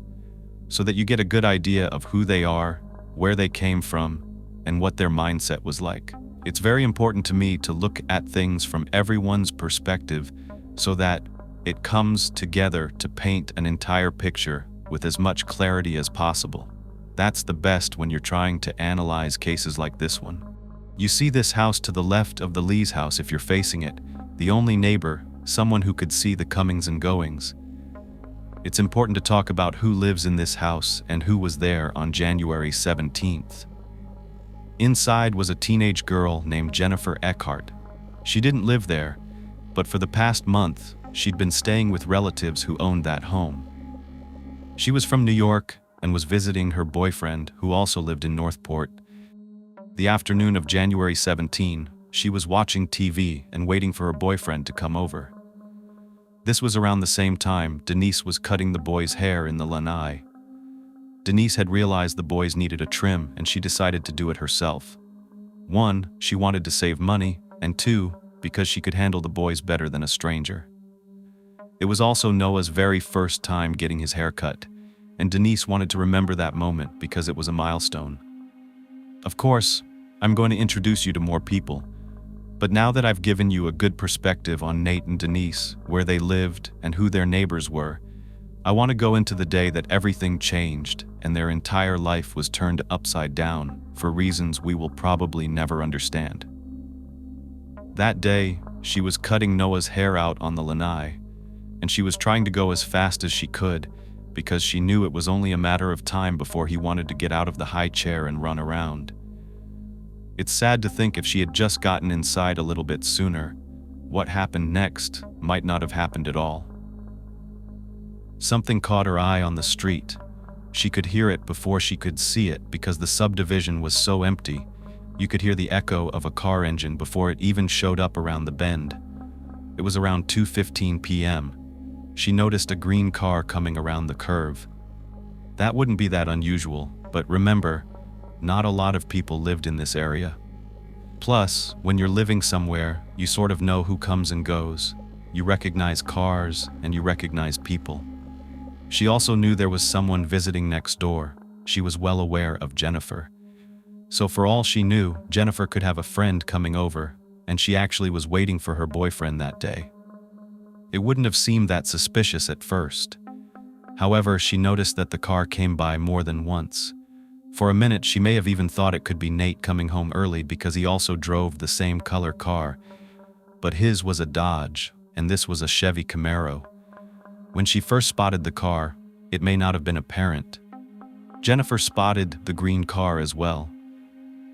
so that you get a good idea of who they are, where they came from, and what their mindset was like. It's very important to me to look at things from everyone's perspective so that it comes together to paint an entire picture with as much clarity as possible. That's the best when you're trying to analyze cases like this one. You see this house to the left of the Lees' house if you're facing it, the only neighbor, someone who could see the comings and goings. It's important to talk about who lives in this house and who was there on January 17th. Inside was a teenage girl named Jennifer Eckhart. She didn't live there, but for the past month, she'd been staying with relatives who owned that home. She was from New York and was visiting her boyfriend, who also lived in Northport. The afternoon of January 17, she was watching TV and waiting for her boyfriend to come over. This was around the same time Denise was cutting the boys' hair in the lanai. Denise had realized the boys needed a trim and she decided to do it herself. 1, she wanted to save money, and 2, because she could handle the boys better than a stranger. It was also Noah's very first time getting his hair cut, and Denise wanted to remember that moment because it was a milestone. Of course, I'm going to introduce you to more people, but now that I've given you a good perspective on Nate and Denise, where they lived and who their neighbors were, I want to go into the day that everything changed and their entire life was turned upside down for reasons we will probably never understand. That day, she was cutting Noah's hair out on the lanai, and she was trying to go as fast as she could because she knew it was only a matter of time before he wanted to get out of the high chair and run around. It's sad to think if she had just gotten inside a little bit sooner, what happened next might not have happened at all. Something caught her eye on the street. She could hear it before she could see it because the subdivision was so empty. You could hear the echo of a car engine before it even showed up around the bend. It was around 2:15 p.m. She noticed a green car coming around the curve. That wouldn't be that unusual, but remember, not a lot of people lived in this area. Plus, when you're living somewhere, you sort of know who comes and goes. You recognize cars and you recognize people. She also knew there was someone visiting next door. She was well aware of Jennifer. So for all she knew, Jennifer could have a friend coming over, and she actually was waiting for her boyfriend that day. It wouldn't have seemed that suspicious at first. However, she noticed that the car came by more than once. For a minute, she may have even thought it could be Nate coming home early because he also drove the same color car. But his was a Dodge, and this was a Chevy Camaro. When she first spotted the car, it may not have been apparent. Jennifer spotted the green car as well.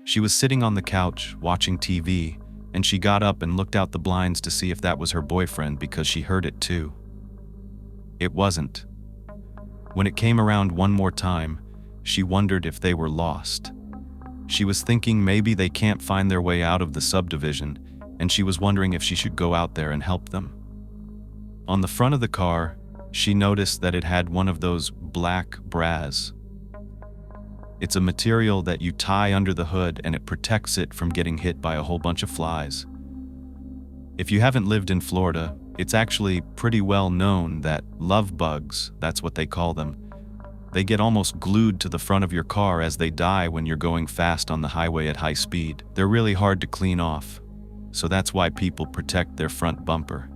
She was sitting on the couch watching TV, and she got up and looked out the blinds to see if that was her boyfriend because she heard it too. It wasn't. When it came around one more time, she wondered if they were lost. She was thinking maybe they can't find their way out of the subdivision, and she was wondering if she should go out there and help them. On the front of the car, she noticed that it had one of those black bras. It's a material that you tie under the hood and it protects it from getting hit by a whole bunch of flies. If you haven't lived in Florida, it's actually pretty well known that love bugs, that's what they call them, they get almost glued to the front of your car as they die when you're going fast on the highway at high speed. They're really hard to clean off, so that's why people protect their front bumper.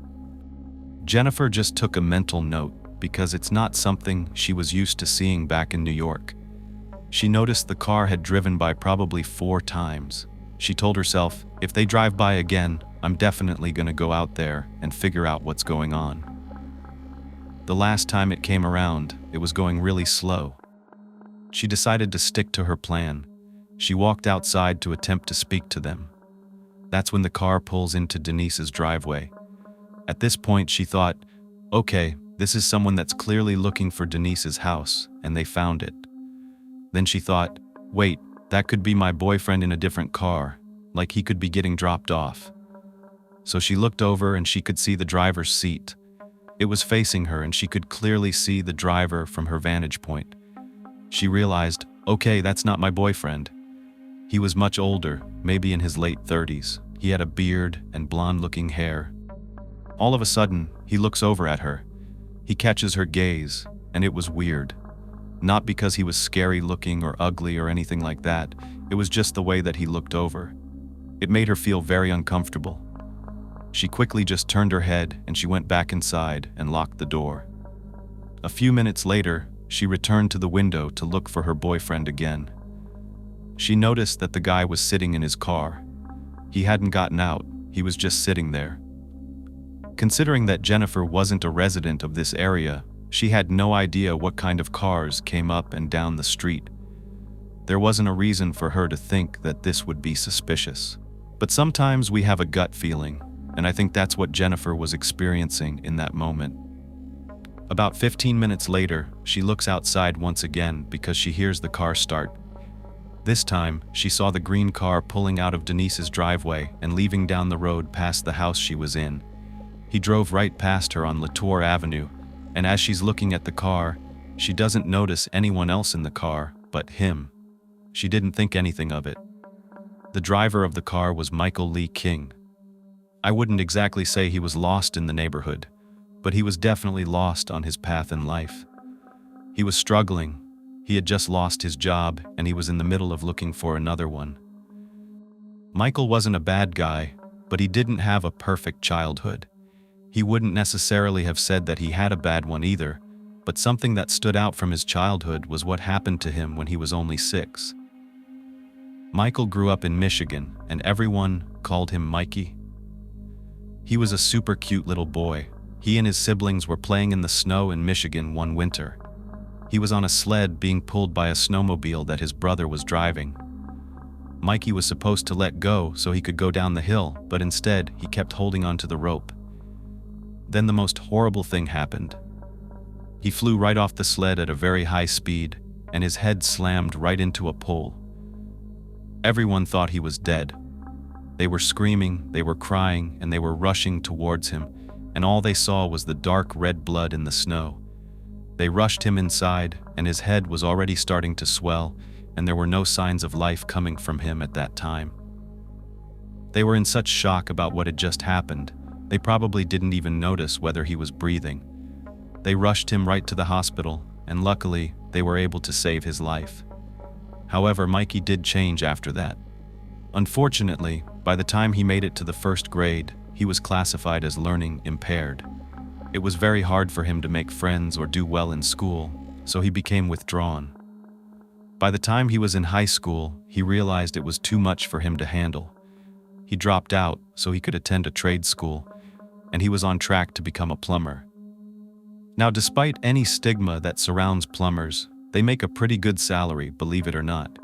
Jennifer just took a mental note because it's not something she was used to seeing back in New York. She noticed the car had driven by probably 4 times. She told herself, if they drive by again, I'm definitely gonna go out there and figure out what's going on. The last time it came around, it was going really slow. She decided to stick to her plan. She walked outside to attempt to speak to them. That's when the car pulls into Denise's driveway. At this point, she thought, okay, this is someone that's clearly looking for Denise's house, and they found it. Then she thought, wait, that could be my boyfriend in a different car, like he could be getting dropped off. So she looked over and she could see the driver's seat. It was facing her and she could clearly see the driver from her vantage point. She realized, okay, that's not my boyfriend. He was much older, maybe in his late 30s. He had a beard and blonde-looking hair. All of a sudden, he looks over at her. He catches her gaze, and it was weird. Not because he was scary looking or ugly or anything like that, it was just the way that he looked over. It made her feel very uncomfortable. She quickly just turned her head and she went back inside and locked the door. A few minutes later, she returned to the window to look for her boyfriend again. She noticed that the guy was sitting in his car. He hadn't gotten out, he was just sitting there. Considering that Jennifer wasn't a resident of this area, she had no idea what kind of cars came up and down the street. There wasn't a reason for her to think that this would be suspicious. But sometimes we have a gut feeling, and I think that's what Jennifer was experiencing in that moment. About 15 minutes later, she looks outside once again because she hears the car start. This time, she saw the green car pulling out of Denise's driveway and leaving down the road past the house she was in. He drove right past her on Latour Avenue, and as she's looking at the car, she doesn't notice anyone else in the car but him. She didn't think anything of it. The driver of the car was Michael Lee King. I wouldn't exactly say he was lost in the neighborhood, but he was definitely lost on his path in life. He was struggling. He had just lost his job, and he was in the middle of looking for another one. Michael wasn't a bad guy, but he didn't have a perfect childhood. He wouldn't necessarily have said that he had a bad one either, but something that stood out from his childhood was what happened to him when he was only 6. Michael grew up in Michigan, and everyone called him Mikey. He was a super cute little boy. He and his siblings were playing in the snow in Michigan one winter. He was on a sled being pulled by a snowmobile that his brother was driving. Mikey was supposed to let go so he could go down the hill, but instead he kept holding onto the rope. Then the most horrible thing happened. He flew right off the sled at a very high speed, and his head slammed right into a pole. Everyone thought he was dead. They were screaming, they were crying, and they were rushing towards him, and all they saw was the dark red blood in the snow. They rushed him inside, and his head was already starting to swell, and there were no signs of life coming from him at that time. They were in such shock about what had just happened, they probably didn't even notice whether he was breathing. They rushed him right to the hospital, and luckily, they were able to save his life. However, Mikey did change after that. Unfortunately, by the time he made it to the first grade, he was classified as learning impaired. It was very hard for him to make friends or do well in school, so he became withdrawn. By the time he was in high school, he realized it was too much for him to handle. He dropped out so he could attend a trade school, and he was on track to become a plumber. Now, despite any stigma that surrounds plumbers, they make a pretty good salary, believe it or not.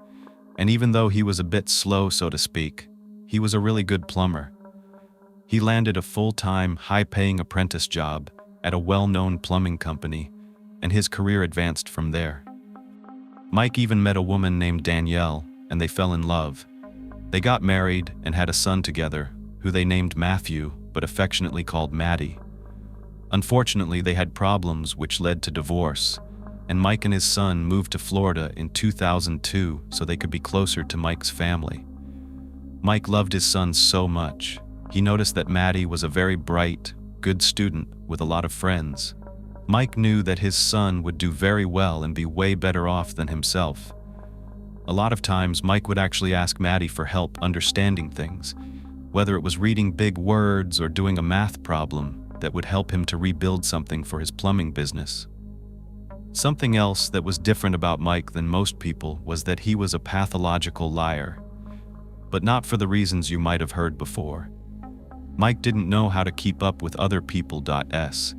And even though he was a bit slow, so to speak, he was a really good plumber. He landed a full-time, high-paying apprentice job at a well-known plumbing company, and his career advanced from there. Mike even met a woman named Danielle, and they fell in love. They got married and had a son together, who they named Matthew, but affectionately called Maddie. Unfortunately, they had problems which led to divorce, and Mike and his son moved to Florida in 2002 so they could be closer to Mike's family. Mike loved his son so much. He noticed that Maddie was a very bright, good student with a lot of friends. Mike knew that his son would do very well and be way better off than himself. A lot of times, Mike would actually ask Maddie for help understanding things, whether it was reading big words or doing a math problem that would help him to rebuild something for his plumbing business. Something else that was different about Mike than most people was that he was a pathological liar, but not for the reasons you might have heard before. Mike didn't know how to keep up with other people's.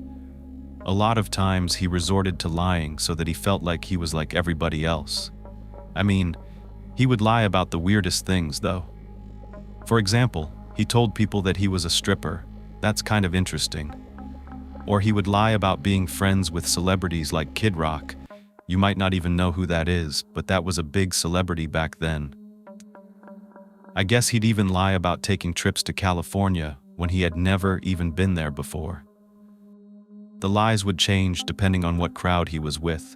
A lot of times he resorted to lying so that he felt like he was like everybody else. I mean, he would lie about the weirdest things, though. For example, he told people that he was a stripper. That's kind of interesting. Or he would lie about being friends with celebrities like Kid Rock. You might not even know who that is, but that was a big celebrity back then. I guess he'd even lie about taking trips to California when he had never even been there before. The lies would change depending on what crowd he was with.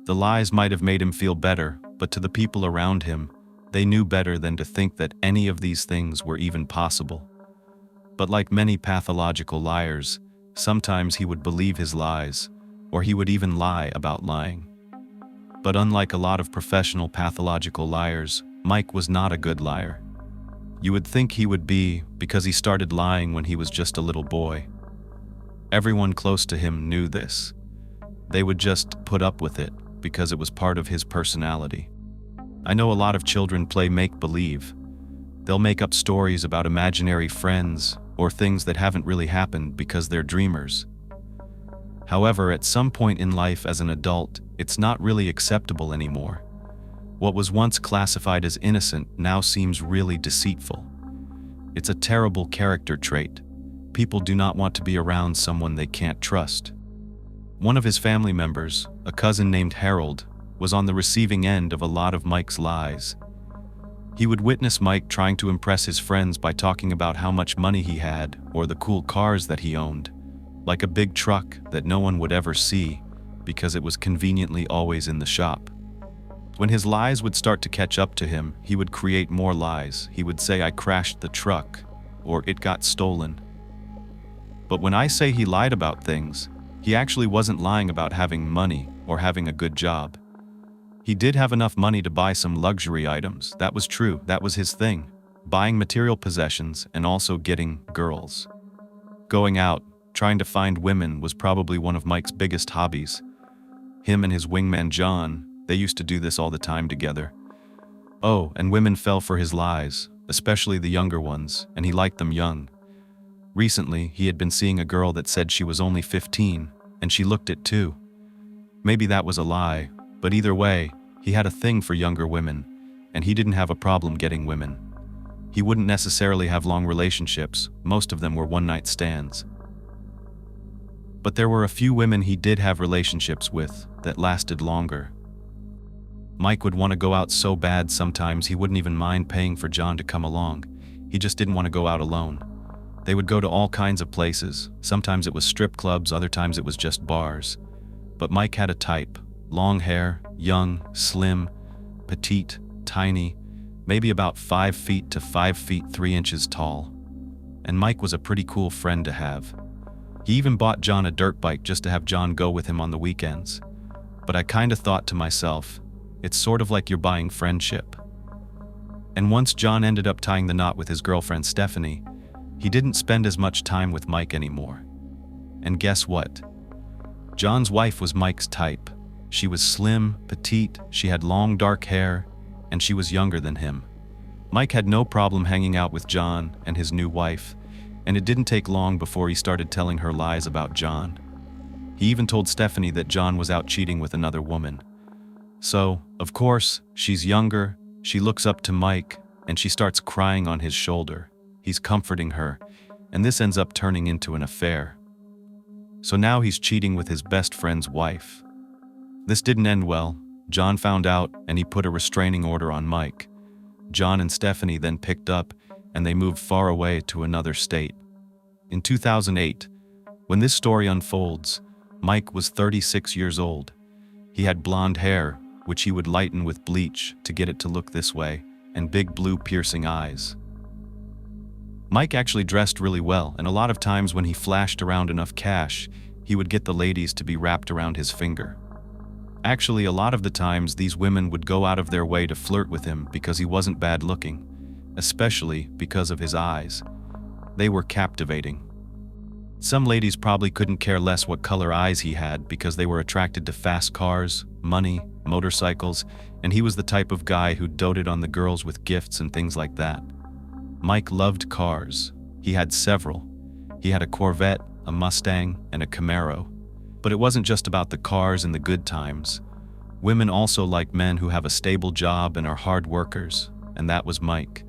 The lies might have made him feel better, but to the people around him, they knew better than to think that any of these things were even possible. But like many pathological liars, sometimes he would believe his lies, or he would even lie about lying. But unlike a lot of professional pathological liars, Mike was not a good liar. You would think he would be, because he started lying when he was just a little boy. Everyone close to him knew this. They would just put up with it because it was part of his personality. I know a lot of children play make-believe. They'll make up stories about imaginary friends or things that haven't really happened because they're dreamers. However, at some point in life as an adult, it's not really acceptable anymore. What was once classified as innocent now seems really deceitful. It's a terrible character trait. People do not want to be around someone they can't trust. One of his family members, a cousin named Harold, was on the receiving end of a lot of Mike's lies. He would witness Mike trying to impress his friends by talking about how much money he had or the cool cars that he owned, like a big truck that no one would ever see because it was conveniently always in the shop. When his lies would start to catch up to him, he would create more lies. He would say, "I crashed the truck," or "it got stolen." But when I say he lied about things, he actually wasn't lying about having money or having a good job. He did have enough money to buy some luxury items. That was true. That was his thing. Buying material possessions and also getting girls. Going out, trying to find women was probably one of Mike's biggest hobbies. Him and his wingman John, they used to do this all the time together. Oh, and women fell for his lies, especially the younger ones, and he liked them young. Recently, he had been seeing a girl that said she was only 15, and she looked it too. Maybe that was a lie, but either way, he had a thing for younger women, and he didn't have a problem getting women. He wouldn't necessarily have long relationships, most of them were one-night stands. But there were a few women he did have relationships with that lasted longer. Mike would want to go out so bad sometimes he wouldn't even mind paying for John to come along. He just didn't want to go out alone. They would go to all kinds of places. Sometimes it was strip clubs, other times it was just bars. But Mike had a type: long hair, young, slim, petite, tiny, maybe about 5 feet to 5 feet 3 inches tall. And Mike was a pretty cool friend to have. He even bought John a dirt bike just to have John go with him on the weekends. But I kinda thought to myself, it's sort of like you're buying friendship. And once John ended up tying the knot with his girlfriend Stephanie, he didn't spend as much time with Mike anymore. And guess what? John's wife was Mike's type. She was slim, petite, she had long dark hair, and she was younger than him. Mike had no problem hanging out with John and his new wife, and it didn't take long before he started telling her lies about John. He even told Stephanie that John was out cheating with another woman. So, of course, she's younger, she looks up to Mike, and she starts crying on his shoulder. He's comforting her, and this ends up turning into an affair. So now he's cheating with his best friend's wife. This didn't end well. John found out, and he put a restraining order on Mike. John and Stephanie then picked up, and they moved far away to another state. In 2008, when this story unfolds, Mike was 36 years old. He had blonde hair, which he would lighten with bleach to get it to look this way, and big blue piercing eyes. Mike actually dressed really well, and a lot of times when he flashed around enough cash, he would get the ladies to be wrapped around his finger. Actually, a lot of the times these women would go out of their way to flirt with him because he wasn't bad looking, especially because of his eyes. They were captivating. Some ladies probably couldn't care less what color eyes he had because they were attracted to fast cars, money, motorcycles, and he was the type of guy who doted on the girls with gifts and things like that. Mike loved cars. He had several. He had a Corvette, a Mustang, and a Camaro. But it wasn't just about the cars and the good times. Women also like men who have a stable job and are hard workers, and that was Mike.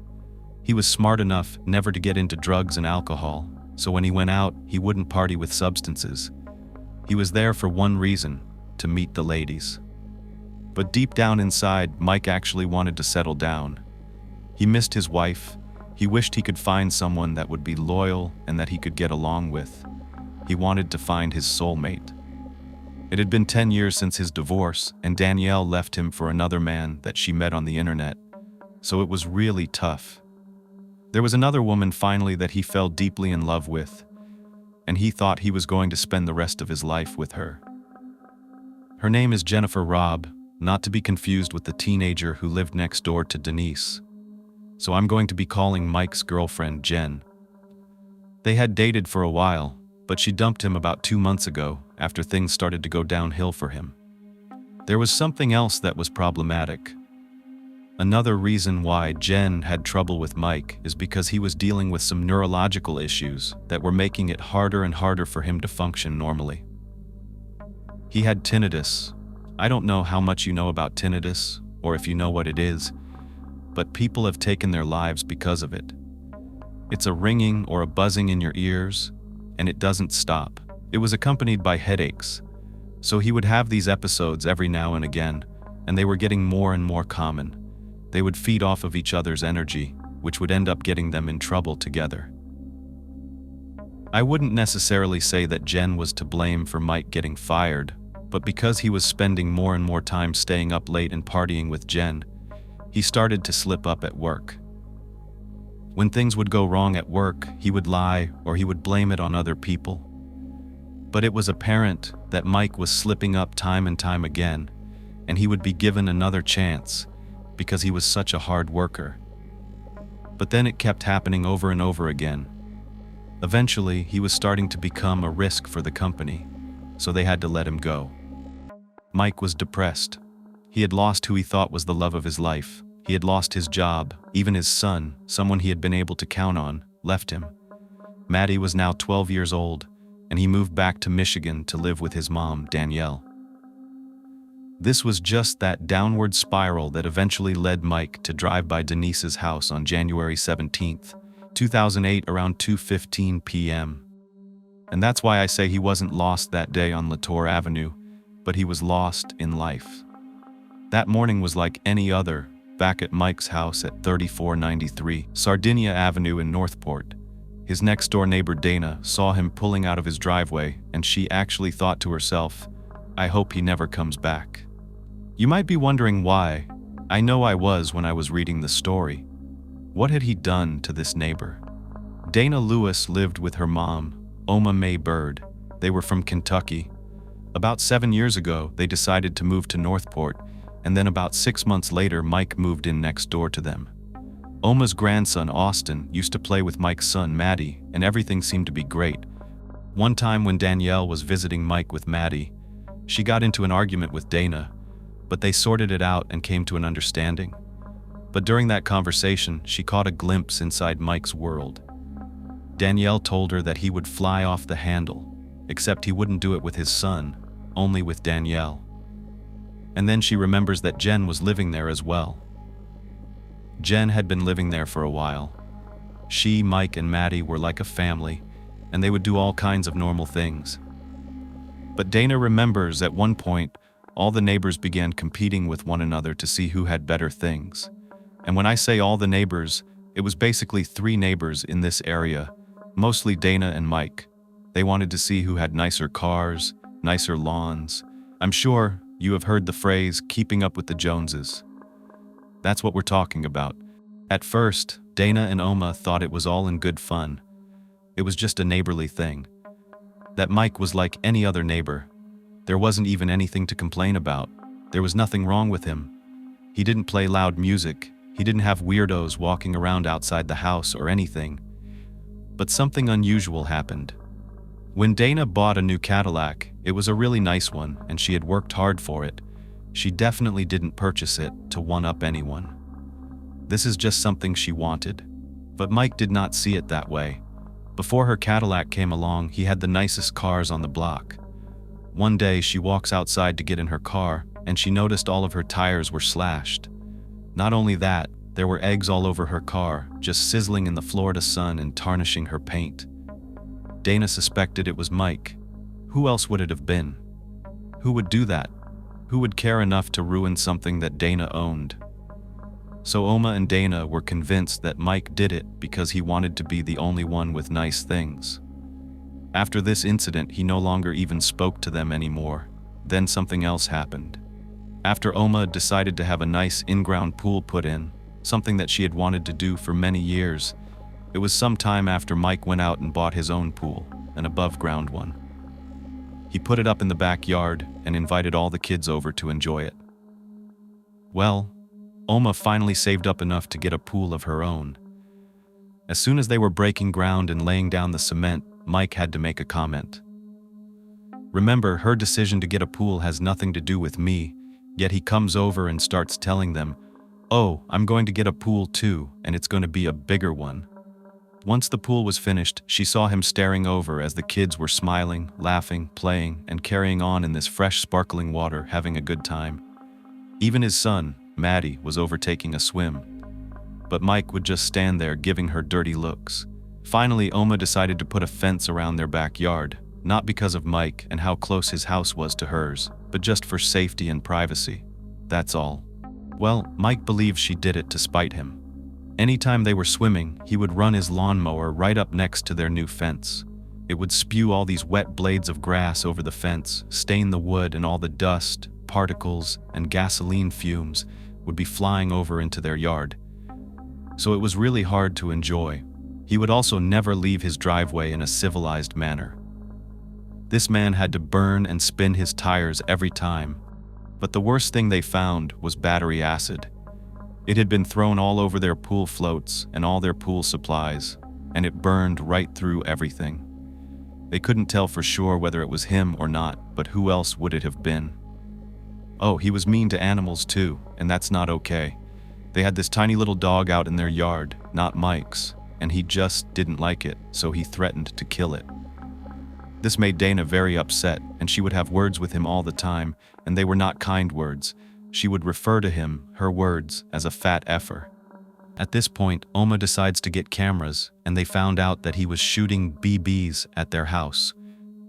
He was smart enough never to get into drugs and alcohol, so when he went out, he wouldn't party with substances. He was there for one reason: to meet the ladies. But deep down inside, Mike actually wanted to settle down. He missed his wife. He wished he could find someone that would be loyal and that he could get along with. He wanted to find his soulmate. It had been 10 years since his divorce, and Danielle left him for another man that she met on the internet, so it was really tough. There was another woman finally that he fell deeply in love with, and he thought he was going to spend the rest of his life with her. Her name is Jennifer Robb, not to be confused with the teenager who lived next door to Denise. So I'm going to be calling Mike's girlfriend Jen. They had dated for a while, but she dumped him about 2 months ago after things started to go downhill for him. There was something else that was problematic. Another reason why Jen had trouble with Mike is because he was dealing with some neurological issues that were making it harder and harder for him to function normally. He had tinnitus. I don't know how much you know about tinnitus, or if you know what it is, but people have taken their lives because of it. It's a ringing or a buzzing in your ears, and it doesn't stop. It was accompanied by headaches, so he would have these episodes every now and again, and they were getting more and more common. They would feed off of each other's energy, which would end up getting them in trouble together. I wouldn't necessarily say that Jen was to blame for Mike getting fired, but because he was spending more and more time staying up late and partying with Jen, he started to slip up at work. When things would go wrong at work, he would lie or he would blame it on other people. But it was apparent that Mike was slipping up time and time again, and he would be given another chance because he was such a hard worker. But then it kept happening over and over again. Eventually, he was starting to become a risk for the company, so they had to let him go. Mike was depressed. He had lost who he thought was the love of his life. He had lost his job. Even his son, someone he had been able to count on, left him. Maddie was now 12 years old, and he moved back to Michigan to live with his mom, Danielle. This was just that downward spiral that eventually led Mike to drive by Denise's house on January 17th, 2008 around 2:15 p.m. And that's why I say he wasn't lost that day on Latour Avenue, but he was lost in life. That morning was like any other, back at Mike's house at 3493 Sardinia Avenue in Northport. His next-door neighbor Dana saw him pulling out of his driveway, and she actually thought to herself, "I hope he never comes back." You might be wondering why. I know I was when I was reading the story. What had he done to this neighbor? Dana Lewis lived with her mom, Oma Mae Bird. They were from Kentucky. About 7 years ago, they decided to move to Northport, and then about 6 months later, Mike moved in next door to them. Oma's grandson, Austin, used to play with Mike's son, Maddie, and everything seemed to be great. One time when Danielle was visiting Mike with Maddie, she got into an argument with Dana, but they sorted it out and came to an understanding. But during that conversation, she caught a glimpse inside Mike's world. Danielle told her that he would fly off the handle, except he wouldn't do it with his son, only with Danielle. And then she remembers that Jen was living there as well. Jen had been living there for a while. She, Mike, and Maddie were like a family, and they would do all kinds of normal things. But Dana remembers at one point, all the neighbors began competing with one another to see who had better things. And when I say all the neighbors, it was basically 3 neighbors in this area, mostly Dana and Mike. They wanted to see who had nicer cars, nicer lawns. I'm sure you have heard the phrase, keeping up with the Joneses. That's what we're talking about. At first, Dana and Oma thought it was all in good fun. It was just a neighborly thing. That Mike was like any other neighbor. There wasn't even anything to complain about. There was nothing wrong with him. He didn't play loud music. He didn't have weirdos walking around outside the house or anything. But something unusual happened. When Dana bought a new Cadillac, it was a really nice one, and she had worked hard for it. She definitely didn't purchase it to one-up anyone. This is just something she wanted. But Mike did not see it that way. Before her Cadillac came along, he had the nicest cars on the block. One day, she walks outside to get in her car, and she noticed all of her tires were slashed. Not only that, there were eggs all over her car, just sizzling in the Florida sun and tarnishing her paint. Dana suspected it was Mike. Who else would it have been? Who would do that? Who would care enough to ruin something that Dana owned? So Oma and Dana were convinced that Mike did it because he wanted to be the only one with nice things. After this incident, he no longer even spoke to them anymore. Then something else happened. After Oma decided to have a nice in-ground pool put in, something that she had wanted to do for many years, it was some time after Mike went out and bought his own pool, an above-ground one. He put it up in the backyard and invited all the kids over to enjoy it. Well, Oma finally saved up enough to get a pool of her own. As soon as they were breaking ground and laying down the cement, Mike had to make a comment. Remember, her decision to get a pool has nothing to do with me, yet he comes over and starts telling them, "Oh, I'm going to get a pool too, and it's going to be a bigger one." Once the pool was finished, she saw him staring over as the kids were smiling, laughing, playing, and carrying on in this fresh, sparkling water, having a good time. Even his son, Maddie, was over taking a swim. But Mike would just stand there giving her dirty looks. Finally, Oma decided to put a fence around their backyard, not because of Mike and how close his house was to hers, but just for safety and privacy. That's all. Well, Mike believes she did it to spite him. Anytime they were swimming, he would run his lawnmower right up next to their new fence. It would spew all these wet blades of grass over the fence, stain the wood, and all the dust, particles, and gasoline fumes would be flying over into their yard. So it was really hard to enjoy. He would also never leave his driveway in a civilized manner. This man had to burn and spin his tires every time. But the worst thing they found was battery acid. It had been thrown all over their pool floats and all their pool supplies, and it burned right through everything. They couldn't tell for sure whether it was him or not, but who else would it have been? Oh, he was mean to animals too, and that's not okay. They had this tiny little dog out in their yard, not Mike's, and he just didn't like it, so he threatened to kill it. This made Dana very upset, and she would have words with him all the time, and they were not kind words. She would refer to him, her words, as a fat effer. At this point, Oma decides to get cameras, and they found out that he was shooting BBs at their house,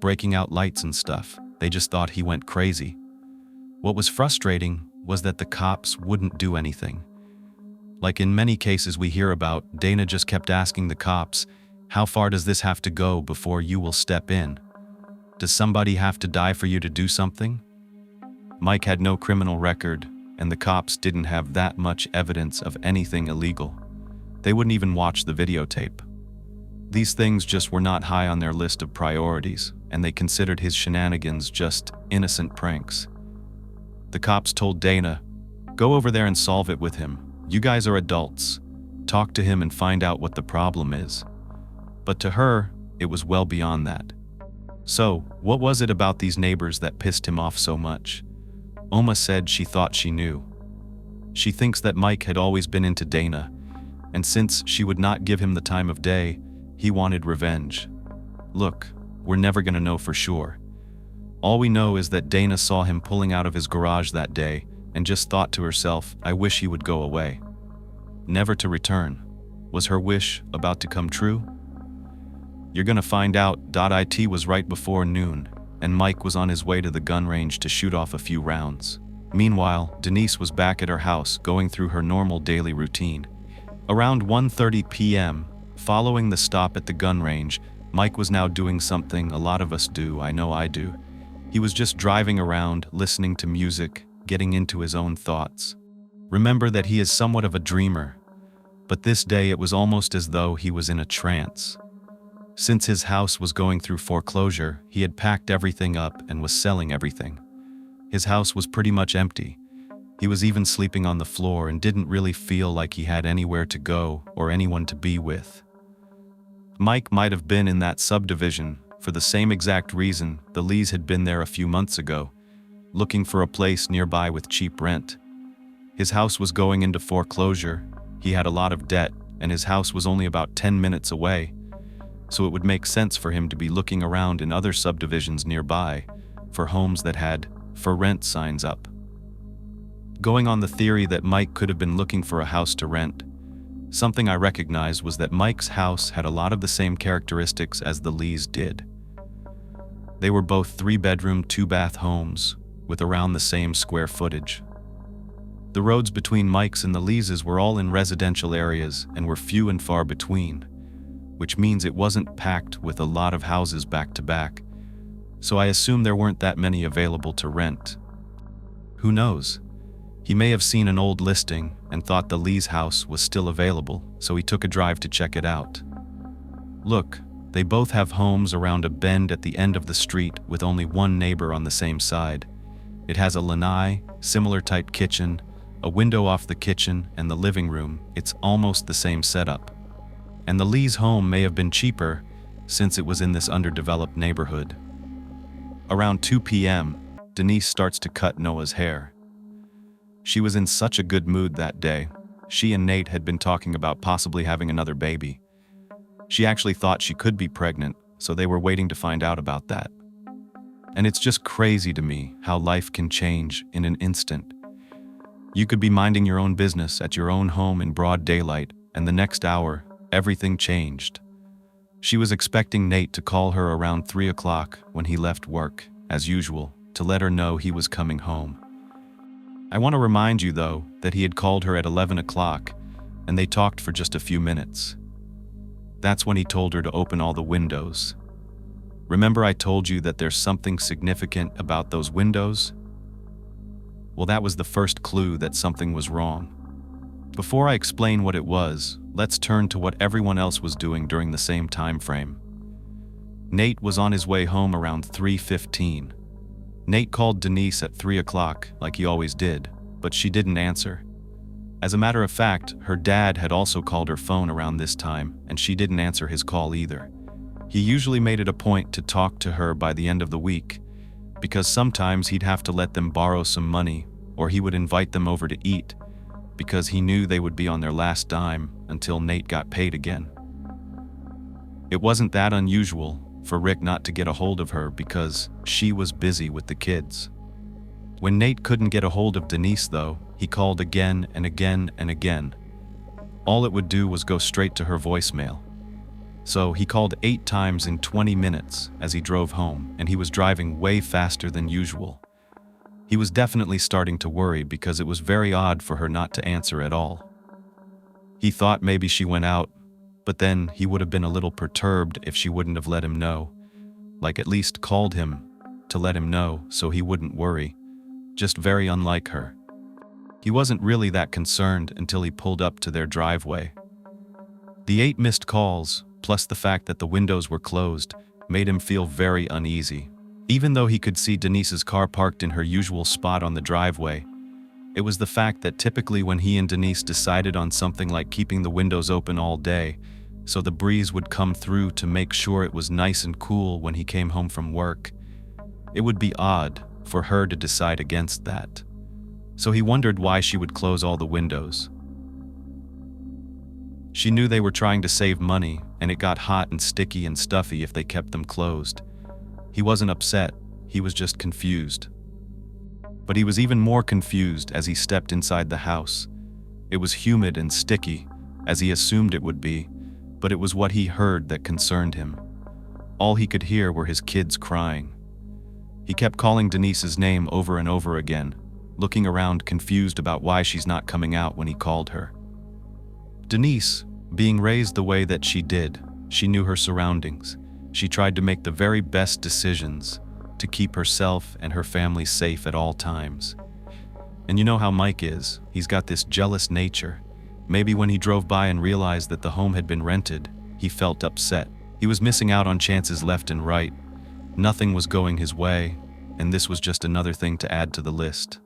breaking out lights and stuff. They just thought he went crazy. What was frustrating was that the cops wouldn't do anything. Like in many cases we hear about, Dana just kept asking the cops, "How far does this have to go before you will step in? Does somebody have to die for you to do something?" Mike had no criminal record, and the cops didn't have that much evidence of anything illegal. They wouldn't even watch the videotape. These things just were not high on their list of priorities, and they considered his shenanigans just innocent pranks. The cops told Dana, "Go over there and solve it with him. You guys are adults. Talk to him and find out what the problem is." But to her, it was well beyond that. So, what was it about these neighbors that pissed him off so much? Oma said she thought she knew. She thinks that Mike had always been into Dana, and since she would not give him the time of day, he wanted revenge. Look, we're never gonna know for sure. All we know is that Dana saw him pulling out of his garage that day and just thought to herself, "I wish he would go away." Never to return. Was her wish about to come true? You're gonna find out. It was right before noon, and Mike was on his way to the gun range to shoot off a few rounds. Meanwhile, Denise was back at her house going through her normal daily routine. Around 1:30 p.m., following the stop at the gun range, Mike was now doing something a lot of us do, I know I do. He was just driving around, listening to music, getting into his own thoughts. Remember that he is somewhat of a dreamer, but this day it was almost as though he was in a trance. Since his house was going through foreclosure, he had packed everything up and was selling everything. His house was pretty much empty. He was even sleeping on the floor and didn't really feel like he had anywhere to go or anyone to be with. Mike might have been in that subdivision for the same exact reason the Lees had been there a few months ago, looking for a place nearby with cheap rent. His house was going into foreclosure, he had a lot of debt, and his house was only about 10 minutes away, so it would make sense for him to be looking around in other subdivisions nearby for homes that had "for rent" signs up. Going on the theory that Mike could have been looking for a house to rent, something I recognized was that Mike's house had a lot of the same characteristics as the Lees did. They were both 3-bedroom, 2-bath homes with around the same square footage. The roads between Mike's and the Leeses were all in residential areas and were few and far between, which means it wasn't packed with a lot of houses back to back, so I assume there weren't that many available to rent. Who knows? He may have seen an old listing and thought the Lee's house was still available, so he took a drive to check it out. Look, they both have homes around a bend at the end of the street with only one neighbor on the same side. It has a lanai, similar type kitchen, a window off the kitchen and the living room. It's almost the same setup. And the Lee's home may have been cheaper since it was in this underdeveloped neighborhood. Around 2 p.m., Denise starts to cut Noah's hair. She was in such a good mood that day. She and Nate had been talking about possibly having another baby. She actually thought she could be pregnant, so they were waiting to find out about that. And it's just crazy to me how life can change in an instant. You could be minding your own business at your own home in broad daylight, and the next hour, everything changed. She was expecting Nate to call her around 3 o'clock when he left work, as usual, to let her know he was coming home. I want to remind you, though, that he had called her at 11 o'clock, and they talked for just a few minutes. That's when he told her to open all the windows. Remember I told you that there's something significant about those windows? Well, that was the first clue that something was wrong. Before I explain what it was, let's turn to what everyone else was doing during the same time frame. Nate was on his way home around 3:15. Nate called Denise at 3 o'clock, like he always did, but she didn't answer. As a matter of fact, her dad had also called her phone around this time, and she didn't answer his call either. He usually made it a point to talk to her by the end of the week, because sometimes he'd have to let them borrow some money, or he would invite them over to eat, because he knew they would be on their last dime until Nate got paid again. It wasn't that unusual for Rick not to get a hold of her because she was busy with the kids. When Nate couldn't get a hold of Denise, though, he called again and again and again. All it would do was go straight to her voicemail. So he called 8 times in 20 minutes as he drove home, and he was driving way faster than usual. He was definitely starting to worry because it was very odd for her not to answer at all. He thought maybe she went out, but then he would have been a little perturbed if she wouldn't have let him know, like at least called him to let him know so he wouldn't worry. Just very unlike her. He wasn't really that concerned until he pulled up to their driveway. The 8 missed calls, plus the fact that the windows were closed, made him feel very uneasy. Even though he could see Denise's car parked in her usual spot on the driveway, it was the fact that typically when he and Denise decided on something like keeping the windows open all day, so the breeze would come through to make sure it was nice and cool when he came home from work, it would be odd for her to decide against that. So he wondered why she would close all the windows. She knew they were trying to save money, and it got hot and sticky and stuffy if they kept them closed. He wasn't upset, he was just confused. But he was even more confused as he stepped inside the house. It was humid and sticky, as he assumed it would be, but it was what he heard that concerned him. All he could hear were his kids crying. He kept calling Denise's name over and over again, looking around confused about why she's not coming out when he called her. Denise, being raised the way that she did, she knew her surroundings. She tried to make the very best decisions to keep herself and her family safe at all times. And you know how Mike is, he's got this jealous nature. Maybe when he drove by and realized that the home had been rented, he felt upset. He was missing out on chances left and right. Nothing was going his way, and this was just another thing to add to the list.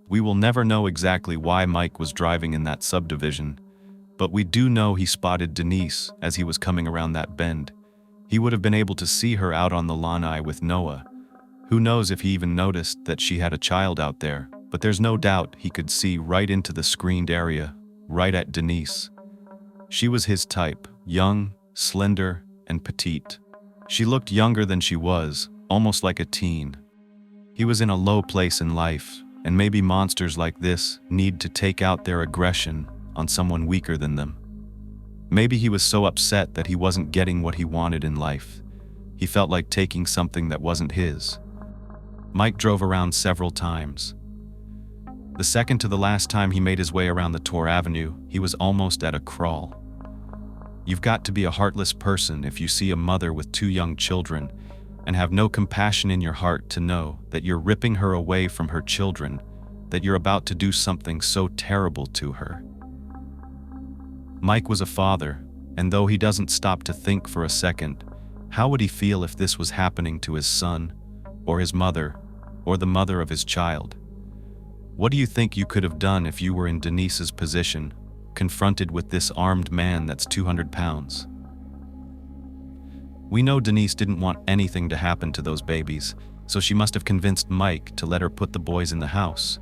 We will never know exactly why Mike was driving in that subdivision, but we do know he spotted Denise as he was coming around that bend. He would have been able to see her out on the lanai with Noah. Who knows if he even noticed that she had a child out there, but there's no doubt he could see right into the screened area, right at Denise. She was his type, young, slender, and petite. She looked younger than she was, almost like a teen. He was in a low place in life, and maybe monsters like this need to take out their aggression on someone weaker than them. Maybe he was so upset that he wasn't getting what he wanted in life. He felt like taking something that wasn't his. Mike drove around several times. The second to the last time he made his way around the Tor Avenue, he was almost at a crawl. You've got to be a heartless person if you see a mother with 2 young children and have no compassion in your heart to know that you're ripping her away from her children, that you're about to do something so terrible to her. Mike was a father, and though he doesn't stop to think for a second, how would he feel if this was happening to his son, or his mother, or the mother of his child? What do you think you could have done if you were in Denise's position, confronted with this armed man that's 200 pounds? We know Denise didn't want anything to happen to those babies, so she must have convinced Mike to let her put the boys in the house.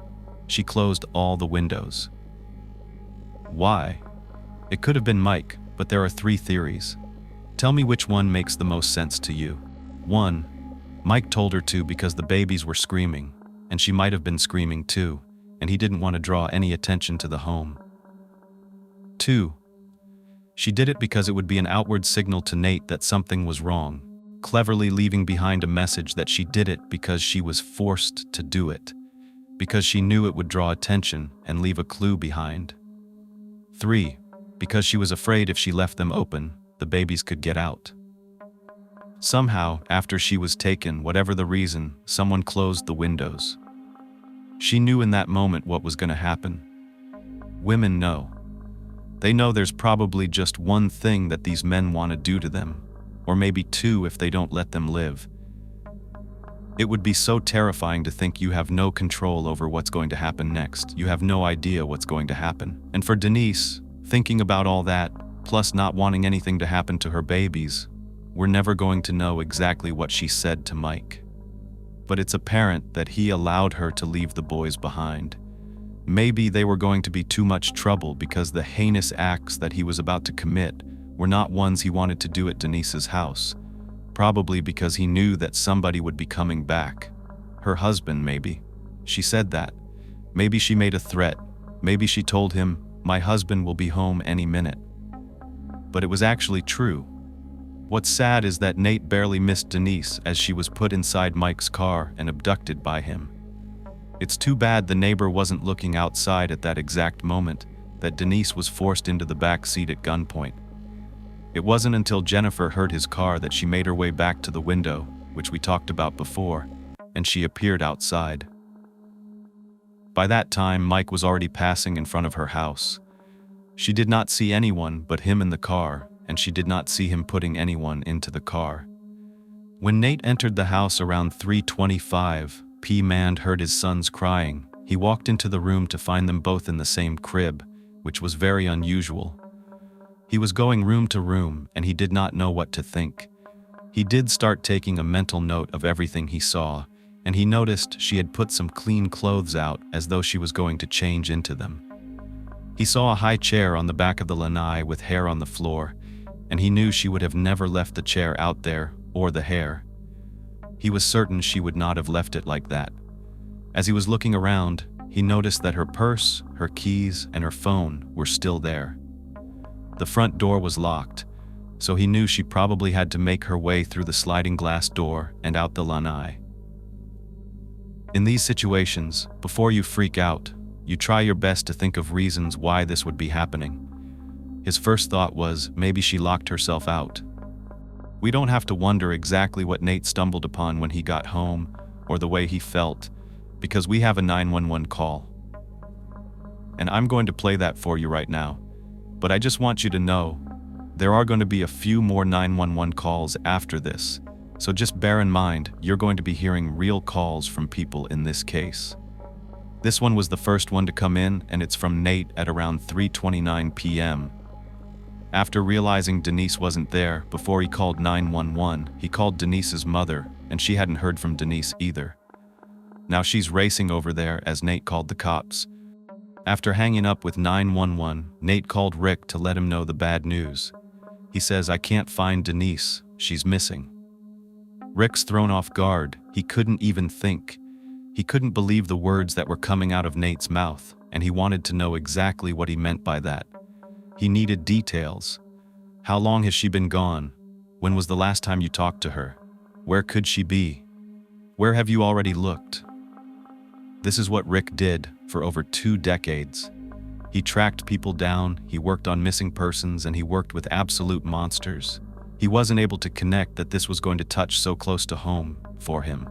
She closed all the windows. Why? It could have been Mike, but there are 3 theories. Tell me which one makes the most sense to you. 1. Mike told her to because the babies were screaming, and she might have been screaming too, and he didn't want to draw any attention to the home. 2. She did it because it would be an outward signal to Nate that something was wrong, cleverly leaving behind a message that she did it because she was forced to do it, because she knew it would draw attention and leave a clue behind. 3. Because she was afraid if she left them open, the babies could get out. Somehow, after she was taken, whatever the reason, someone closed the windows. She knew in that moment what was going to happen. Women know. They know there's probably just one thing that these men want to do to them, or maybe 2 if they don't let them live. It would be so terrifying to think you have no control over what's going to happen next. You have no idea what's going to happen. And for Denise, thinking about all that, plus not wanting anything to happen to her babies, we're never going to know exactly what she said to Mike. But it's apparent that he allowed her to leave the boys behind. Maybe they were going to be too much trouble because the heinous acts that he was about to commit were not ones he wanted to do at Denise's house. Probably because he knew that somebody would be coming back. Her husband, maybe. She said that. Maybe she made a threat. Maybe she told him, "My husband will be home any minute." But it was actually true. What's sad is that Nate barely missed Denise as she was put inside Mike's car and abducted by him. It's too bad the neighbor wasn't looking outside at that exact moment that Denise was forced into the back seat at gunpoint. It wasn't until Jennifer heard his car that she made her way back to the window, which we talked about before, and she appeared outside. By that time, Mike was already passing in front of her house. She did not see anyone but him in the car, and she did not see him putting anyone into the car. When Nate entered the house around 3:25 p.m. and heard his sons crying, he walked into the room to find them both in the same crib, which was very unusual. He was going room to room, and he did not know what to think. He did start taking a mental note of everything he saw, and he noticed she had put some clean clothes out as though she was going to change into them. He saw a high chair on the back of the lanai with hair on the floor, and he knew she would have never left the chair out there or the hair. He was certain she would not have left it like that. As he was looking around, he noticed that her purse, her keys, and her phone were still there. The front door was locked, so he knew she probably had to make her way through the sliding glass door and out the lanai. In these situations, before you freak out, you try your best to think of reasons why this would be happening. His first thought was maybe she locked herself out. We don't have to wonder exactly what Nate stumbled upon when he got home or the way he felt, because we have a 911 call. And I'm going to play that for you right now, but I just want you to know there are going to be a few more 911 calls after this, so just bear in mind you're going to be hearing real calls from people in this case. This one was the first one to come in, and it's from Nate at around 3:29 p.m. After realizing Denise wasn't there, before he called 911, he called Denise's mother, and she hadn't heard from Denise either. Now she's racing over there as Nate called the cops. After hanging up with 911, Nate called Rick to let him know the bad news. He says, "I can't find Denise, she's missing." Rick's thrown off guard. He couldn't even think. He couldn't believe the words that were coming out of Nate's mouth, and he wanted to know exactly what he meant by that. He needed details. How long has she been gone? When was the last time you talked to her? Where could she be? Where have you already looked? This is what Rick did for over 2 decades. He tracked people down, he worked on missing persons, and he worked with absolute monsters. He wasn't able to connect that this was going to touch so close to home for him.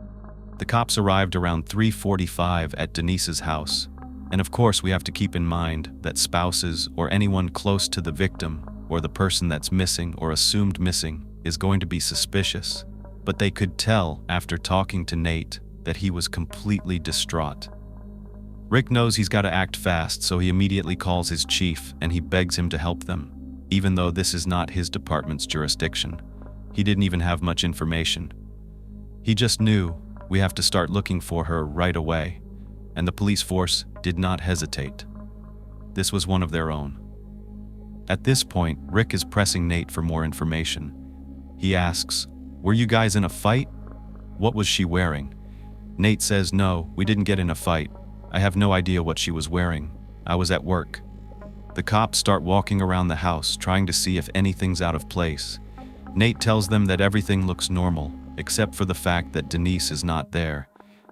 The cops arrived around 3:45 at Denise's house. And of course, we have to keep in mind that spouses or anyone close to the victim or the person that's missing or assumed missing is going to be suspicious. But they could tell after talking to Nate that he was completely distraught. Rick knows he's got to act fast, so he immediately calls his chief and he begs him to help them, even though this is not his department's jurisdiction. He didn't even have much information. He just knew we have to start looking for her right away. And the police force did not hesitate. This was one of their own. At this point, Rick is pressing Nate for more information. He asks, "Were you guys in a fight? What was she wearing?" Nate says, "No, we didn't get in a fight. I have no idea what she was wearing. I was at work." The cops start walking around the house, trying to see if anything's out of place. Nate tells them that everything looks normal, except for the fact that Denise is not there,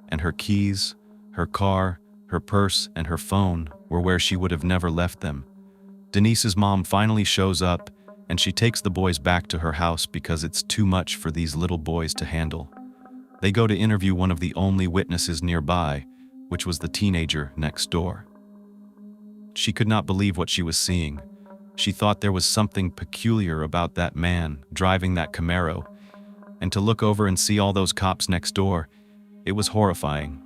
and her keys, her car, her purse, and her phone were where she would have never left them. Denise's mom finally shows up, and she takes the boys back to her house because it's too much for these little boys to handle. They go to interview one of the only witnesses nearby, which was the teenager next door. She could not believe what she was seeing. She thought there was something peculiar about that man driving that Camaro, and to look over and see all those cops next door, it was horrifying.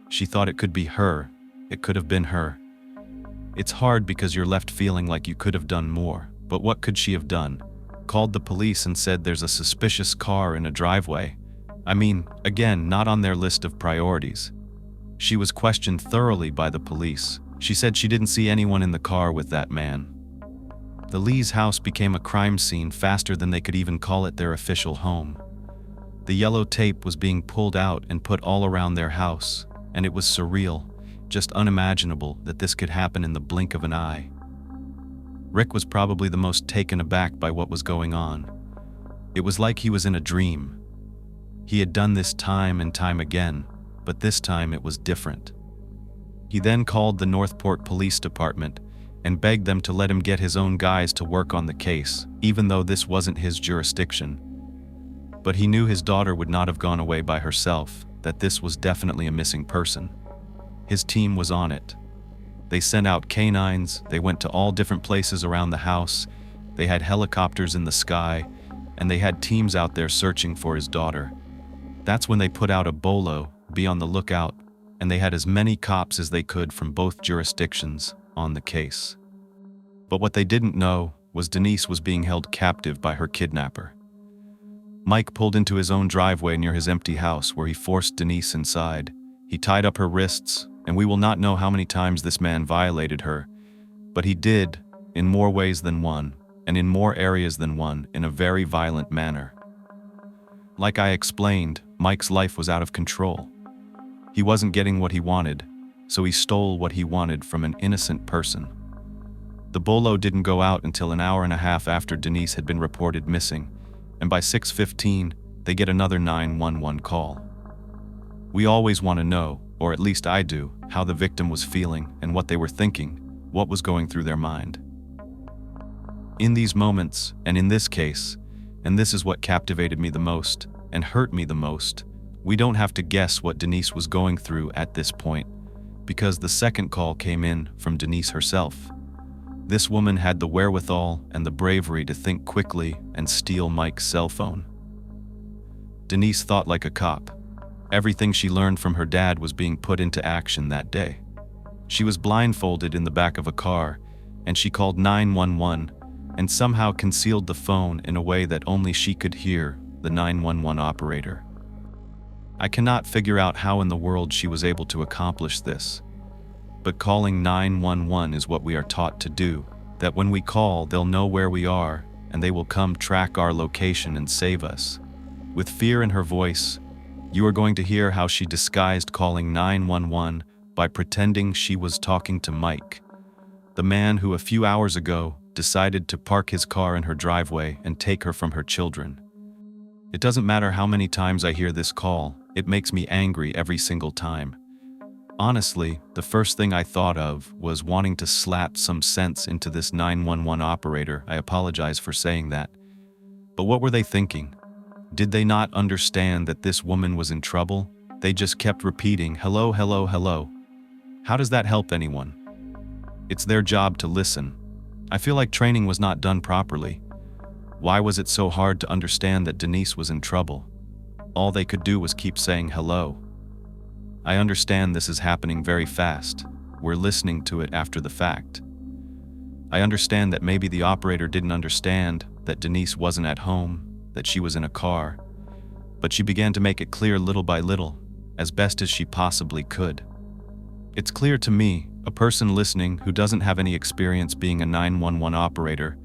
She thought it could be her. It could have been her. It's hard because you're left feeling like you could have done more, but what could she have done? Called the police and said there's a suspicious car in a driveway. I mean, again, not on their list of priorities. She was questioned thoroughly by the police. She said she didn't see anyone in the car with that man. The Lee's house became a crime scene faster than they could even call it their official home. The yellow tape was being pulled out and put all around their house, and it was surreal, just unimaginable that this could happen in the blink of an eye. Rick was probably the most taken aback by what was going on. It was like he was in a dream. He had done this time and time again, but this time it was different. He then called the Northport Police Department and begged them to let him get his own guys to work on the case, even though this wasn't his jurisdiction. But he knew his daughter would not have gone away by herself, that this was definitely a missing person. His team was on it. They sent out canines, they went to all different places around the house, they had helicopters in the sky, and they had teams out there searching for his daughter. That's when they put out a bolo, be on the lookout, and they had as many cops as they could from both jurisdictions on the case. But what they didn't know was Denise was being held captive by her kidnapper. Mike pulled into his own driveway near his empty house where he forced Denise inside. He tied up her wrists, and we will not know how many times this man violated her, but he did, in more ways than one, and in more areas than one, in a very violent manner. Like I explained, Mike's life was out of control. He wasn't getting what he wanted, so he stole what he wanted from an innocent person. The bolo didn't go out until an hour and a half after Denise had been reported missing, and by 6:15, they get another 911 call. We always want to know, or at least I do, how the victim was feeling and what they were thinking, what was going through their mind. In these moments, and in this case, and this is what captivated me the most and hurt me the most, we don't have to guess what Denise was going through at this point, because the second call came in from Denise herself. This woman had the wherewithal and the bravery to think quickly and steal Mike's cell phone. Denise thought like a cop. Everything she learned from her dad was being put into action that day. She was blindfolded in the back of a car, and she called 911 and somehow concealed the phone in a way that only she could hear the 911 operator. I cannot figure out how in the world she was able to accomplish this. But calling 911 is what we are taught to do, that when we call, they'll know where we are, and they will come track our location and save us. With fear in her voice, you are going to hear how she disguised calling 911 by pretending she was talking to Mike, the man who a few hours ago decided to park his car in her driveway and take her from her children. It doesn't matter how many times I hear this call, it makes me angry every single time. Honestly, the first thing I thought of was wanting to slap some sense into this 911 operator. I apologize for saying that. But what were they thinking? Did they not understand that this woman was in trouble? They just kept repeating, "Hello, hello, hello." How does that help anyone? It's their job to listen. I feel like training was not done properly. Why was it so hard to understand that Denise was in trouble? All they could do was keep saying hello. I understand this is happening very fast. We're listening to it after the fact. I understand that maybe the operator didn't understand that Denise wasn't at home, that she was in a car, but she began to make it clear little by little, as best as she possibly could. It's clear to me, a person listening who doesn't have any experience being a 911 operator,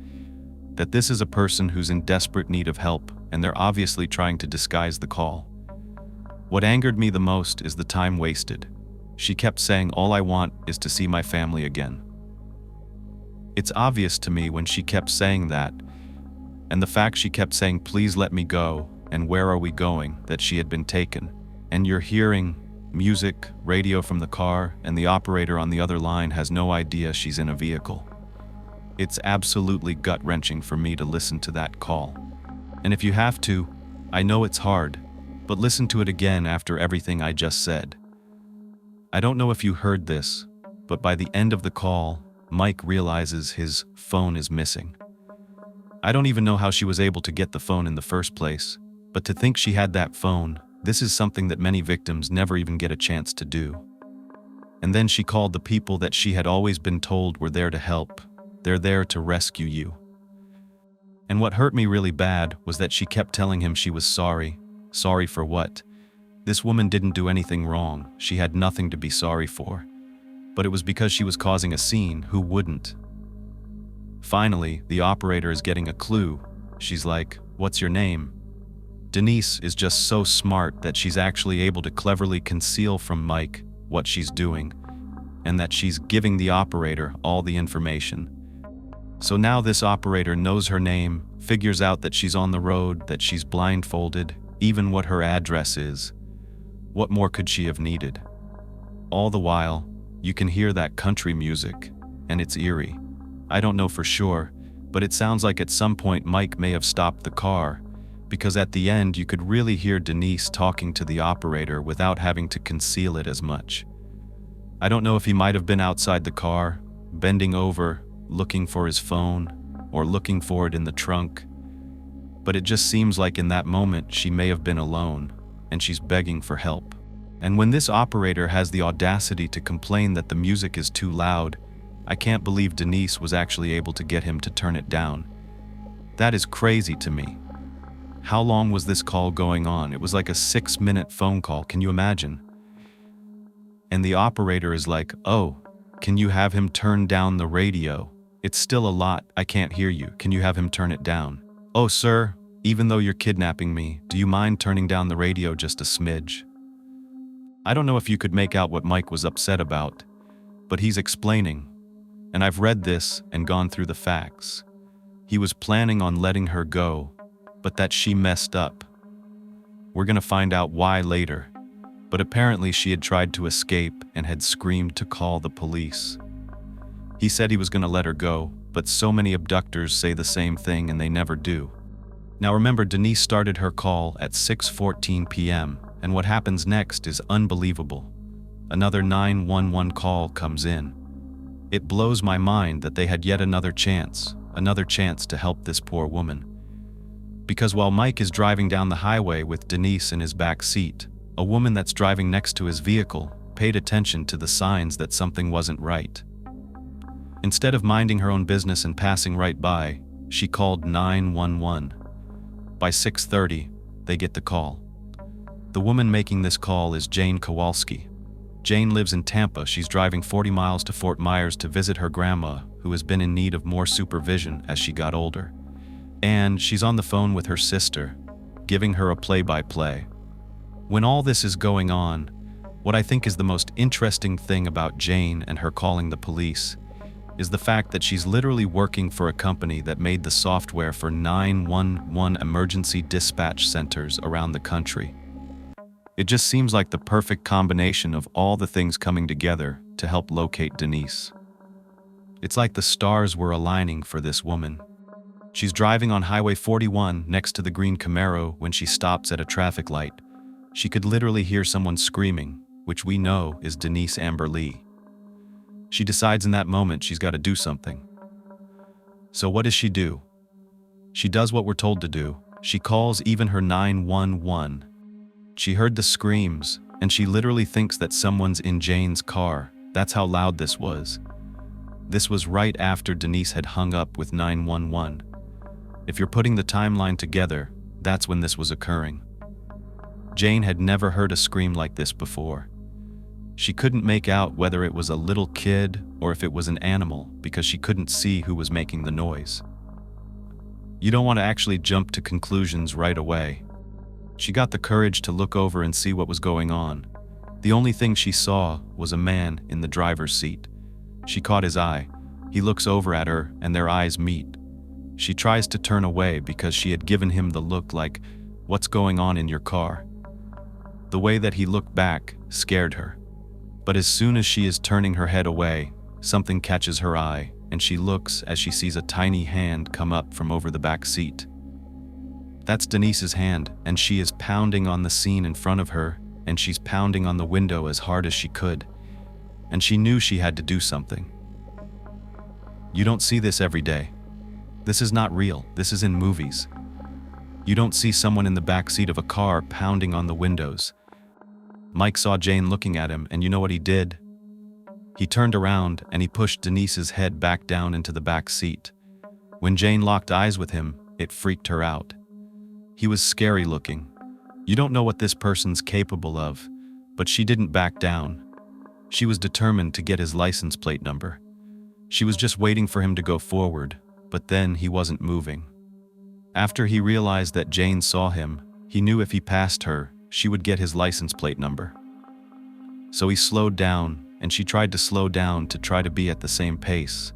that this is a person who's in desperate need of help, and they're obviously trying to disguise the call. What angered me the most is the time wasted. She kept saying, "All I want is to see my family again." It's obvious to me when she kept saying that, and the fact she kept saying, "Please let me go," and "Where are we going?" that she had been taken. And you're hearing music, radio from the car, and the operator on the other line has no idea she's in a vehicle. It's absolutely gut-wrenching for me to listen to that call. And if you have to, I know it's hard, but listen to it again after everything I just said. I don't know if you heard this, but by the end of the call, Mike realizes his phone is missing. I don't even know how she was able to get the phone in the first place, but to think she had that phone, this is something that many victims never even get a chance to do. And then she called the people that she had always been told were there to help. They're there to rescue you. And what hurt me really bad was that she kept telling him she was sorry. Sorry for what? This woman didn't do anything wrong. She had nothing to be sorry for. But it was because she was causing a scene. Who wouldn't? Finally, the operator is getting a clue. She's like, "What's your name?" Denise is just so smart that she's actually able to cleverly conceal from Mike what she's doing, and that she's giving the operator all the information. So now this operator knows her name, figures out that she's on the road, that she's blindfolded, even what her address is. What more could she have needed? All the while, You can hear that country music, and it's eerie. I don't know for sure, but it sounds like at some point Mike may have stopped the car, because at the end you could really hear Denise talking to the operator without having to conceal it as much. I don't know if he might have been outside the car, bending over, looking for his phone, or looking for it in the trunk, but it just seems like in that moment she may have been alone, and she's begging for help. And when this operator has the audacity to complain that the music is too loud, I can't believe Denise was actually able to get him to turn it down. That is crazy to me. How long was this call going on? It was like a 6-minute phone call, can you imagine? And the operator is like, "Oh, can you have him turn down the radio? It's still a lot, I can't hear you. Can you have him turn it down?" "Oh, sir, even though you're kidnapping me, do you mind turning down the radio just a smidge?" I don't know if you could make out what Mike was upset about, but he's explaining, and I've read this and gone through the facts. He was planning on letting her go, but that she messed up. We're gonna find out why later, but apparently she had tried to escape and had screamed to call the police. He said he was gonna let her go, but so many abductors say the same thing and they never do. Now remember, Denise started her call at 6:14 p.m., and what happens next is unbelievable. Another 911 call comes in. It blows my mind that they had yet another chance to help this poor woman. Because while Mike is driving down the highway with Denise in his back seat, a woman that's driving next to his vehicle paid attention to the signs that something wasn't right. Instead of minding her own business and passing right by, she called 911. By 6:30, they get the call. The woman making this call is Jane Kowalski. Jane lives in Tampa. She's driving 40 miles to Fort Myers to visit her grandma, who has been in need of more supervision as she got older. And she's on the phone with her sister, giving her a play-by-play. When all this is going on, what I think is the most interesting thing about Jane and her calling the police is the fact that she's literally working for a company that made the software for 911 emergency dispatch centers around the country. It just seems like the perfect combination of all the things coming together to help locate Denise. It's like the stars were aligning for this woman. She's driving on Highway 41 next to the green Camaro when she stops at a traffic light. She could literally hear someone screaming, which we know is Denise Amber Lee. She decides in that moment she's got to do something. So what does she do? She does what we're told to do. She calls even her 911. She heard the screams, and she literally thinks that someone's in Jane's car. That's how loud this was. This was right after Denise had hung up with 911. If you're putting the timeline together, that's when this was occurring. Jane had never heard a scream like this before. She couldn't make out whether it was a little kid or if it was an animal because she couldn't see who was making the noise. You don't want to actually jump to conclusions right away. She got the courage to look over and see what was going on. The only thing she saw was a man in the driver's seat. She caught his eye. He looks over at her and their eyes meet. She tries to turn away because she had given him the look like, "What's going on in your car?" The way that he looked back scared her. But as soon as she is turning her head away, something catches her eye, and she looks as she sees a tiny hand come up from over the back seat. That's Denise's hand, and she is pounding on the scene in front of her, and she's pounding on the window as hard as she could. And she knew she had to do something. You don't see this every day. This is not real. This is in movies. You don't see someone in the back seat of a car pounding on the windows. Mike saw Jane looking at him, and you know what he did? He turned around and he pushed Denise's head back down into the back seat. When Jane locked eyes with him, it freaked her out. He was scary looking. You don't know what this person's capable of, but she didn't back down. She was determined to get his license plate number. She was just waiting for him to go forward, but then he wasn't moving. After he realized that Jane saw him, he knew if he passed her, she would get his license plate number. So he slowed down, and she tried to slow down to try to be at the same pace.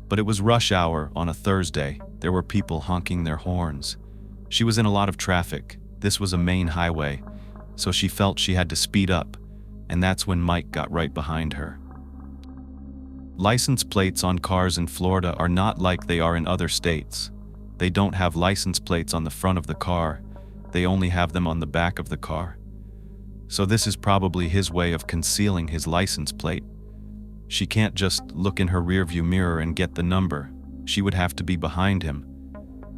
But it was rush hour on a Thursday. There were people honking their horns. She was in a lot of traffic. This was a main highway, so she felt she had to speed up, and that's when Mike got right behind her. License plates on cars in Florida are not like they are in other states. They don't have license plates on the front of the car, they only have them on the back of the car. So this is probably his way of concealing his license plate. She can't just look in her rearview mirror and get the number. She would have to be behind him.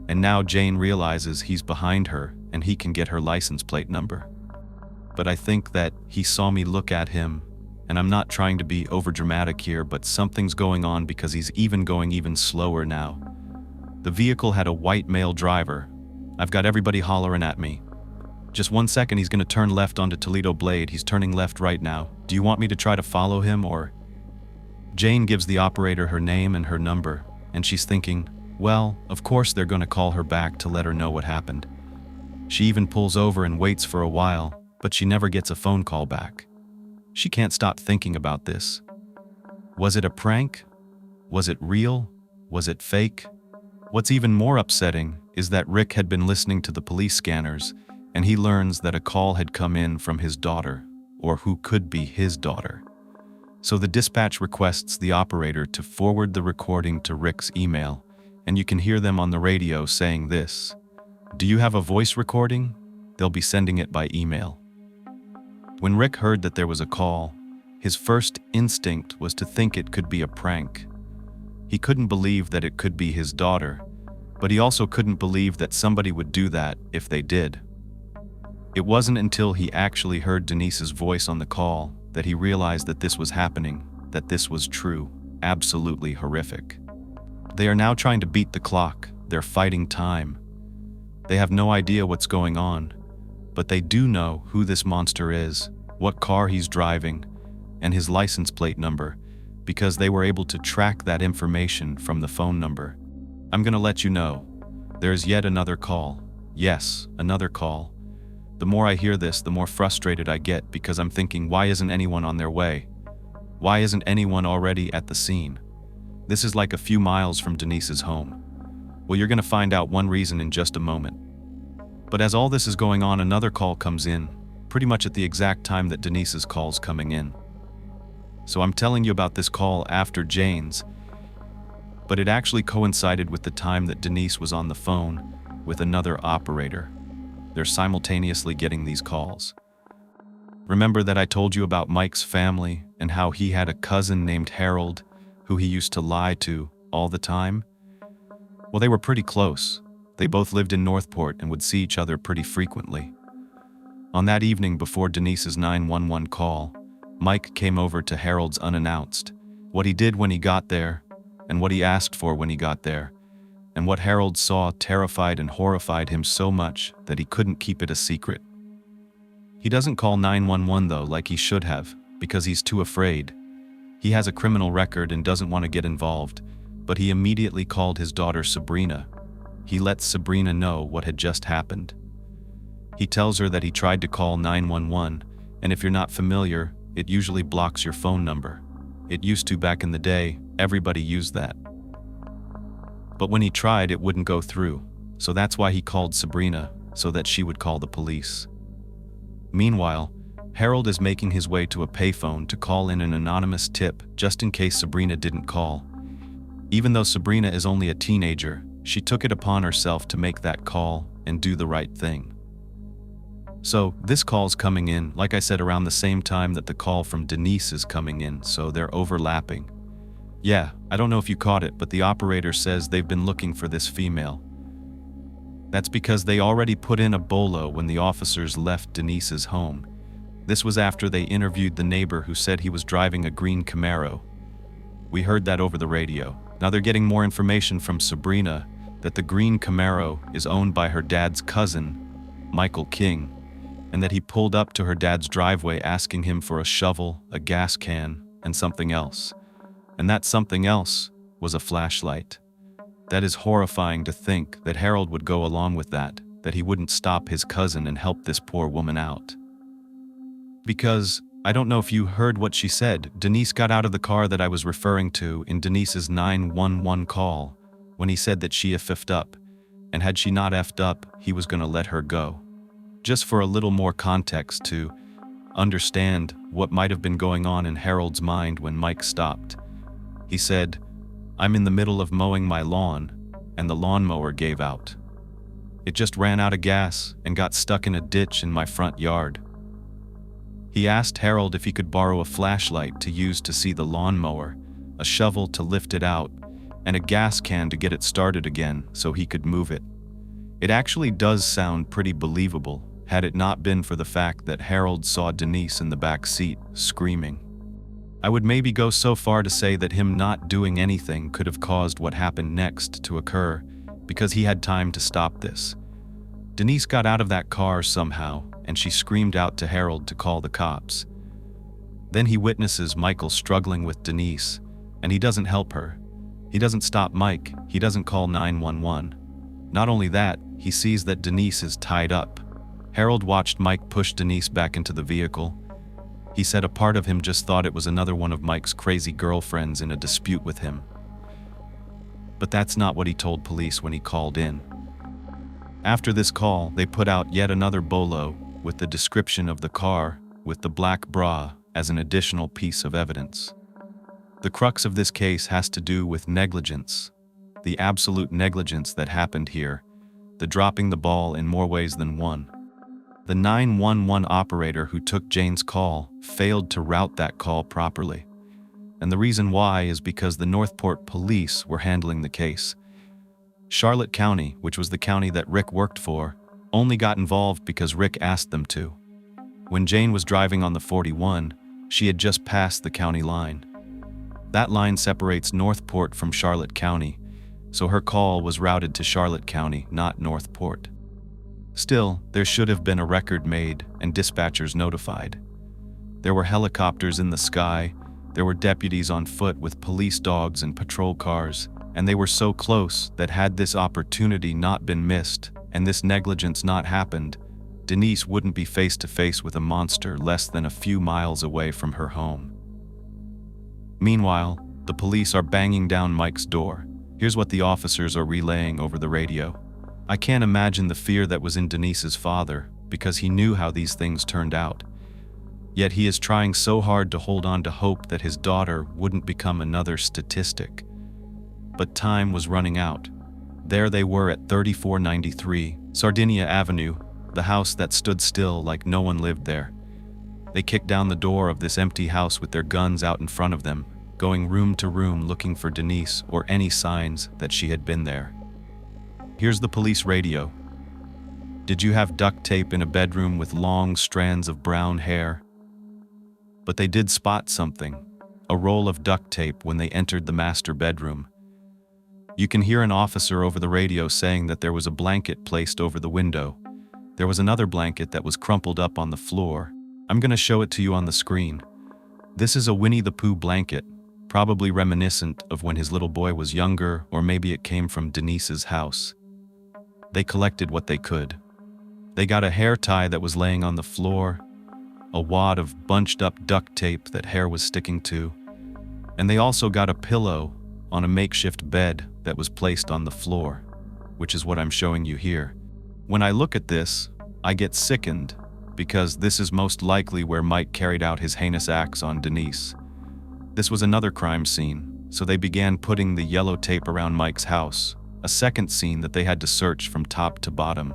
And now Jane realizes he's behind her and he can get her license plate number. But I think that he saw me look at him, and I'm not trying to be overdramatic here, but something's going on because he's going even slower now. The vehicle had a white male driver. I've got everybody hollering at me. Just 1 second, he's gonna turn left onto Toledo Blade. He's turning left right now. Do you want me to try to follow him or? Jane gives the operator her name and her number, and she's thinking, well, of course they're gonna call her back to let her know what happened. She even pulls over and waits for a while, but she never gets a phone call back. She can't stop thinking about this. Was it a prank? Was it real? Was it fake? What's even more upsetting is that Rick had been listening to the police scanners, and he learns that a call had come in from his daughter, or who could be his daughter. So the dispatch requests the operator to forward the recording to Rick's email, and you can hear them on the radio saying this: "Do you have a voice recording? They'll be sending it by email." When Rick heard that there was a call, his first instinct was to think it could be a prank. He couldn't believe that it could be his daughter, but he also couldn't believe that somebody would do that if they did. It wasn't until he actually heard Denise's voice on the call that he realized that this was happening, that this was true, absolutely horrific. They are now trying to beat the clock, they're fighting time. They have no idea what's going on, but they do know who this monster is, what car he's driving, and his license plate number, because they were able to track that information from the phone number. I'm gonna let you know, there's yet another call. Yes, another call. The more I hear this, the more frustrated I get because I'm thinking, why isn't anyone on their way? Why isn't anyone already at the scene? This is like a few miles from Denise's home. Well, you're gonna find out one reason in just a moment. But as all this is going on, another call comes in, pretty much at the exact time that Denise's call's coming in. So I'm telling you about this call after Jane's, but it actually coincided with the time that Denise was on the phone with another operator. They're simultaneously getting these calls. Remember that I told you about Mike's family and how he had a cousin named Harold who he used to lie to all the time? Well, they were pretty close. They both lived in Northport and would see each other pretty frequently. On that evening before Denise's 911 call, Mike came over to Harold's unannounced. What he did when he got there, and what he asked for when he got there, and what Harold saw terrified and horrified him so much that he couldn't keep it a secret. He doesn't call 911 though, like he should have, because he's too afraid. He has a criminal record and doesn't want to get involved, but he immediately called his daughter Sabrina. He lets Sabrina know what had just happened. He tells her that he tried to call 911, and if you're not familiar, it usually blocks your phone number. It used to back in the day, everybody used that. But when he tried, it wouldn't go through, so that's why he called Sabrina, so that she would call the police. Meanwhile, Harold is making his way to a payphone to call in an anonymous tip just in case Sabrina didn't call. Even though Sabrina is only a teenager, she took it upon herself to make that call and do the right thing. So this call's coming in, like I said, around the same time that the call from Denise is coming in, so they're overlapping. Yeah, I don't know if you caught it, but the operator says they've been looking for this female. That's because they already put in a bolo when the officers left Denise's home. This was after they interviewed the neighbor who said he was driving a green Camaro. We heard that over the radio. Now they're getting more information from Sabrina that the green Camaro is owned by her dad's cousin, Michael King, and that he pulled up to her dad's driveway asking him for a shovel, a gas can, and something else. And that something else was a flashlight. That is horrifying to think that Harold would go along with that he wouldn't stop his cousin and help this poor woman out. Because, I don't know if you heard what she said, Denise got out of the car that I was referring to in Denise's 911 call when he said that she effed up, and had she not effed up, he was gonna let her go. Just for a little more context to understand what might have been going on in Harold's mind when Mike stopped. He said, "I'm in the middle of mowing my lawn, and the lawnmower gave out. It just ran out of gas and got stuck in a ditch in my front yard." He asked Harold if he could borrow a flashlight to use to see the lawnmower, a shovel to lift it out, and a gas can to get it started again so he could move it. It actually does sound pretty believable, had it not been for the fact that Harold saw Denise in the back seat, screaming. I would maybe go so far to say that him not doing anything could have caused what happened next to occur, because he had time to stop this. Denise got out of that car somehow, and she screamed out to Harold to call the cops. Then he witnesses Michael struggling with Denise, and he doesn't help her. He doesn't stop Mike, he doesn't call 911. Not only that, he sees that Denise is tied up. Harold watched Mike push Denise back into the vehicle. He said a part of him just thought it was another one of Mike's crazy girlfriends in a dispute with him. But that's not what he told police when he called in. After this call, they put out yet another bolo with the description of the car with the black bra as an additional piece of evidence. The crux of this case has to do with negligence, the absolute negligence that happened here, the dropping the ball in more ways than one. The 911 operator who took Jane's call failed to route that call properly. And the reason why is because the Northport police were handling the case. Charlotte County, which was the county that Rick worked for, only got involved because Rick asked them to. When Jane was driving on the 41, she had just passed the county line. That line separates Northport from Charlotte County, so her call was routed to Charlotte County, not Northport. Still, there should have been a record made and dispatchers notified. There were helicopters in the sky, there were deputies on foot with police dogs and patrol cars, and they were so close that had this opportunity not been missed and this negligence not happened, Denise wouldn't be face to face with a monster less than a few miles away from her home. Meanwhile, the police are banging down Mike's door. Here's what the officers are relaying over the radio. I can't imagine the fear that was in Denise's father, because he knew how these things turned out. Yet he is trying so hard to hold on to hope that his daughter wouldn't become another statistic. But time was running out. There they were at 3493 Sardinia Avenue, the house that stood still like no one lived there. They kicked down the door of this empty house with their guns out in front of them, going room to room looking for Denise or any signs that she had been there. Here's the police radio. Did you have duct tape in a bedroom with long strands of brown hair? But they did spot something, a roll of duct tape when they entered the master bedroom. You can hear an officer over the radio saying that there was a blanket placed over the window. There was another blanket that was crumpled up on the floor. I'm going to show it to you on the screen. This is a Winnie the Pooh blanket, probably reminiscent of when his little boy was younger, or maybe it came from Denise's house. They collected what they could. They got a hair tie that was laying on the floor, a wad of bunched up duct tape that hair was sticking to, and they also got a pillow on a makeshift bed that was placed on the floor, which is what I'm showing you here. When I look at this, I get sickened, because this is most likely where Mike carried out his heinous acts on Denise. This was another crime scene, so they began putting the yellow tape around Mike's house, a second scene that they had to search from top to bottom.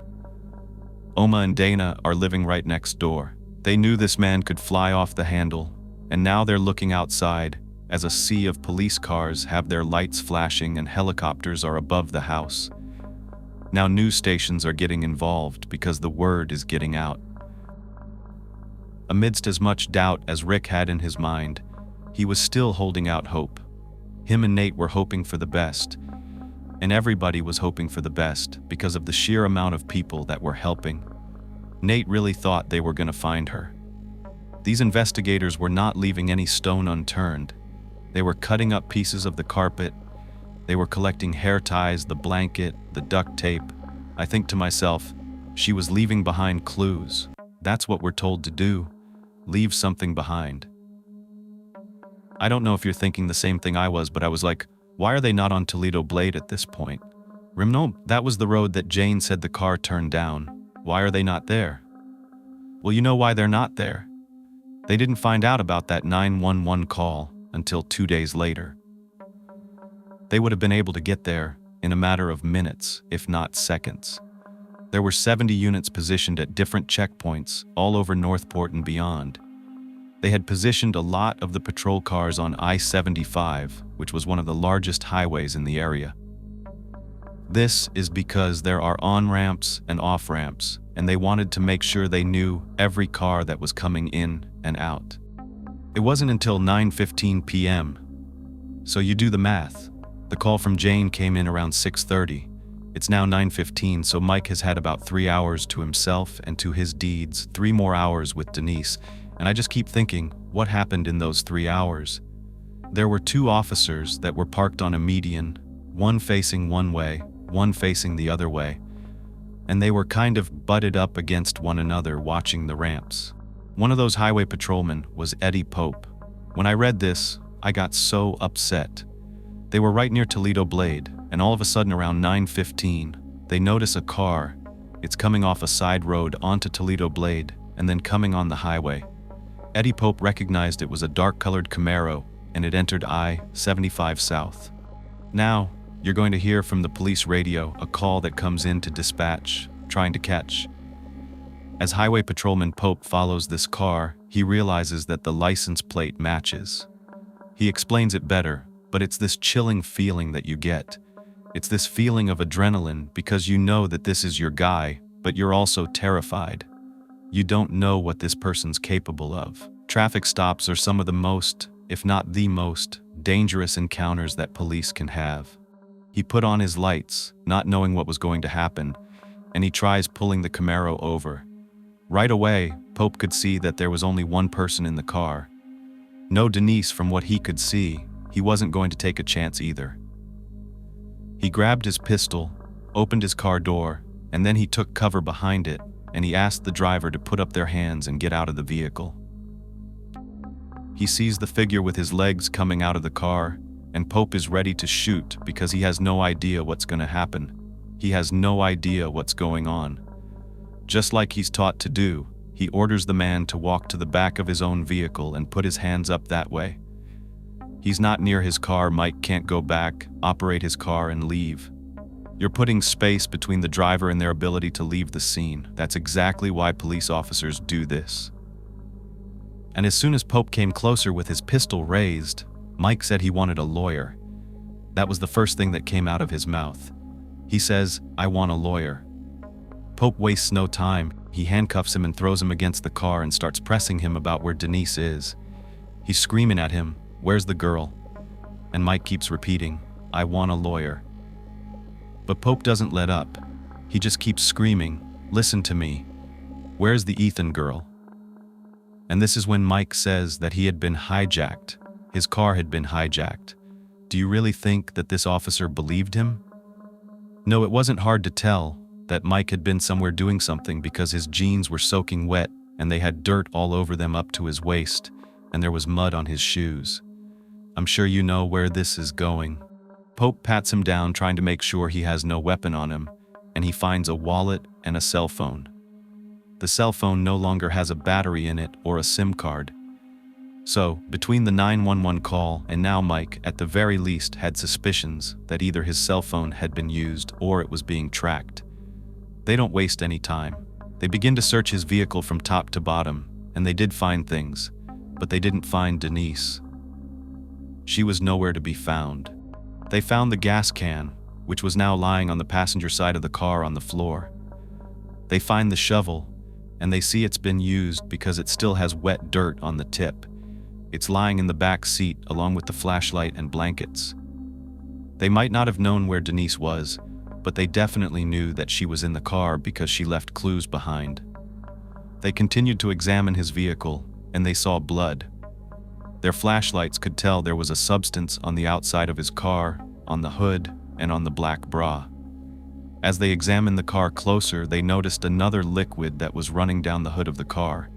Oma and Dana are living right next door. They knew this man could fly off the handle, and now they're looking outside as a sea of police cars have their lights flashing and helicopters are above the house. Now news stations are getting involved because the word is getting out. Amidst as much doubt as Rick had in his mind, he was still holding out hope. Him and Nate were hoping for the best, and everybody was hoping for the best because of the sheer amount of people that were helping. Nate really thought they were going to find her. These investigators were not leaving any stone unturned. They were cutting up pieces of the carpet. They were collecting hair ties, the blanket, the duct tape. I think to myself, she was leaving behind clues. That's what we're told to do. Leave something behind. I don't know if you're thinking the same thing I was, but I was like, why are they not on Toledo Blade at this point? No, that was the road that Jane said the car turned down. Why are they not there? Well, you know why they're not there. They didn't find out about that 911 call until 2 days later. They would have been able to get there in a matter of minutes, if not seconds. There were 70 units positioned at different checkpoints all over Northport and beyond. They had positioned a lot of the patrol cars on I-75, which was one of the largest highways in the area. This is because there are on-ramps and off-ramps, and they wanted to make sure they knew every car that was coming in and out. It wasn't until 9:15 p.m. So you do the math. The call from Jane came in around 6:30. It's now 9:15, so Mike has had about 3 hours to himself and to his deeds, 3 more hours with Denise, and I just keep thinking, what happened in those 3 hours? There were 2 officers that were parked on a median, one facing one way, one facing the other way, and they were kind of butted up against one another watching the ramps. One of those highway patrolmen was Eddie Pope. When I read this, I got so upset. They were right near Toledo Blade, and all of a sudden around 9:15, they notice a car. It's coming off a side road onto Toledo Blade, and then coming on the highway. Eddie Pope recognized it was a dark-colored Camaro, and it entered I-75 South. Now, you're going to hear from the police radio a call that comes in to dispatch, trying to catch. As Highway Patrolman Pope follows this car, he realizes that the license plate matches. He explains it better, but it's this chilling feeling that you get. It's this feeling of adrenaline because you know that this is your guy, but you're also terrified. You don't know what this person's capable of. Traffic stops are some of the most, if not the most, dangerous encounters that police can have. He put on his lights, not knowing what was going to happen, and he tries pulling the Camaro over. Right away, Pope could see that there was only one person in the car. No Denise from what he could see. He wasn't going to take a chance either. He grabbed his pistol, opened his car door, and then he took cover behind it, and he asked the driver to put up their hands and get out of the vehicle. He sees the figure with his legs coming out of the car, and Pope is ready to shoot because he has no idea what's going to happen. He has no idea what's going on. Just like he's taught to do, he orders the man to walk to the back of his own vehicle and put his hands up that way. He's not near his car. Mike can't go back, operate his car, and leave. You're putting space between the driver and their ability to leave the scene. That's exactly why police officers do this. And as soon as Pope came closer with his pistol raised, Mike said he wanted a lawyer. That was the first thing that came out of his mouth. He says, "I want a lawyer." Pope wastes no time. He handcuffs him and throws him against the car and starts pressing him about where Denise is. He's screaming at him, "Where's the girl?" And Mike keeps repeating, "I want a lawyer." But Pope doesn't let up. He just keeps screaming, "Listen to me. Where's the Ethan girl?" And this is when Mike says that he had been hijacked. His car had been hijacked. Do you really think that this officer believed him? No, it wasn't hard to tell that Mike had been somewhere doing something because his jeans were soaking wet and they had dirt all over them up to his waist, and there was mud on his shoes. I'm sure you know where this is going. Pope pats him down, trying to make sure he has no weapon on him, and he finds a wallet and a cell phone. The cell phone no longer has a battery in it or a SIM card. So, between the 911 call and now, Mike, at the very least, had suspicions that either his cell phone had been used or it was being tracked. They don't waste any time. They begin to search his vehicle from top to bottom, and they did find things, but they didn't find Denise. She was nowhere to be found. They found the gas can, which was now lying on the passenger side of the car on the floor. They find the shovel, and they see it's been used because it still has wet dirt on the tip. It's lying in the back seat along with the flashlight and blankets. They might not have known where Denise was, but they definitely knew that she was in the car because she left clues behind. They continued to examine his vehicle, and they saw blood. Their flashlights could tell there was a substance on the outside of his car, on the hood, and on the black bra. As they examined the car closer, they noticed another liquid that was running down the hood of the car.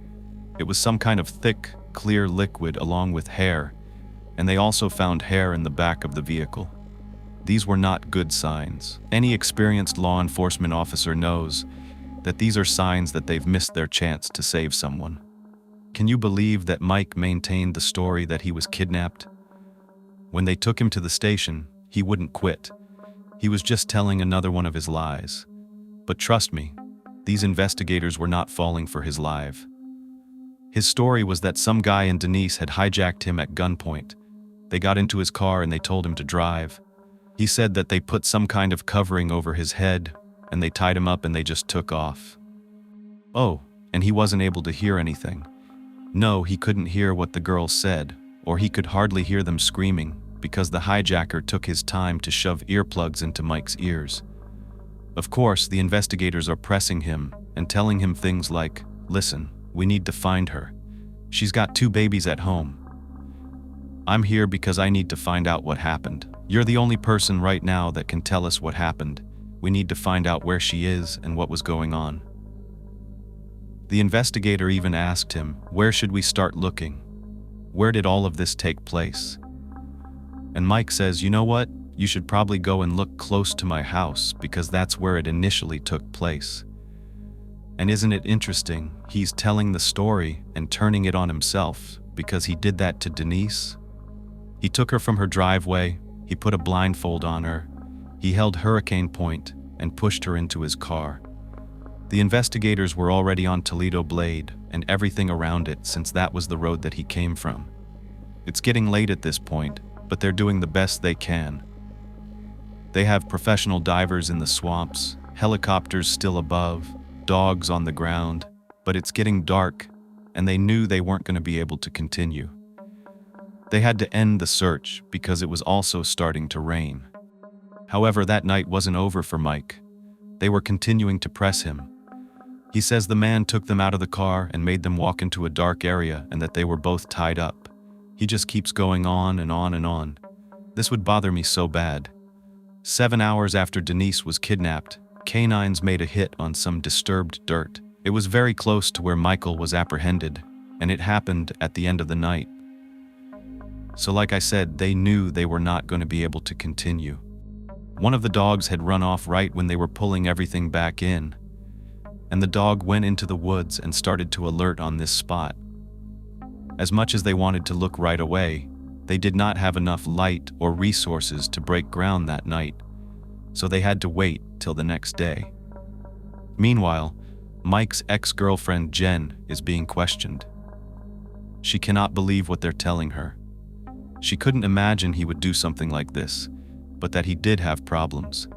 It was some kind of thick, clear liquid along with hair, and they also found hair in the back of the vehicle. These were not good signs. Any experienced law enforcement officer knows that these are signs that they've missed their chance to save someone. Can you believe that Mike maintained the story that he was kidnapped? When they took him to the station, he wouldn't quit. He was just telling another one of his lies. But trust me, these investigators were not falling for his lie. His story was that some guy and Denise had hijacked him at gunpoint. They got into his car and they told him to drive. He said that they put some kind of covering over his head, and they tied him up and they just took off. Oh, and he wasn't able to hear anything. No, he couldn't hear what the girls said, or he could hardly hear them screaming, because the hijacker took his time to shove earplugs into Mike's ears. Of course, the investigators are pressing him and telling him things like, "Listen, we need to find her. She's got 2 babies at home. I'm here because I need to find out what happened. You're the only person right now that can tell us what happened. We need to find out where she is and what was going on." The investigator even asked him, "Where should we start looking? Where did all of this take place?" And Mike says, "You know what? You should probably go and look close to my house because that's where it initially took place." And isn't it interesting, he's telling the story and turning it on himself because he did that to Denise? He took her from her driveway, he put a blindfold on her, he held hurricane point and pushed her into his car. The investigators were already on Toledo Blade and everything around it since that was the road that he came from. It's getting late at this point, but they're doing the best they can. They have professional divers in the swamps, helicopters still above, dogs on the ground, but it's getting dark, and they knew they weren't going to be able to continue. They had to end the search because it was also starting to rain. However, that night wasn't over for Mike. They were continuing to press him. He says the man took them out of the car and made them walk into a dark area and that they were both tied up. He just keeps going on and on and on. This would bother me so bad. 7 hours after Denise was kidnapped, canines made a hit on some disturbed dirt. It was very close to where Michael was apprehended, and it happened at the end of the night. So like I said, they knew they were not going to be able to continue. One of the dogs had run off right when they were pulling everything back in, and the dog went into the woods and started to alert on this spot. As much as they wanted to look right away, they did not have enough light or resources to break ground that night, so they had to wait till the next day. Meanwhile, Mike's ex-girlfriend Jen is being questioned. She cannot believe what they're telling her. She couldn't imagine he would do something like this, but that he did have problems.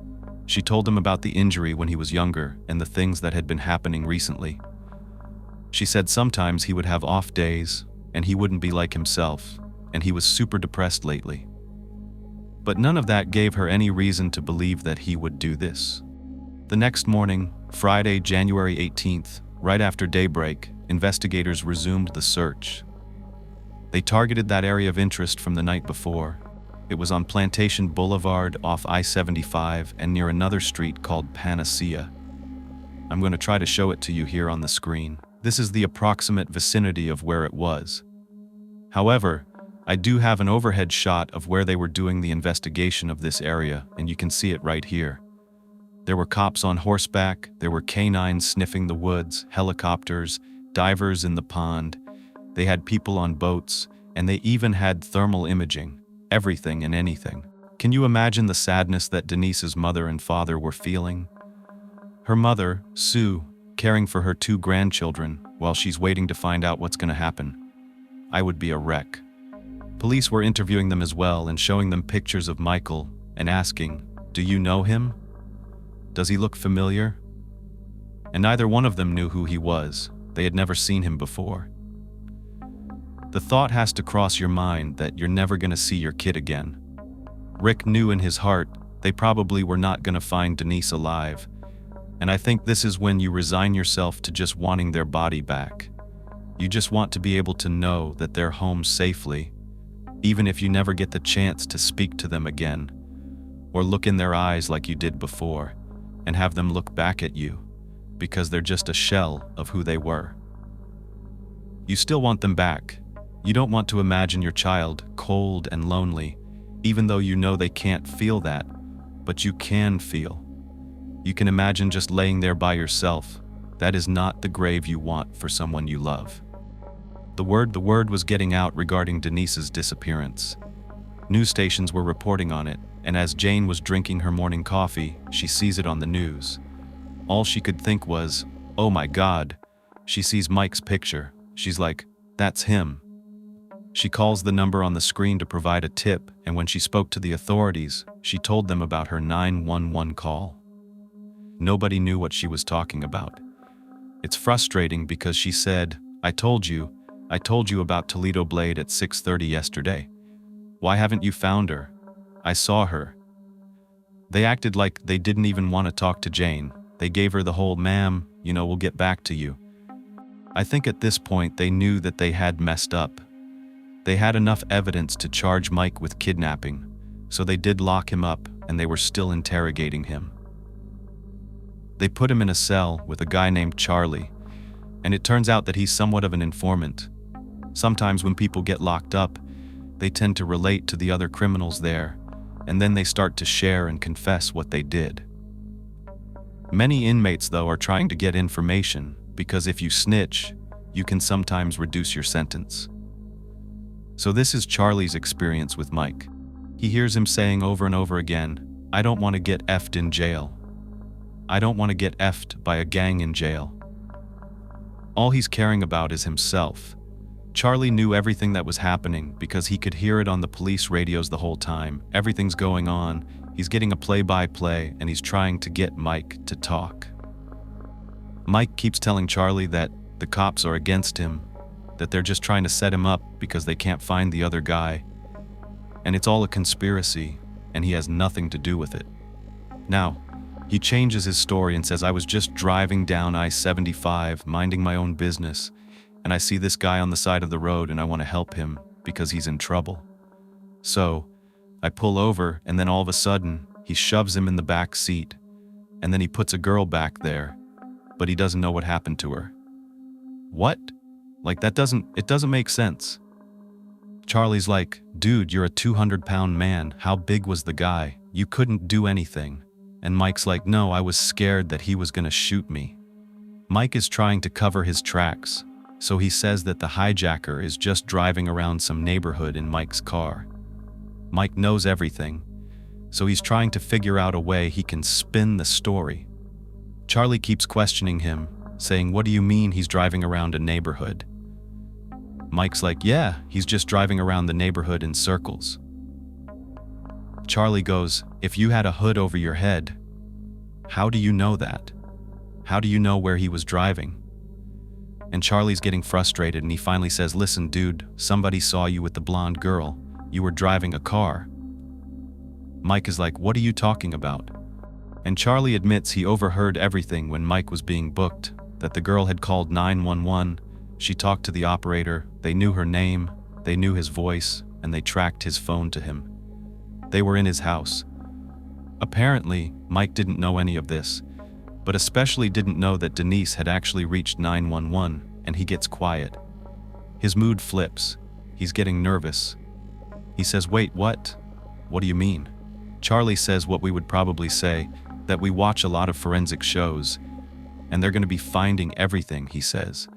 She told him about the injury when he was younger and the things that had been happening recently. She said sometimes he would have off days and he wouldn't be like himself, and he was super depressed lately. But none of that gave her any reason to believe that he would do this. The next morning, Friday, January 18th, right after daybreak, investigators resumed the search. They targeted that area of interest from the night before. It was on Plantation Boulevard off I-75 and near another street called Panacea. I'm going to try to show it to you here on the screen. This is the approximate vicinity of where it was. However, I do have an overhead shot of where they were doing the investigation of this area, and you can see it right here. There were cops on horseback, there were canines sniffing the woods, helicopters, divers in the pond. They had people on boats, and they even had thermal imaging, everything and anything. Can you imagine the sadness that Denise's mother and father were feeling? Her mother, Sue, caring for her 2 grandchildren while she's waiting to find out what's going to happen. I would be a wreck. Police were interviewing them as well and showing them pictures of Michael and asking, "Do you know him? Does he look familiar?" And neither one of them knew who he was. They had never seen him before. The thought has to cross your mind that you're never going to see your kid again. Rick knew in his heart they probably were not going to find Denise alive, and I think this is when you resign yourself to just wanting their body back. You just want to be able to know that they're home safely, even if you never get the chance to speak to them again, or look in their eyes like you did before, and have them look back at you, because they're just a shell of who they were. You still want them back. You don't want to imagine your child cold and lonely, even though you know they can't feel that, but you can feel. You can imagine just laying there by yourself. That is not the grave you want for someone you love. The word was getting out regarding Denise's disappearance. News stations were reporting on it, and as Jane was drinking her morning coffee, she sees it on the news. All she could think was, oh my God. She sees Mike's picture. She's like, that's him. She calls the number on the screen to provide a tip, and when she spoke to the authorities, she told them about her 911 call. Nobody knew what she was talking about. It's frustrating because she said, I told you about Toledo Blade at 6:30 yesterday. Why haven't you found her? I saw her. They acted like they didn't even want to talk to Jane. They gave her the whole, ma'am, we'll get back to you. I think at this point they knew that they had messed up. They had enough evidence to charge Mike with kidnapping, so they did lock him up and they were still interrogating him. They put him in a cell with a guy named Charlie, and it turns out that he's somewhat of an informant. Sometimes when people get locked up, they tend to relate to the other criminals there, and then they start to share and confess what they did. Many inmates, though, are trying to get information because if you snitch, you can sometimes reduce your sentence. So this is Charlie's experience with Mike. He hears him saying over and over again, I don't want to get effed in jail. I don't want to get effed by a gang in jail. All he's caring about is himself. Charlie knew everything that was happening because he could hear it on the police radios the whole time. Everything's going on. He's getting a play-by-play, and he's trying to get Mike to talk. Mike keeps telling Charlie that the cops are against him, that they're just trying to set him up because they can't find the other guy. And it's all a conspiracy, and he has nothing to do with it. Now, he changes his story and says, I was just driving down I-75, minding my own business, and I see this guy on the side of the road and I want to help him because he's in trouble. So, I pull over, and then all of a sudden, he shoves him in the back seat, and then he puts a girl back there, but he doesn't know what happened to her. What? Like, it doesn't make sense. Charlie's like, dude, you're a 200-pound man. How big was the guy? You couldn't do anything. And Mike's like, no, I was scared that he was gonna shoot me. Mike is trying to cover his tracks, so he says that the hijacker is just driving around some neighborhood in Mike's car. Mike knows everything, so he's trying to figure out a way he can spin the story. Charlie keeps questioning him, saying, what do you mean he's driving around a neighborhood? Mike's like, yeah, he's just driving around the neighborhood in circles. Charlie goes, if you had a hood over your head, how do you know that? How do you know where he was driving? And Charlie's getting frustrated, and he finally says, listen, dude, somebody saw you with the blonde girl. You were driving a car. Mike is like, what are you talking about? And Charlie admits he overheard everything when Mike was being booked, that the girl had called 911, she talked to the operator, they knew her name, they knew his voice, and they tracked his phone to him. They were in his house. Apparently, Mike didn't know any of this, but especially didn't know that Denise had actually reached 911, and he gets quiet. His mood flips. He's getting nervous. He says, wait, what? What do you mean? Charlie says what we would probably say, that we watch a lot of forensic shows, and they're going to be finding everything, he says.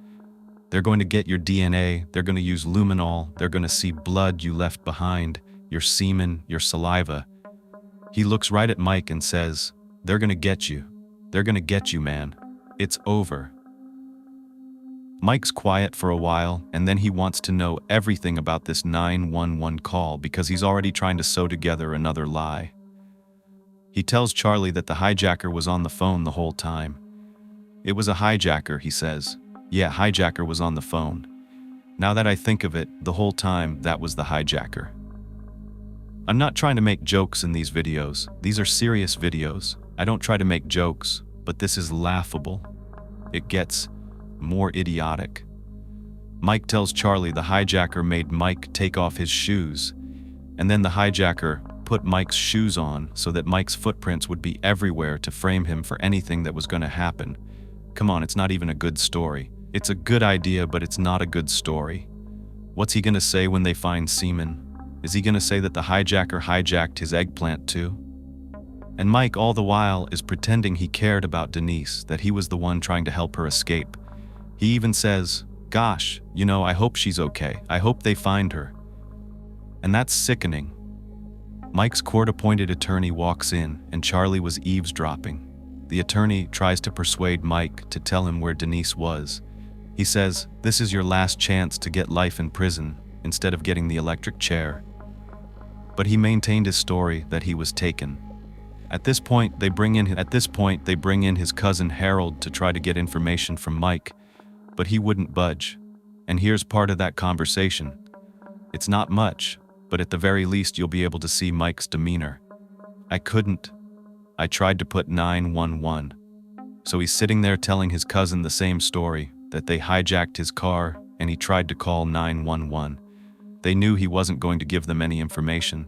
They're going to get your DNA, they're going to use luminol, they're going to see blood you left behind, your semen, your saliva. He looks right at Mike and says, they're going to get you. They're going to get you, man. It's over. Mike's quiet for a while, and then he wants to know everything about this 911 call because he's already trying to sew together another lie. He tells Charlie that the hijacker was on the phone the whole time. It was a hijacker, he says. Yeah, hijacker was on the phone. Now that I think of it, the whole time that was the hijacker. I'm not trying to make jokes in these videos. These are serious videos. I don't try to make jokes, but this is laughable. It gets more idiotic. Mike tells Charlie the hijacker made Mike take off his shoes, and then the hijacker put Mike's shoes on so that Mike's footprints would be everywhere to frame him for anything that was going to happen. Come on, it's not even a good story. It's a good idea, but it's not a good story. What's he going to say when they find semen? Is he going to say that the hijacker hijacked his eggplant too? And Mike, all the while, is pretending he cared about Denise, that he was the one trying to help her escape. He even says, gosh, I hope she's okay. I hope they find her. And that's sickening. Mike's court-appointed attorney walks in, and Charlie was eavesdropping. The attorney tries to persuade Mike to tell him where Denise was. He says, "This is your last chance to get life in prison instead of getting the electric chair." But he maintained his story that he was taken. At this point, they bring in his cousin Harold to try to get information from Mike, but he wouldn't budge. And here's part of that conversation. It's not much, but at the very least you'll be able to see Mike's demeanor. "I couldn't. I tried to put 911. So he's sitting there telling his cousin the same story, that they hijacked his car and he tried to call 911. They knew he wasn't going to give them any information.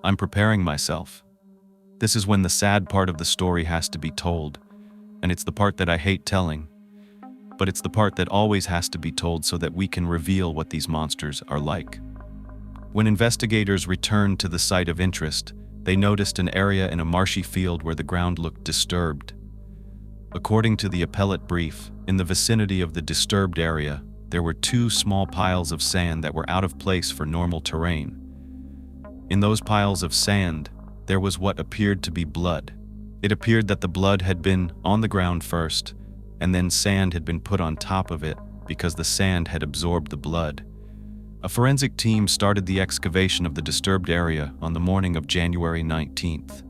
"I'm preparing myself." This is when the sad part of the story has to be told, and it's the part that I hate telling. But it's the part that always has to be told so that we can reveal what these monsters are like. When investigators returned to the site of interest, they noticed an area in a marshy field where the ground looked disturbed. According to the appellate brief, in the vicinity of the disturbed area, there were 2 small piles of sand that were out of place for normal terrain. In those piles of sand, there was what appeared to be blood. It appeared that the blood had been on the ground first, and then sand had been put on top of it because the sand had absorbed the blood. A forensic team started the excavation of the disturbed area on the morning of January 19th.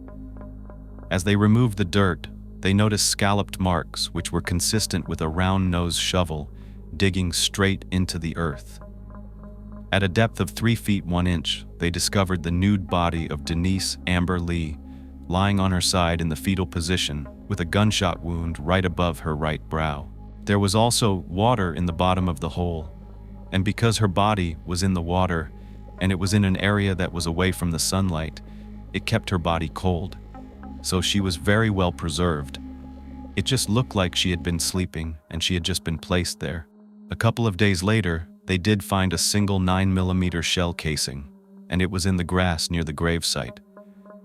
As they removed the dirt, they noticed scalloped marks which were consistent with a round-nosed shovel digging straight into the earth. At a depth of 3 feet 1 inch, they discovered the nude body of Denise Amber Lee, lying on her side in the fetal position with a gunshot wound right above her right brow. There was also water in the bottom of the hole, and because her body was in the water and it was in an area that was away from the sunlight, it kept her body cold. So she was very well preserved. It just looked like she had been sleeping and she had just been placed there. A couple of days later, they did find a single 9mm shell casing, and it was in the grass near the gravesite.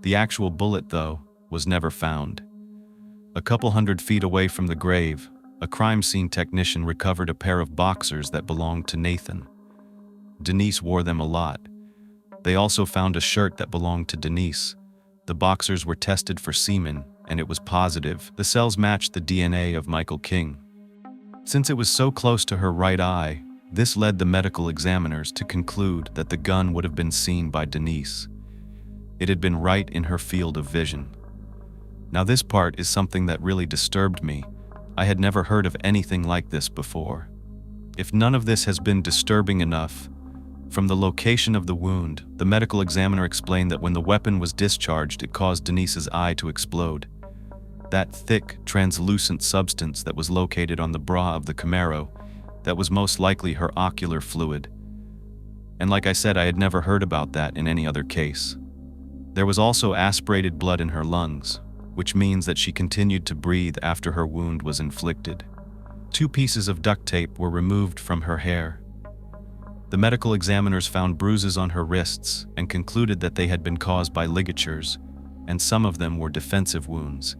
The actual bullet, though, was never found. A couple hundred feet away from the grave, a crime scene technician recovered a pair of boxers that belonged to Nathan. Denise wore them a lot. They also found a shirt that belonged to Denise. The boxers were tested for semen, and it was positive. The cells matched the DNA of Michael King. Since it was so close to her right eye, this led the medical examiners to conclude that the gun would have been seen by Denise. It had been right in her field of vision. Now this part is something that really disturbed me. I had never heard of anything like this before. If none of this has been disturbing enough, from the location of the wound, the medical examiner explained that when the weapon was discharged, it caused Denise's eye to explode. That thick, translucent substance that was located on the bra of the Camaro, that was most likely her ocular fluid. And like I said, I had never heard about that in any other case. There was also aspirated blood in her lungs, which means that she continued to breathe after her wound was inflicted. 2 pieces of duct tape were removed from her hair. The medical examiners found bruises on her wrists and concluded that they had been caused by ligatures, and some of them were defensive wounds.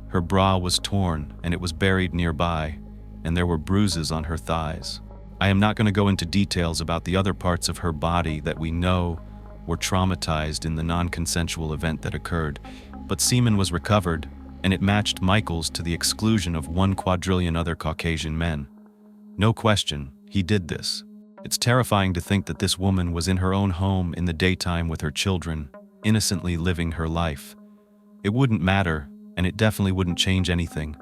Her bra was torn and it was buried nearby, and there were bruises on her thighs. I am not going to go into details about the other parts of her body that we know were traumatized in the non-consensual event that occurred, but semen was recovered, and it matched Michael's to the exclusion of 1 quadrillion other Caucasian men. No question, he did this. It's terrifying to think that this woman was in her own home in the daytime with her children, innocently living her life. It wouldn't matter, and it definitely wouldn't change anything,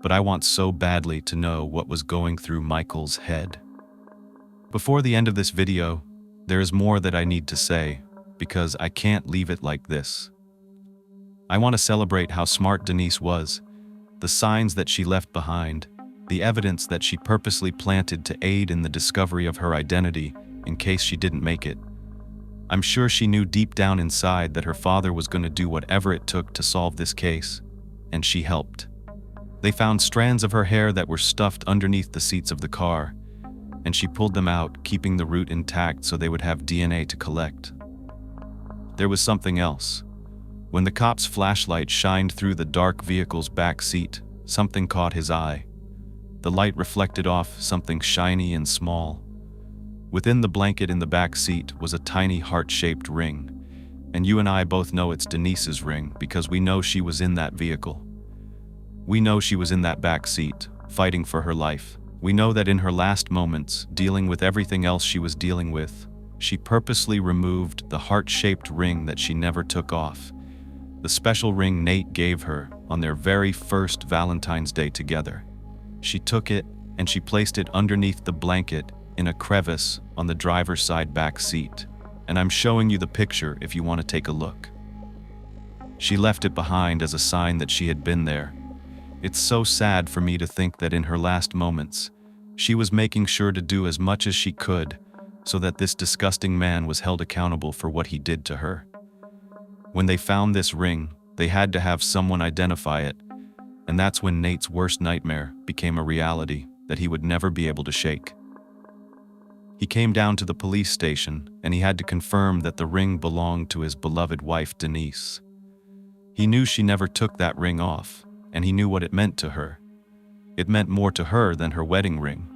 but I want so badly to know what was going through Michael's head. Before the end of this video, there is more that I need to say, because I can't leave it like this. I want to celebrate how smart Denise was, the signs that she left behind, the evidence that she purposely planted to aid in the discovery of her identity in case she didn't make it. I'm sure she knew deep down inside that her father was going to do whatever it took to solve this case, and she helped. They found strands of her hair that were stuffed underneath the seats of the car, and she pulled them out, keeping the root intact so they would have DNA to collect. There was something else. When the cop's flashlight shined through the dark vehicle's back seat, something caught his eye. The light reflected off something shiny and small. Within the blanket in the back seat was a tiny heart-shaped ring. And you and I both know it's Denise's ring because we know she was in that vehicle. We know she was in that back seat, fighting for her life. We know that in her last moments, dealing with everything else she was dealing with, she purposely removed the heart-shaped ring that she never took off. The special ring Nate gave her on their very first Valentine's Day together. She took it and she placed it underneath the blanket in a crevice on the driver's side back seat. And I'm showing you the picture if you want to take a look. She left it behind as a sign that she had been there. It's so sad for me to think that in her last moments, she was making sure to do as much as she could so that this disgusting man was held accountable for what he did to her. When they found this ring, they had to have someone identify it, and that's when Nate's worst nightmare became a reality that he would never be able to shake. He came down to the police station and he had to confirm that the ring belonged to his beloved wife, Denise. He knew she never took that ring off, and he knew what it meant to her. It meant more to her than her wedding ring.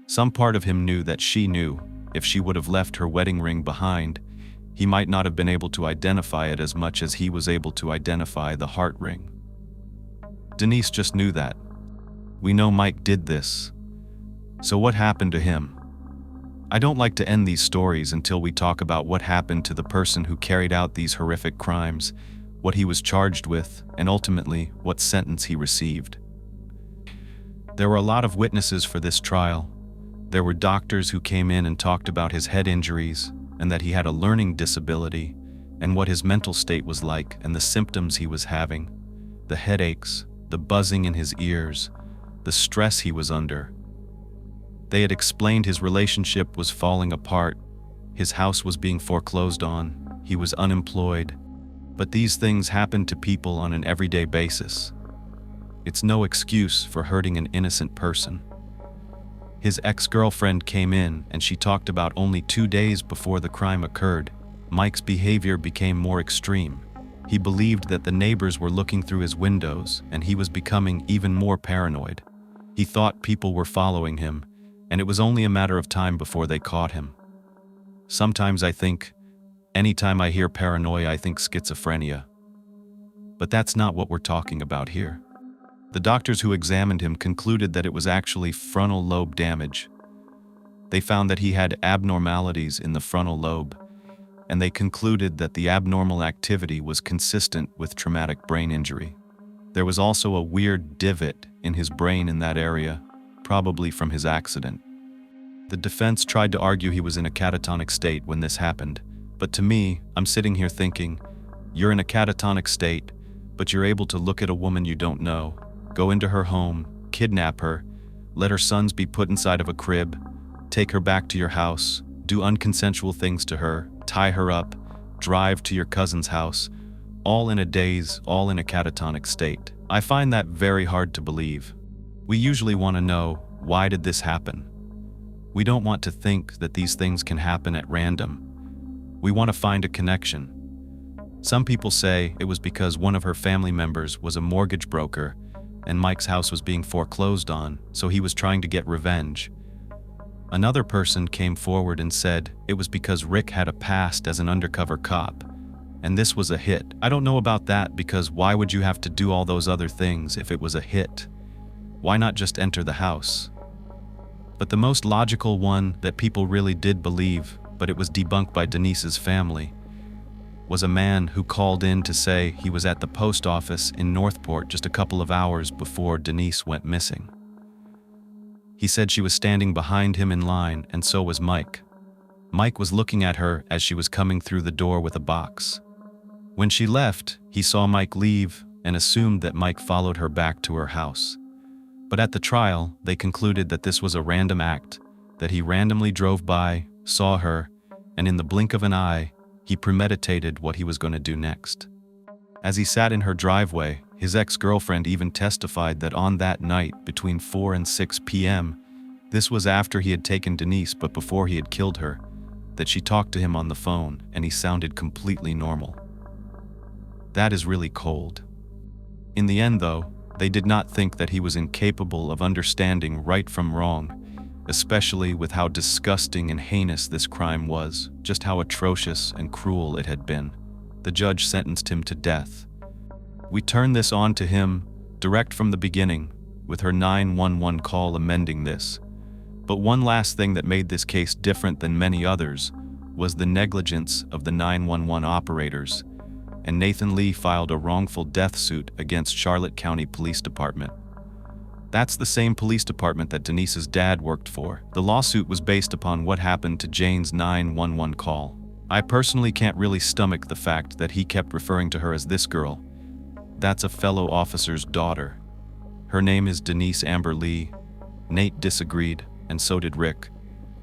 Some part of him knew that she knew if she would have left her wedding ring behind, he might not have been able to identify it as much as he was able to identify the heart ring. Denise just knew that. We know Mike did this. So what happened to him? I don't like to end these stories until we talk about what happened to the person who carried out these horrific crimes, what he was charged with, and ultimately what sentence he received. There were a lot of witnesses for this trial. There were doctors who came in and talked about his head injuries and that he had a learning disability and what his mental state was like and the symptoms he was having, the headaches, the buzzing in his ears, the stress he was under. They had explained his relationship was falling apart, his house was being foreclosed on, he was unemployed. But these things happen to people on an everyday basis. It's no excuse for hurting an innocent person. His ex-girlfriend came in and she talked about only 2 days before the crime occurred, Mike's behavior became more extreme. He believed that the neighbors were looking through his windows and he was becoming even more paranoid. He thought people were following him, and it was only a matter of time before they caught him. Sometimes I think, anytime I hear paranoia, I think schizophrenia. But that's not what we're talking about here. The doctors who examined him concluded that it was actually frontal lobe damage. They found that he had abnormalities in the frontal lobe, and they concluded that the abnormal activity was consistent with traumatic brain injury. There was also a weird divot in his brain in that area, probably from his accident. The defense tried to argue he was in a catatonic state when this happened, but to me, I'm sitting here thinking, you're in a catatonic state, but you're able to look at a woman you don't know, go into her home, kidnap her, let her sons be put inside of a crib, take her back to your house, do unconsensual things to her, tie her up, drive to your cousin's house, all in a daze, all in a catatonic state. I find that very hard to believe. We usually want to know, why did this happen? We don't want to think that these things can happen at random. We want to find a connection. Some people say it was because one of her family members was a mortgage broker and Mike's house was being foreclosed on, so he was trying to get revenge. Another person came forward and said it was because Rick had a past as an undercover cop, and this was a hit. I don't know about that because why would you have to do all those other things if it was a hit? Why not just enter the house? But the most logical one that people really did believe, but it was debunked by Denise's family, was a man who called in to say he was at the post office in Northport just a couple of hours before Denise went missing. He said she was standing behind him in line, and so was Mike. Mike was looking at her as she was coming through the door with a box. When she left, he saw Mike leave and assumed that Mike followed her back to her house. But at the trial, they concluded that this was a random act, that he randomly drove by, saw her, and in the blink of an eye, he premeditated what he was going to do next. As he sat in her driveway, his ex-girlfriend even testified that on that night between 4 and 6 p.m., this was after he had taken Denise but before he had killed her, that she talked to him on the phone and he sounded completely normal. That is really cold. In the end, though, they did not think that he was incapable of understanding right from wrong, especially with how disgusting and heinous this crime was, just how atrocious and cruel it had been. The judge sentenced him to death. We turned this on to him, direct from the beginning, with her 911 call amending this. But one last thing that made this case different than many others was the negligence of the 911 operators, and Nathan Lee filed a wrongful death suit against Charlotte County Police Department. That's the same police department that Denise's dad worked for. The lawsuit was based upon what happened to Jane's 911 call. I personally can't really stomach the fact that he kept referring to her as this girl. That's a fellow officer's daughter. Her name is Denise Amber Lee. Nate disagreed, and so did Rick.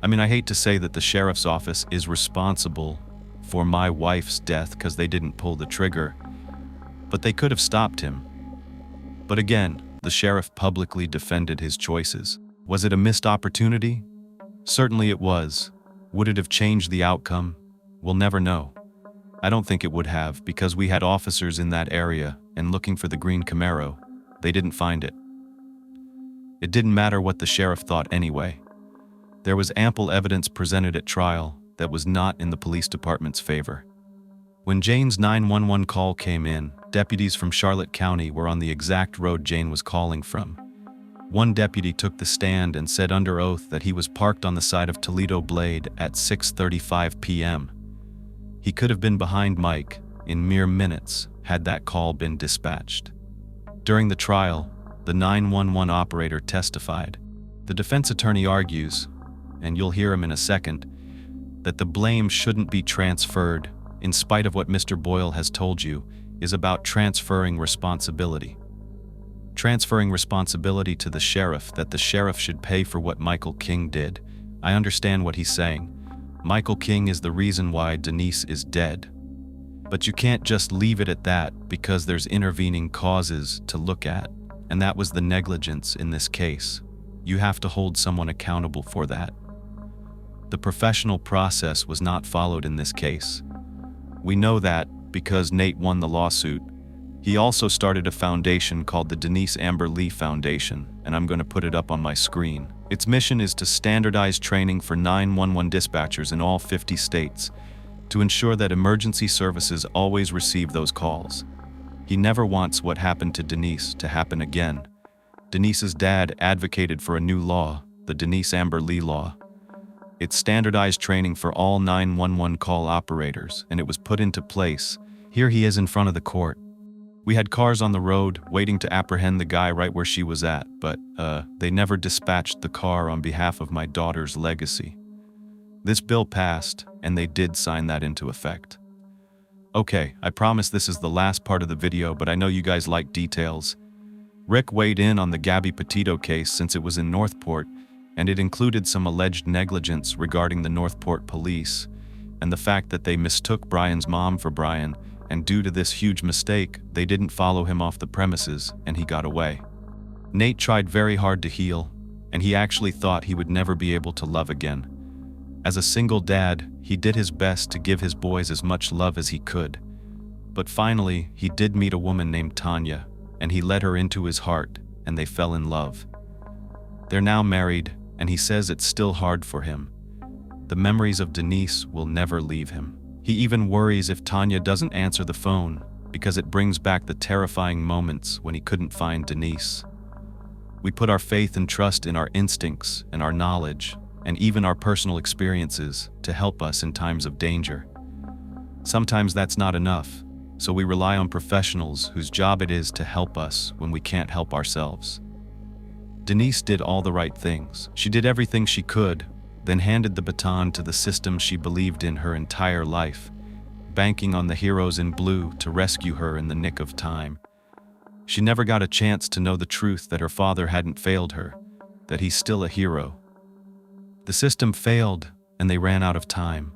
I mean, I hate to say that the sheriff's office is responsible for my wife's death because they didn't pull the trigger, but they could have stopped him. But again, the sheriff publicly defended his choices. Was it a missed opportunity? Certainly it was. Would it have changed the outcome? We'll never know. I don't think it would have, because we had officers in that area and looking for the green Camaro. They didn't find it. It didn't matter what the sheriff thought anyway. There was ample evidence presented at trial that was not in the police department's favor. When Jane's 911 call came in, deputies from Charlotte County were on the exact road Jane was calling from. One deputy took the stand and said under oath that he was parked on the side of Toledo Blade at 6:35 p.m. He could have been behind Mike in mere minutes had that call been dispatched. During the trial, the 911 operator testified. The defense attorney argues, and you'll hear him in a second, that the blame shouldn't be transferred, in spite of what Mr. Boyle has told you, is about transferring responsibility. Transferring responsibility to the sheriff, that the sheriff should pay for what Michael King did. I understand what he's saying. Michael King is the reason why Denise is dead. But you can't just leave it at that, because there's intervening causes to look at, and that was the negligence in this case. You have to hold someone accountable for that. The professional process was not followed in this case. We know that because Nate won the lawsuit. He also started a foundation called the Denise Amber Lee Foundation, and I'm going to put it up on my screen. Its mission is to standardize training for 911 dispatchers in all 50 states to ensure that emergency services always receive those calls. He never wants what happened to Denise to happen again. Denise's dad advocated for a new law, the Denise Amber Lee Law. It's standardized training for all 911 call operators, and it was put into place. Here he is in front of the court. We had cars on the road waiting to apprehend the guy right where she was at, but they never dispatched the car on behalf of my daughter's legacy. This bill passed, and they did sign that into effect. Okay, I promise this is the last part of the video, but I know you guys like details. Rick weighed in on the Gabby Petito case since it was in Northport, and it included some alleged negligence regarding the Northport police, and the fact that they mistook Brian's mom for Brian, and due to this huge mistake, they didn't follow him off the premises, and he got away. Nate tried very hard to heal, and he actually thought he would never be able to love again. As a single dad, he did his best to give his boys as much love as he could. But finally, he did meet a woman named Tanya, and he let her into his heart, and they fell in love. They're now married, and he says it's still hard for him. The memories of Denise will never leave him. He even worries if Tanya doesn't answer the phone, because it brings back the terrifying moments when he couldn't find Denise. We put our faith and trust in our instincts and our knowledge, and even our personal experiences to help us in times of danger. Sometimes that's not enough, so we rely on professionals whose job it is to help us when we can't help ourselves. Denise did all the right things. She did everything she could, then handed the baton to the system she believed in her entire life, banking on the heroes in blue to rescue her in the nick of time. She never got a chance to know the truth that her father hadn't failed her, that he's still a hero. The system failed, and they ran out of time.